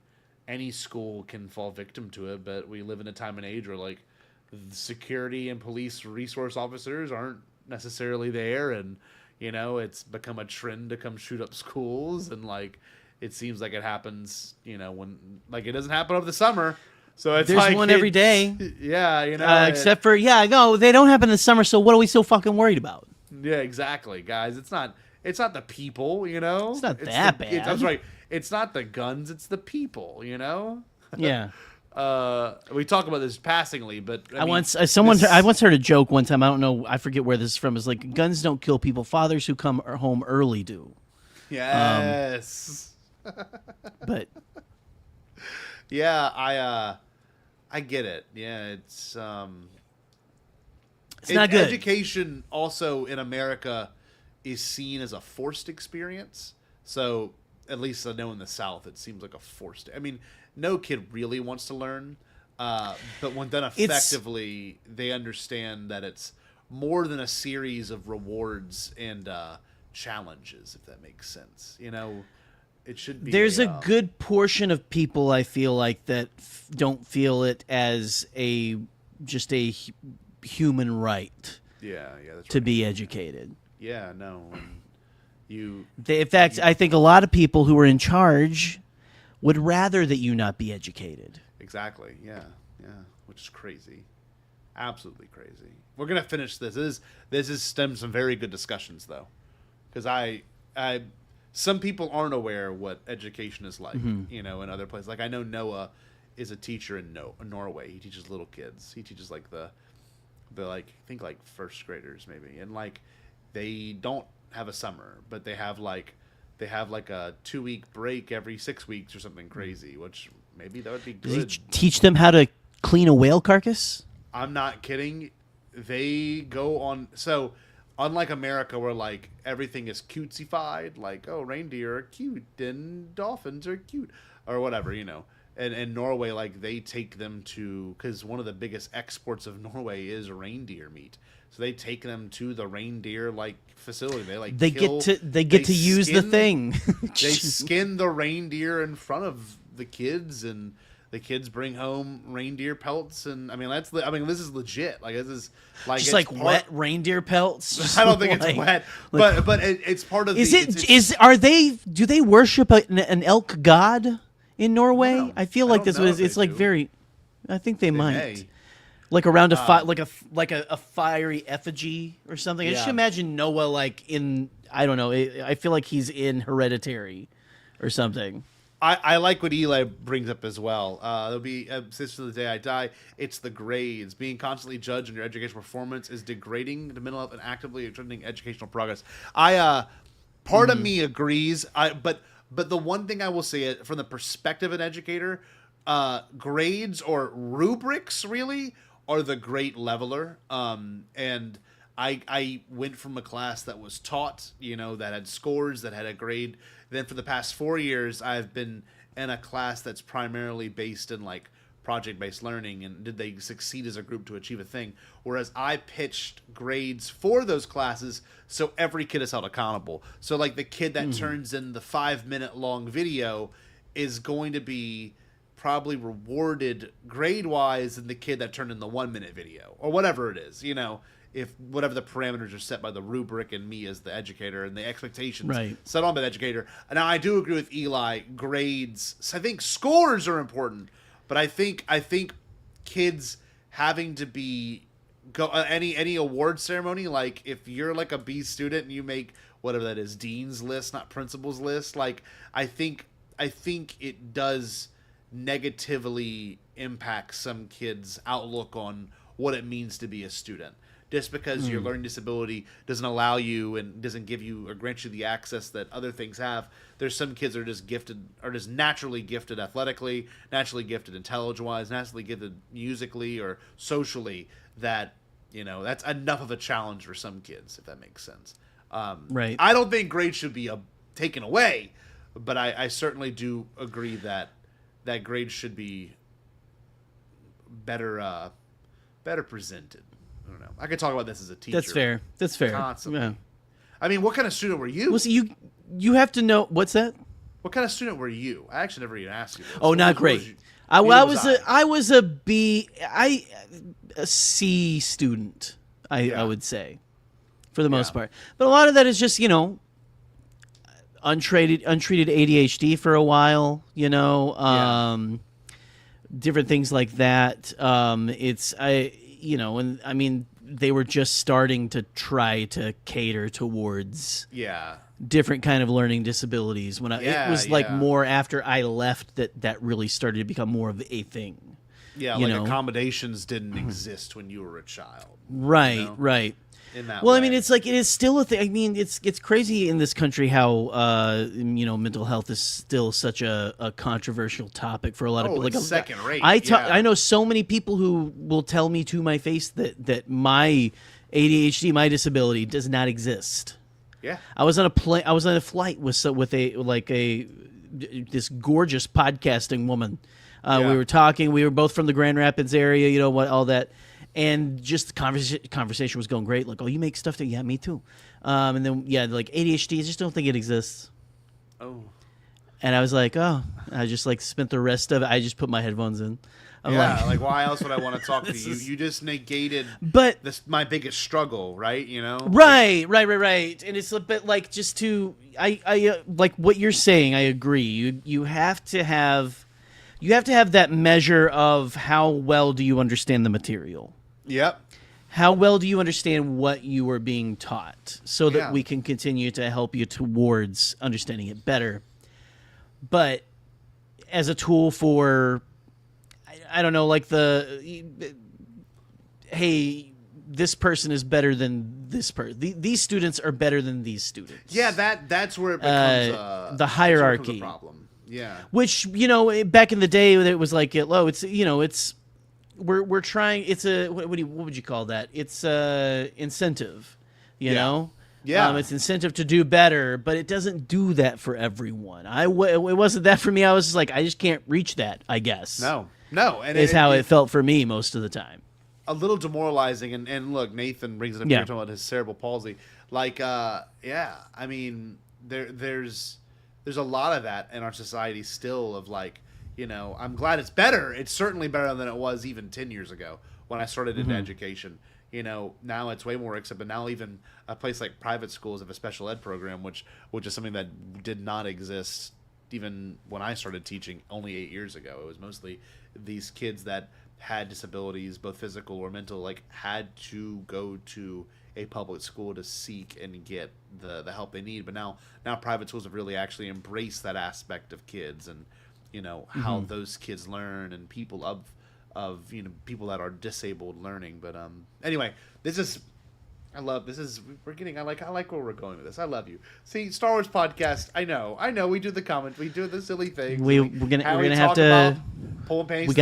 any school can fall victim to it, but we live in a time and age where like security and police resource officers aren't necessarily there, and it's become a trend to come shoot up schools, and like it seems like it happens when like it doesn't happen over the summer, so it's there's like one every day. Except for no, they don't happen in the summer, so what are we so fucking worried about? Yeah, exactly, guys. It's not the people, it's not that bad. That's right. It's not the guns, it's the people, Yeah. We talk about this passingly, but I once heard a joke one time. I don't know. I forget where this is from. It's like guns don't kill people. Fathers who come home early do. Yes. But yeah, I get it. Yeah, it's not good. Education also in America is seen as a forced experience. So at least I know in the South it seems like a forced. I mean, no kid really wants to learn, but when done effectively, they understand that it's more than a series of rewards and challenges, if that makes sense. It should be. There's a good portion of people I feel like that don't feel it as just a human right. Yeah, that's to right. be educated. Yeah, no. In fact, I think a lot of people who are in charge would rather that you not be educated. Exactly. Yeah. Which is crazy. Absolutely crazy. We're gonna finish this. This has stemmed some very good discussions though, because some people aren't aware what education is like. In other places. Like I know Noah is a teacher in Norway. He teaches little kids. He teaches like the like I think like first graders maybe, and like they don't have a summer, but they have like a 2-week break every 6 weeks or something crazy, which maybe that would be good. Does he teach them how to clean a whale carcass? I'm not kidding. They go on. So unlike America where like everything is cutesy-fied, like reindeer are cute and dolphins are cute or whatever, and Norway, like they take them to, because one of the biggest exports of Norway is reindeer meat. So they take them to the reindeer like facility. They get to use the thing. They skin the reindeer in front of the kids, and the kids bring home reindeer pelts. And I mean this is legit. Like this is like just like wet reindeer pelts. I don't think it's wet, but it's part of. Do they worship an elk god in Norway? I feel like it's like very. I think they might. May. Like around a fiery effigy or something. I just imagine Noah like in, I don't know. I feel like he's in Hereditary or something. I like what Eli brings up as well. There'll be since the day I die. It's the grades. Being constantly judged on your educational performance is degrading to mental health and actively attending educational progress. Part of me agrees. But the one thing I will say from the perspective of an educator, grades or rubrics really are the great leveler. And I went from a class that was taught, that had scores, that had a grade. Then for the past 4 years, I've been in a class that's primarily based in like project-based learning and did they succeed as a group to achieve a thing. Whereas I pitched grades for those classes so every kid is held accountable. So like the kid that turns in the 5-minute long video is going to be probably rewarded grade-wise than the kid that turned in the 1-minute video or whatever it is, if whatever the parameters are set by the rubric and me as the educator and the expectations set on by the educator. Now, I do agree with Eli, grades. So I think scores are important, but I think kids having to go any award ceremony, like if you're like a B student and you make whatever that is, dean's list, not principal's list, like I think it does negatively impact some kids' outlook on what it means to be a student. Just because your learning disability doesn't allow you and doesn't give you or grant you the access that other things have, there's some kids that are just gifted, or just naturally gifted athletically, naturally gifted intelligence-wise, naturally gifted musically or socially, that that's enough of a challenge for some kids, if that makes sense. Right. I don't think grades should be taken away, but I certainly do agree that grades should be better presented. I don't know. I could talk about this as a teacher. That's fair. Constantly. Yeah. I mean, what kind of student were you? Well, see, you have to know what's that? What kind of student were you? I actually never even asked you this. Oh, not great. I was a C student. I would say, for the most part. But a lot of that is just untreated ADHD for a while. Different things like that. They were just starting to try to cater towards different kind of learning disabilities. When it was more after I left that really started to become more of a thing. Yeah, accommodations didn't exist when you were a child. Right, right. In that well, way. I mean, it is still a thing. I mean, it's crazy in this country how mental health is still such a controversial topic for a lot of people. It's second rate. I know so many people who will tell me to my face that my ADHD, my disability, does not exist. Yeah. I was on a flight with this gorgeous podcasting woman. We were talking. We were both from the Grand Rapids area. All that. And just the conversation was going great. Like, oh, you make stuff that, me too. And then, like ADHD, I just don't think it exists. Oh. And I was like, oh, I just spent the rest of it. I just put my headphones in. I'm like why else would I want to talk to you? You just negated my biggest struggle, right? Right. And it's a bit just to, I like what you're saying. I agree. You have to have that measure of how well do you understand the material. Yep. How well do you understand what you are being taught so that we can continue to help you towards understanding it better. But as a tool for, I don't know, hey, this person is better than this person. These students are better than these students. Yeah, that's where it becomes the hierarchy. The problem. Yeah. Which, back in the day, it was it's we're trying. It's what would you call that? It's incentive. You know. Yeah. It's incentive to do better, but it doesn't do that for everyone. It wasn't that for me. I was just I just can't reach that. I guess. No. And is how it felt for me most of the time. A little demoralizing, and look, Nathan brings it up here talking about his cerebral palsy. I mean, there's a lot of that in our society still of I'm glad it's better. It's certainly better than it was even 10 years ago when I started into education. Now it's way more accepted. Now even a place like private schools have a special ed program, which is something that did not exist even when I started teaching only 8 years ago. It was mostly these kids that had disabilities, both physical or mental, had to go to a public school to seek and get the help they need. But now private schools have really actually embraced that aspect of kids and how those kids learn, and people of people that are disabled learning. But anyway, I like where we're going with this. I love you. See, Star Wars podcast. I know. We do the comment. We do the silly things. We're gonna have to pull pains. We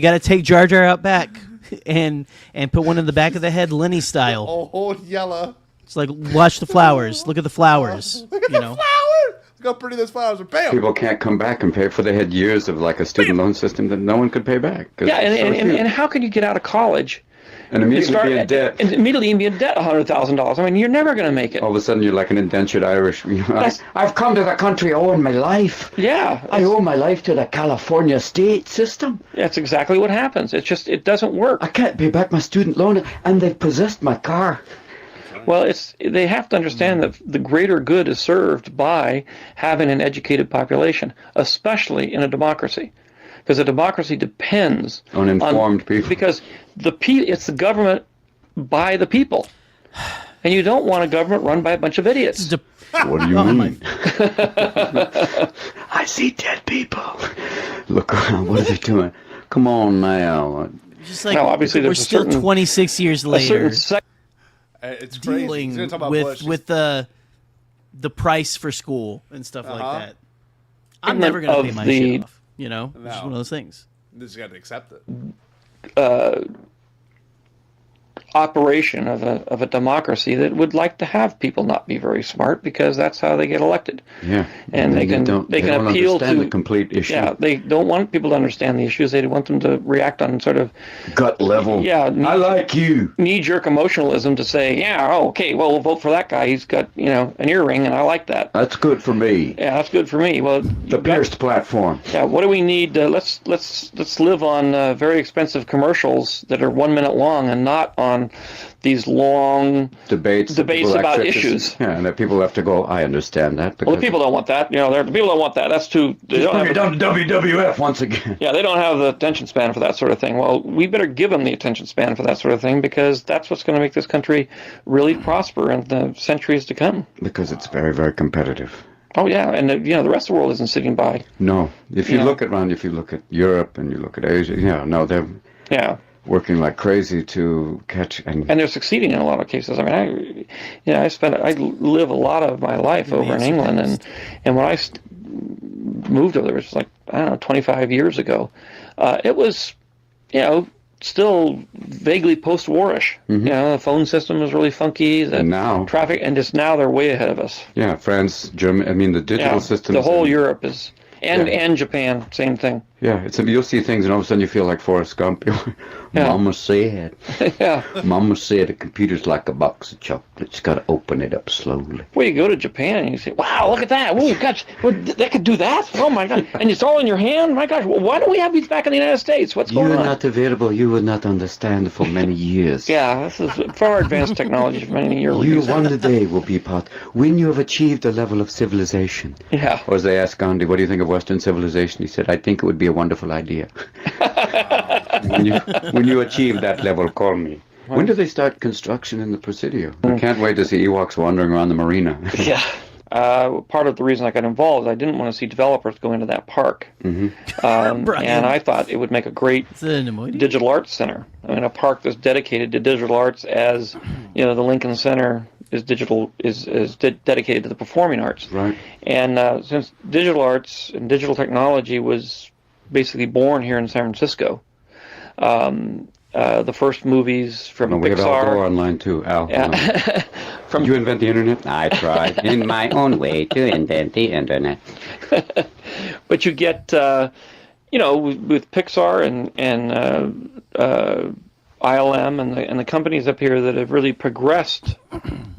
gotta take Jar Jar out back and put one in the back of the head, Lenny style. Oh, yellow. It's watch the flowers. Look at the flowers. Look at the flowers. Look how pretty those flowers are. Bam. People can't come back and pay for. They had years of a student loan system that no one could pay back. Yeah, and how can you get out of college? And immediately be in debt. And immediately be in debt $100,000. I mean, you're never going to make it. All of a sudden, you're like an indentured Irish. I've come to the country owing my life. Yeah. I owe my life to the California state system. That's exactly what happens. It's just, it doesn't work. I can't pay back my student loan, and they've possessed my car. Well, they have to understand that the greater good is served by having an educated population, especially in a democracy. Because a democracy depends on informed people. Because it's the government by the people, and you don't want a government run by a bunch of idiots. What do you mean? I see dead people. Look around. What are they doing? Come on now. Just obviously, we're still 26 years later. It's crazy. Dealing with the price for school and stuff like that. I'm never going to pay my shit off. It's just one of those things. You just got to accept it. operation of a democracy that would like to have people not be very smart because that's how they get elected. Yeah, and they can don't appeal understand to the complete issue. Yeah, they don't want people to understand the issues. They want them to react on sort of gut level. Yeah, I like you. Knee-jerk emotionalism to say, yeah, oh, okay, well, we'll vote for that guy. He's got an earring, and I like that. That's good for me. Yeah, that's good for me. Well, the pierced platform. Yeah, what do we need? Let's live on very expensive commercials that are 1 minute long and not on these long debates about issues. Yeah, and that people have to go, I understand that. Well, the people don't want that. The people don't want that. That's too... Just bring it down to WWF once again. Yeah, they don't have the attention span for that sort of thing. Well, we better give them the attention span for that sort of thing because that's what's going to make this country really prosper in the centuries to come. Because it's very, very competitive. Oh, yeah, and the rest of the world isn't sitting by. No. If you look at Europe and you look at Asia, they're working like crazy to catch and they're succeeding in a lot of cases. I mean, I live a lot of my life over in England, and when I moved over there, it was like 25 years ago. It was, still vaguely post-warish. Mm-hmm. The phone system was really funky. And now traffic, and just now they're way ahead of us. Yeah, France, Germany. I mean, the digital systems. The whole Europe is. And Japan, same thing. Yeah, you'll see things, and all of a sudden you feel like Forrest Gump. Mama said. Yeah. Mama said a computer's like a box of chocolates. Got to open it up slowly. Well, you go to Japan and you say, "Wow, look at that! Oh gosh, they could do that! Oh my God!" And it's all in your hand. My gosh, why don't we have these back in the United States? What's going on? You are not available. You will not understand for many years. Yeah, this is far advanced technology for many years. You one day will be part when you have achieved a level of civilization. Yeah. Or as they asked Gandhi, "What do you think of Western civilization?" He said, "I think it would be a wonderful idea." when you achieve that level, call me. When do they start construction in the Presidio? I can't wait to see Ewoks wandering around the marina. Yeah. Part of the reason I got involved, I didn't want to see developers go into that park. Mm-hmm. And I thought it would make a great digital arts center. I mean, a park that's dedicated to digital arts as, the Lincoln Center is dedicated to the performing arts. Right. And since digital arts and digital technology was basically born here in San Francisco, the first movies from Pixar. We have Al Gore online too, Al. Yeah. Did you invent the internet? I tried in my own way to invent the internet. But you get, with Pixar and ILM and the companies up here that have really progressed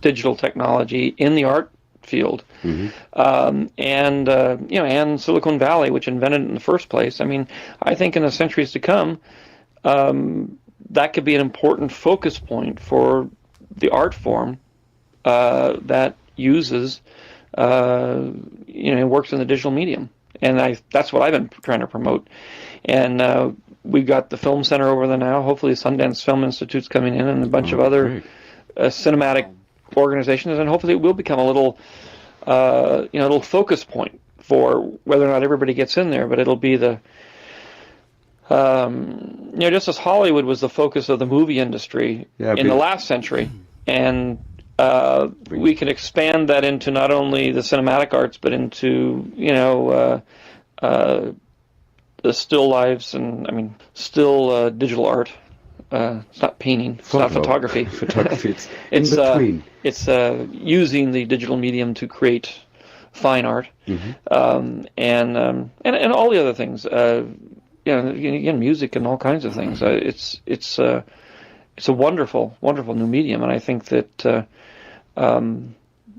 digital technology in the art field, and Silicon Valley, which invented it in the first place. I mean, I think in the centuries to come, that could be an important focus point for the art form that uses, works in the digital medium. And that's what I've been trying to promote. And we've got the Film Center over there now. Hopefully Sundance Film Institute's coming in and a bunch of other cinematic organizations. And hopefully it will become a little, little focus point for whether or not everybody gets in there. But it'll be the, just as Hollywood was the focus of the movie industry in the last century. And we can expand that into not only the cinematic arts, but into, the still lives and, still digital art. It's not painting. It's not photography. Photography. It's using the digital medium to create fine art, and all the other things. Again, music and all kinds of things. It's a wonderful, wonderful new medium, and I think that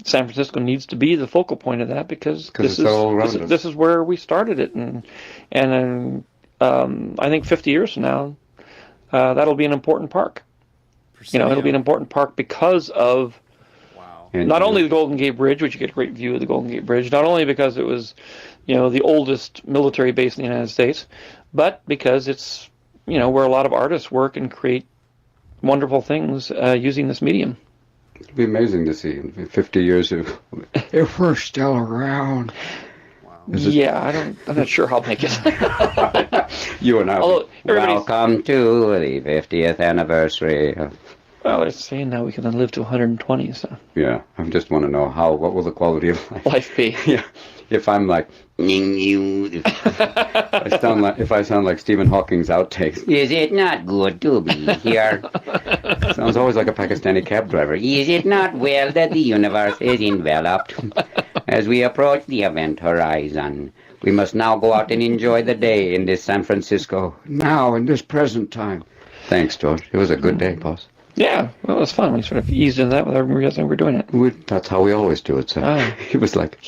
San Francisco needs to be the focal point of that because this is where we started it, and I think 50 years from now, that'll be an important park. It'll be an important park because of not only the Golden Gate Bridge, which you get a great view of the Golden Gate Bridge, not only because it was, the oldest military base in the United States, but because it's, where a lot of artists work and create wonderful things using this medium. It'd be amazing to see in 50 years if we're still around. Yeah, I'm not sure how I'll make it. You and I. Welcome to the 50th anniversary. Well, they're saying now we can live to 120. So. Yeah, I just want to know what will the quality of life be? Yeah, if I'm like, if I sound like Stephen Hawking's outtakes. Is it not good to be here? Sounds always like a Pakistani cab driver. Is it not well that the universe is enveloped? As we approach the event horizon, we must now go out and enjoy the day in this San Francisco. Now, in this present time. Thanks, George. It was a good day, boss. Yeah, well, it was fun. We sort of eased into that without realizing we were doing it. That's how we always do it, sir. He was like,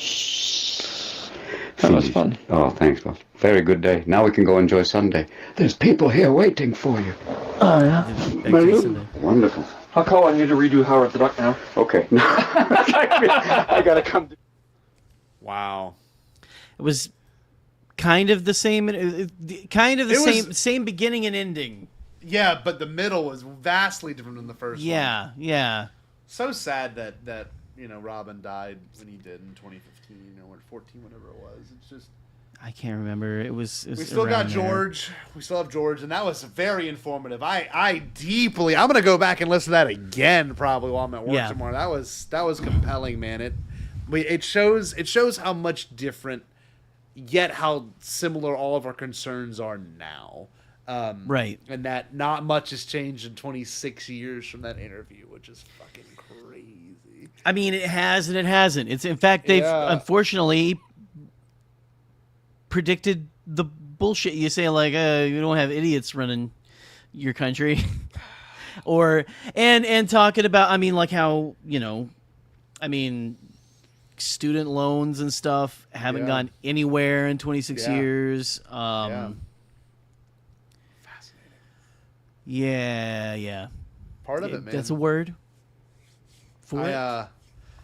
that was fun. Oh, thanks, boss. Very good day. Now we can go enjoy Sunday. There's people here waiting for you. Oh, yeah. Wonderful. I'll call on you to redo Howard the Duck now. Okay. I gotta come. Wow. It was kind of the same, same beginning and ending. Yeah, but the middle was vastly different than the first one. Yeah. So sad that Robin died when he did in 2015 or 14, whatever it was. It's just I can't remember. It was we still got George. There. We still have George, and that was very informative. I'm gonna go back and listen to that again probably while I'm at work tomorrow. That was compelling, man. It shows how much different, yet how similar all of our concerns are now. Right. And that not much has changed in 26 years from that interview, which is fucking crazy. I mean, it has and it hasn't. It's in fact they've unfortunately predicted the bullshit you say, like you don't have idiots running your country, or and talking about, I mean, like how student loans and stuff haven't gone anywhere in 26 years. Yeah. Part of it, man. That's a word.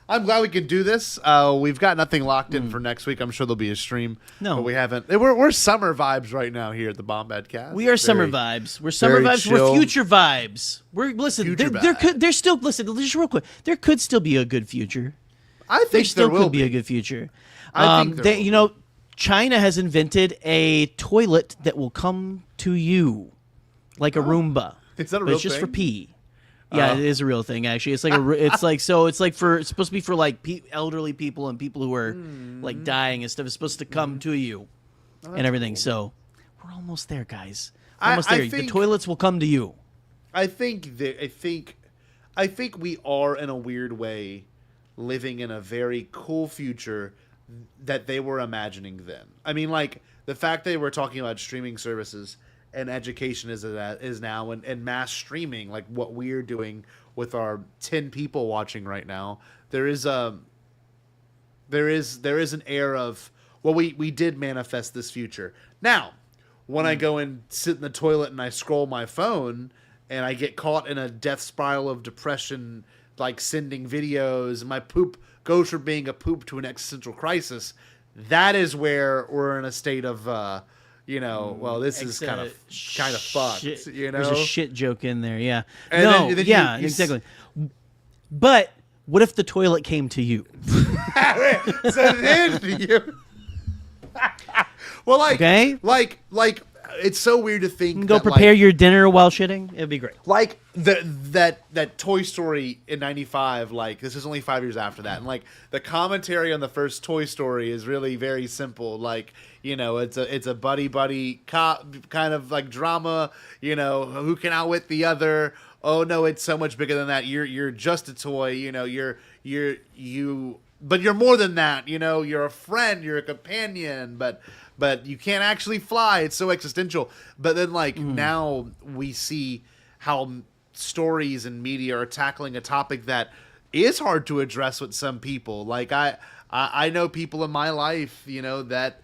I'm glad we could do this. We've got nothing locked in for next week. I'm sure there'll be a stream. No, but we haven't. We're summer vibes right now here at the Bombadcast. We are summer vibes. We're summer vibes. Chill. We're future vibes. There's still just real quick. There could still be a good future. I think there could be a good future. I think there will be. China has invented a toilet that will come to you, like a Roomba. Is that a but real it's just thing? for pee. Yeah, it is a real thing. Actually, it's like it's supposed to be for like elderly people and people who are like dying and stuff. It's supposed to come to you and everything. Cool. So we're almost there, guys. Almost there. The toilets will come to you. I think we are, in a weird way, living in a very cool future that they were imagining then. I mean, like the fact they were talking about streaming services and education is now and mass streaming, like what we're doing with our 10 people watching right now. There is an air of, well, we did manifest this future. Now, when I go and sit in the toilet and I scroll my phone and I get caught in a death spiral of depression, like sending videos, and my poop goes from being a poop to an existential crisis, that is where we're in a state of well, this is kind of fucked. Shit. You know, there's a shit joke in there. Yeah. And then exactly. But what if the toilet came to you? So then you. Well, like it's so weird to think. You can go prepare your dinner while shitting. It'd be great. Like that Toy Story in '95. Like, this is only 5 years after that, and like the commentary on the first Toy Story is really very simple. Like, it's a buddy cop kind of like drama. Who can outwit the other? Oh no, it's so much bigger than that. You're just a toy. But you're more than that. You're a friend. You're a companion. But you can't actually fly. It's so existential. But then, now we see how stories and media are tackling a topic that is hard to address with some people. Like, I know people in my life, that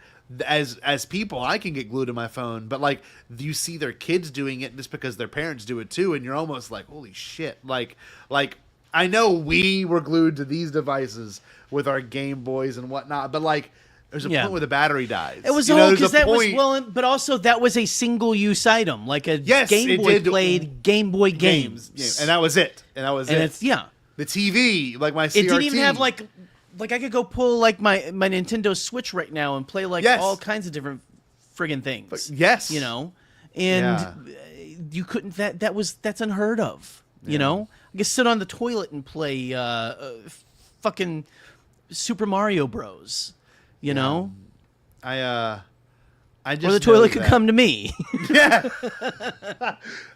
as people, I can get glued to my phone. But, like, you see their kids doing it just because their parents do it too, and you're almost like, holy shit. Like I know we were glued to these devices with our Game Boys and whatnot, but, like, there's a point where the battery dies. It was because that was but also that was a single-use item, like a Game Boy played Game Boy games, and that was it. And it's the TV, like my CRT. It didn't even have like I could go pull like my Nintendo Switch right now and play all kinds of different friggin' things. And you couldn't. That's unheard of. I could sit on the toilet and play fucking Super Mario Bros. You know? I just or the toilet could come to me. Yeah.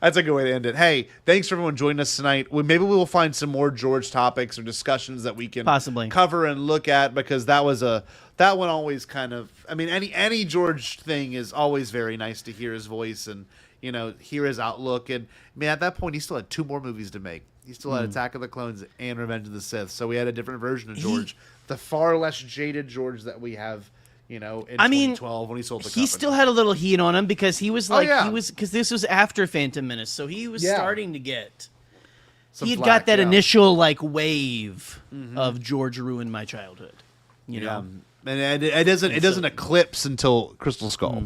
That's a good way to end it. Hey, thanks for everyone joining us tonight. Maybe we will find some more George topics or discussions that we can possibly cover and look at, because that one always kind of, I mean, any George thing is always very nice to hear his voice and, you know, hear his outlook. And I mean, at that point, he still had 2 more movies to make. He still had Attack of the Clones and Revenge of the Sith. So we had a different version of George, the far less jaded George that we have. You know, in 2012 when he sold the company. He still had a little heat on him because he was like, because this was after Phantom Menace, so he was starting to get. He had got that initial like wave of George ruined my childhood. You know, and it doesn't eclipse until Crystal Skull,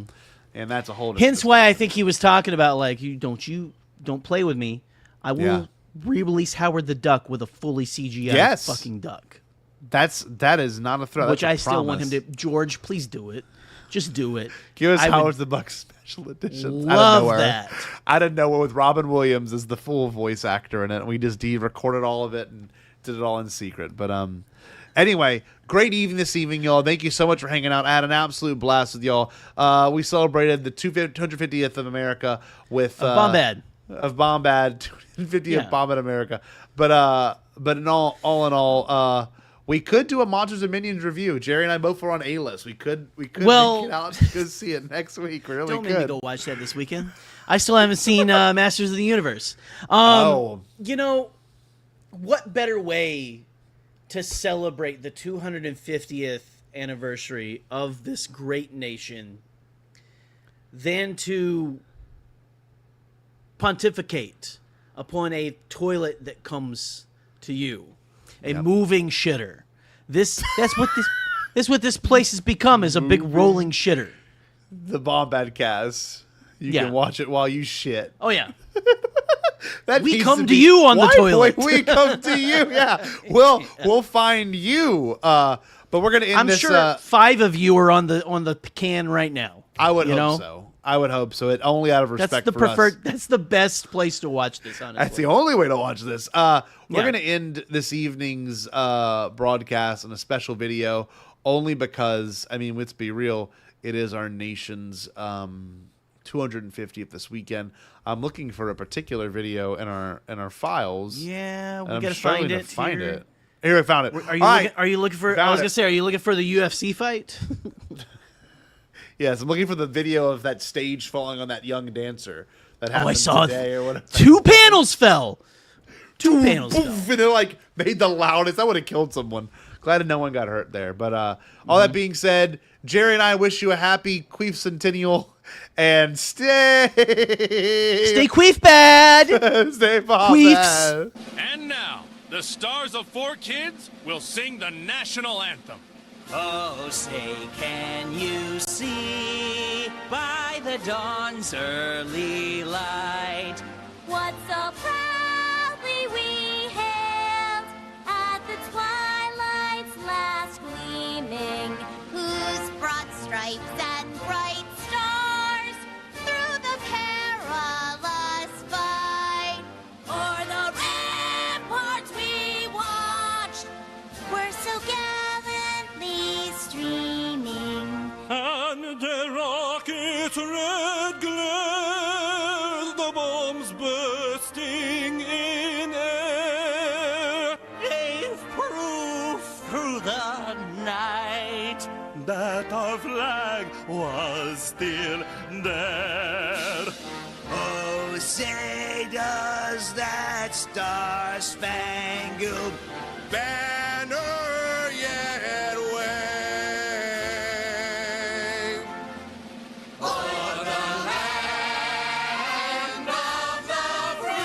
and that's a whole. Hence why I think he was talking about like you don't play with me. I will re-release Howard the Duck with a fully CGI fucking duck. That is not a threat. Which I still want him to. George, please do it. Just do it. Give us Howard the Duck special edition. Love that. Out of nowhere with Robin Williams as the full voice actor in it. We just recorded all of it and did it all in secret. But anyway, great evening this evening, y'all. Thank you so much for hanging out. I had an absolute blast with y'all. We celebrated the 250th of America with Bombad. Of Bombad, 250th of Bombad America. But in all, we could do a Monsters and Minions review. Jerry and I both were on A-list. We could make it out to go see it next week. We really don't make me go watch that this weekend. I still haven't seen Masters of the Universe. You know, what better way to celebrate the 250th anniversary of this great nation than to pontificate upon a toilet that comes to you. A moving shitter. That's what this place has become, is a big rolling shitter. The Bombadcast. You can watch it while you shit. Oh yeah. We come to you on the toilet. We come to you. Yeah. We'll find you. But we're gonna end this. I'm sure 5 of you are on the can right now. I would hope so. I would hope so. It only out of respect for us. That's the best place to watch this, honestly. That's the only way to watch this. We're going to end this evening's broadcast on a special video only because, I mean, let's be real, it is our nation's 250th this weekend. I'm looking for a particular video in our files. Yeah, we got to find it. Here, I found it. Are you looking for? I was gonna say, are you looking for the UFC fight? Yes, I'm looking for the video of that stage falling on that young dancer that happened I saw today or whatever. 2 panels fell. 2 panels fell. And it like made the loudest. That would have killed someone. Glad no one got hurt there. But all that being said, Jerry and I wish you a happy Queef Centennial and stay Queef bad. Stay Bombad. Queefs. And now, the stars of 4 Kids will sing the national anthem. Oh, say, can you see by the dawn's early light what so proudly we hailed at the twilight's last gleaming, whose broad stripes and bright stars through the perilous fight o'er the ramparts we watched were so gallantly streaming. And the rocket's red glare, the bombs bursting in air, gave proof through the night that our flag was still there. Oh, say does that star-spangled banner yet wave o'er the land of the free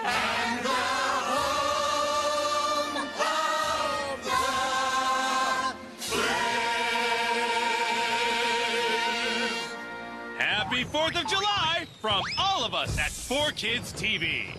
and the home of the brave. Happy 4th of July from all of us at 4Kids TV.